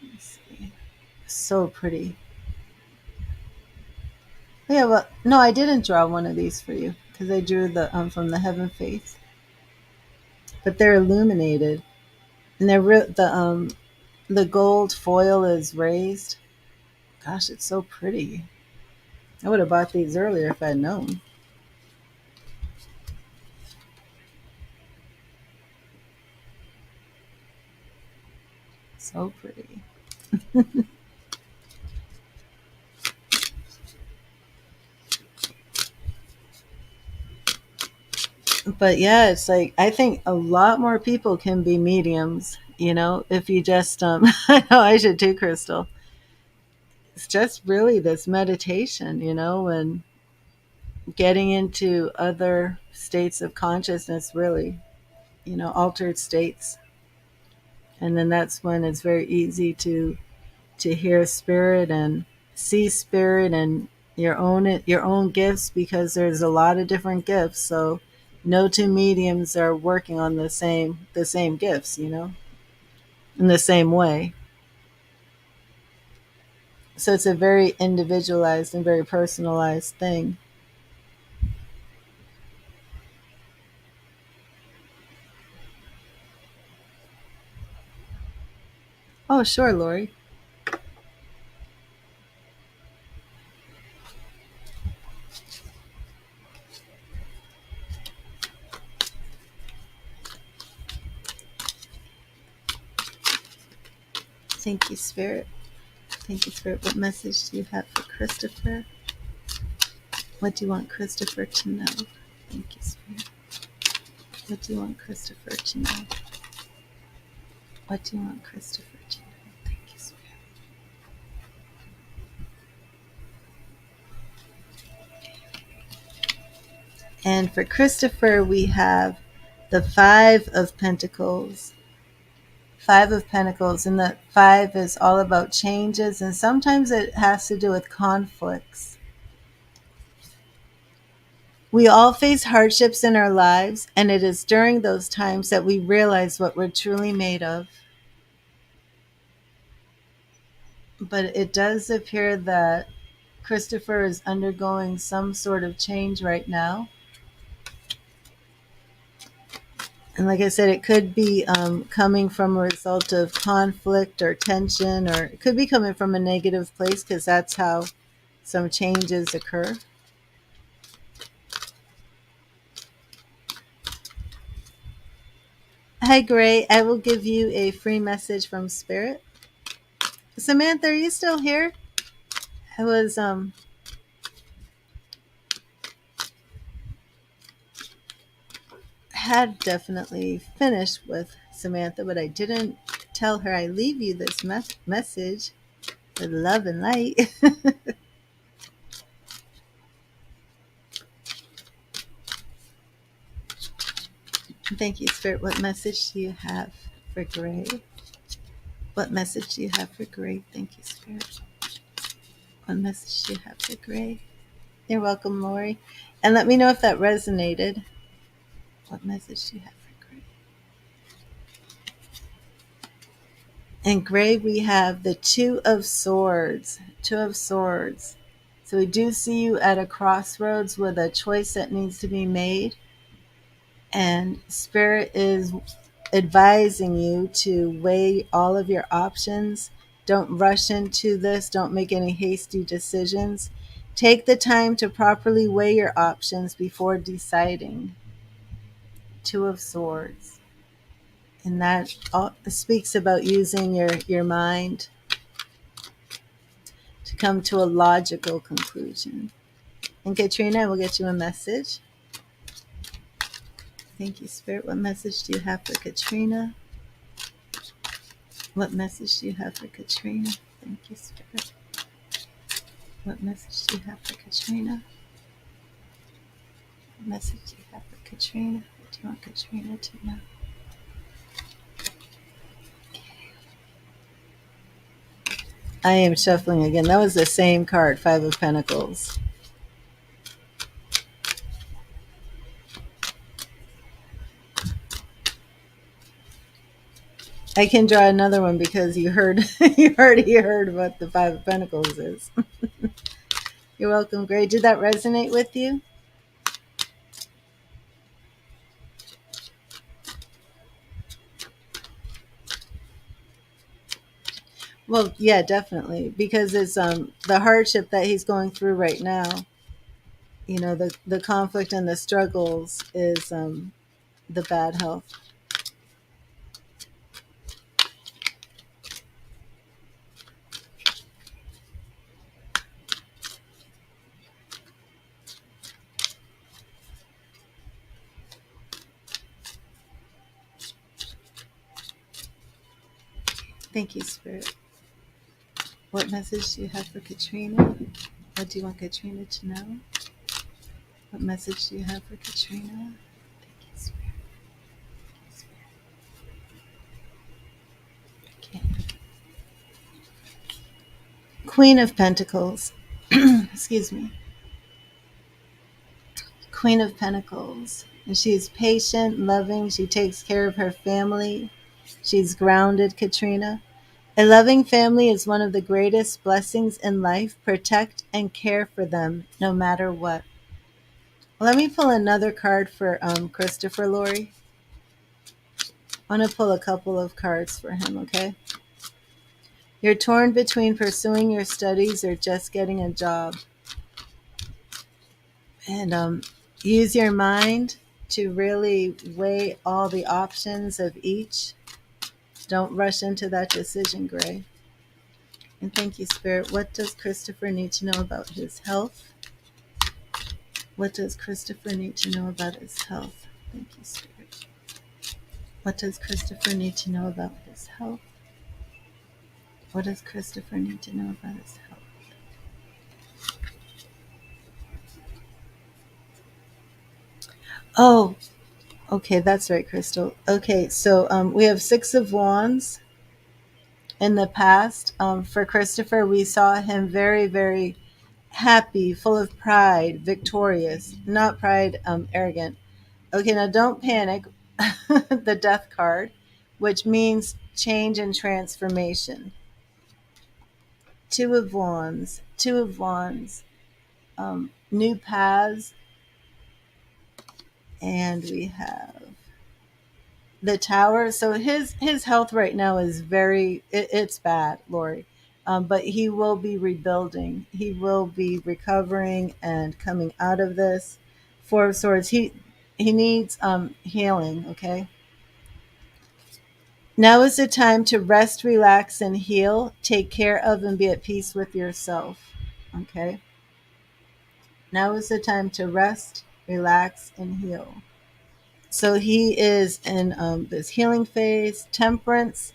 let's see. So pretty. Yeah, well, no, I didn't draw one of these for you because I drew the from the Heaven Faith, but they're illuminated, and the gold foil is raised. Gosh, it's so pretty. I would have bought these earlier if I'd known. So pretty. But yeah, it's like I think a lot more people can be mediums, if you just I know I should too, Crystal. It's just really this meditation, and getting into other states of consciousness, really, altered states. And then that's when it's very easy to hear spirit and see spirit and your own gifts, because there's a lot of different gifts. So no two mediums are working on the same gifts, in the same way. So it's a very individualized and very personalized thing. Oh, sure, Lori. Thank you, Spirit. Thank you, Spirit. What message do you have for Christopher? What do you want Christopher to know? Thank you, Spirit. What do you want Christopher to know? What do you want Christopher to know? Thank you, Spirit. And for Christopher, we have the Five of Pentacles. Five of Pentacles. And the five is all about changes, and sometimes it has to do with conflicts. We all face hardships in our lives, and it is during those times that we realize what we're truly made of. But it does appear that Christopher is undergoing some sort of change right now. And like I said, it could be coming from a result of conflict or tension, or it could be coming from a negative place, because that's how some changes occur. Hi, Gray. I will give you a free message from Spirit. Samantha, are you still here? I was had definitely finished with Samantha, but I didn't tell her I leave you this message with love and light. Thank you, Spirit. What message do you have for Gray? What message do you have for Gray? Thank you, Spirit. What message do you have for Gray? You're welcome, Lori. And let me know if that resonated. What message do you have for Gray? In Gray, we have the Two of Swords. Two of Swords. So we do see you at a crossroads with a choice that needs to be made. And Spirit is advising you to weigh all of your options. Don't rush into this. Don't make any hasty decisions. Take the time to properly weigh your options before deciding. Two of Swords. And that speaks about using your mind to come to a logical conclusion. And Katrina, I will get you a message. Thank you, Spirit. What message do you have for Katrina? What message do you have for Katrina? Thank you, Spirit. What message do you have for Katrina? What message do you have for Katrina? What do you want Katrina to know? I am shuffling again. That was the same card, Five of Pentacles. I can draw another one because you already heard what the Five of Pentacles is. You're welcome, Gray. Did that resonate with you? Well, yeah, definitely, because it's the hardship that he's going through right now. You know, the conflict and the struggles is the bad health. Thank you, Spirit. What message do you have for Katrina? What do you want Katrina to know? What message do you have for Katrina? Thank you, Spirit. Okay. Queen of Pentacles. Excuse me. Queen of Pentacles. And she's patient, loving. She takes care of her family. She's grounded, Katrina. A loving family is one of the greatest blessings in life. Protect and care for them no matter what. Let me pull another card for Christopher, Lori. I want to pull a couple of cards for him, okay? You're torn between pursuing your studies or just getting a job. And use your mind to really weigh all the options of each. Don't rush into that decision, Gray. And thank you, Spirit. What does Christopher need to know about his health? What does Christopher need to know about his health? Thank you, Spirit. What does Christopher need to know about his health? What does Christopher need to know about his health? Oh, okay, that's right, Crystal. Okay, so we have Six of Wands. In the past, for Christopher, we saw him very, very happy, full of pride, victorious, not pride, arrogant. Okay, now don't panic. The Death card, which means change and transformation. Two of Wands, Two of Wands, new paths, and we have the Tower. So his health right now is it's bad, Lori. But he will be rebuilding. He will be recovering and coming out of this. Four of Swords. He needs healing. Okay. Now is the time to rest, relax, and heal. Take care of and be at peace with yourself. Okay. Now is the time to rest, relax, and heal. So he is in this healing phase, temperance.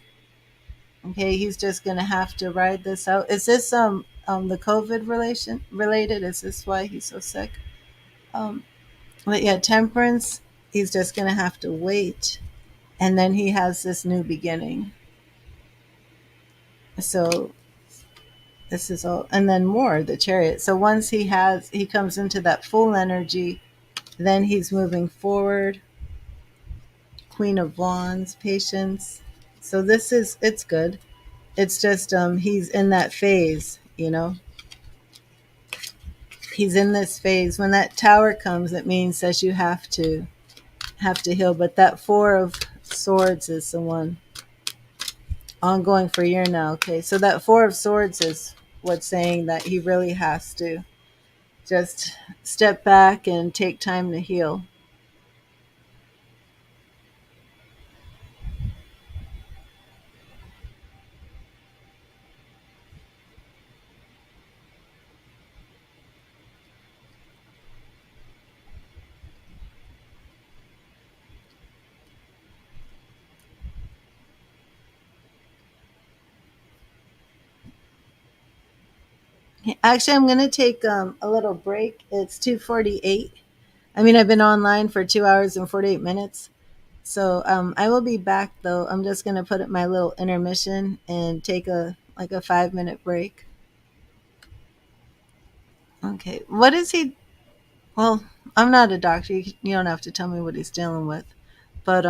Okay, he's just gonna have to ride this out. Is this the COVID relation related? Is this why he's so sick? Um, but yeah, temperance. He's just gonna have to wait, and then he has this new beginning. So this is all, and then more the chariot. So once he comes into that full energy, then he's moving forward. Queen of Wands, patience. So this is it's good. It's just he's in that phase, you know. He's in this phase. When that tower comes, it means that you have to heal. But that four of swords is the one ongoing for a year now. Okay, so that four of swords is what's saying that he really has to just step back and take time to heal. Actually, I'm going to take a little break. It's 2:48. I mean, I've been online for 2 hours and 48 minutes. So I will be back though. I'm just going to put up my little intermission and take a 5 minute break. Okay. What is he? Well, I'm not a doctor. You don't have to tell me what he's dealing with. But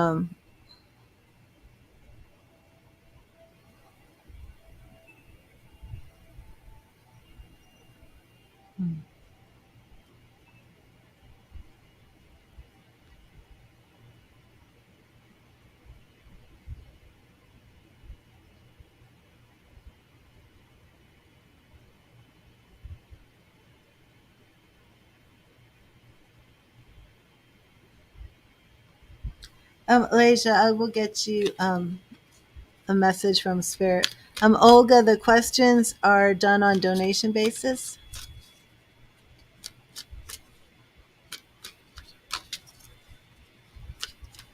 Leisha, I will get you a message from Spirit. Olga, the questions are done on donation basis.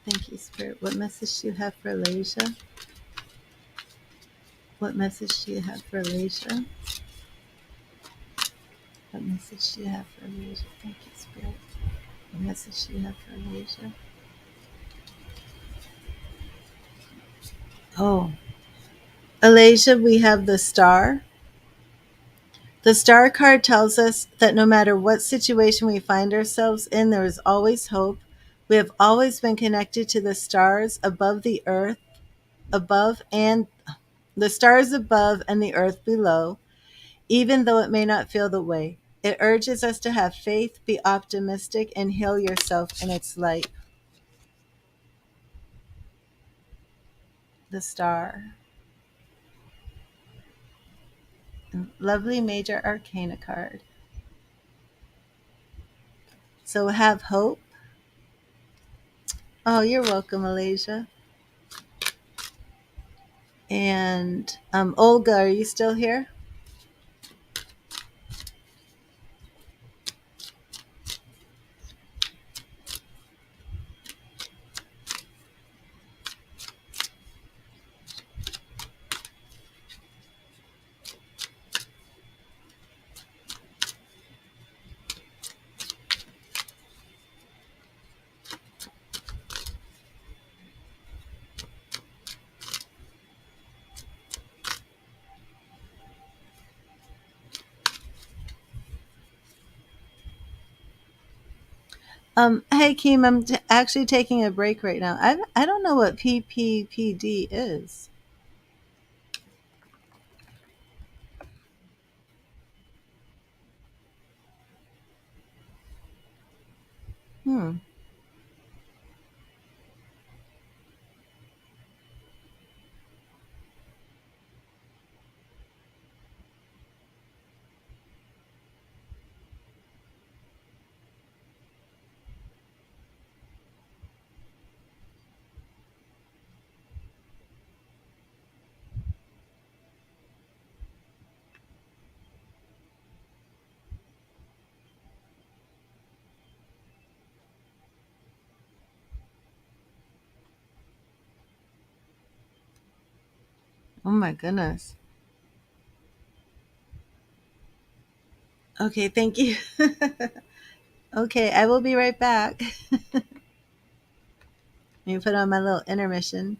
Thank you, Spirit. What message do you have for Leisha? What message do you have for Leisha? What message do you have for Leisha? Thank you, Spirit. What message do you have for Leisha? Oh, Alasia, we have the star. The star card tells us that no matter what situation we find ourselves in, there is always hope. We have always been connected to the stars above the earth, above and the stars above and the earth below, even though it may not feel the way. It urges us to have faith, be optimistic, and heal yourself in its light. The star. Lovely major arcana card. So have hope. Oh, you're welcome, Malaysia. And Olga, are you still here? Hey, Kim, I'm actually taking a break right now. I don't know what PPPD is. Hmm. Oh my goodness. Okay, thank you. Okay, I will be right back. Let me put on my little intermission.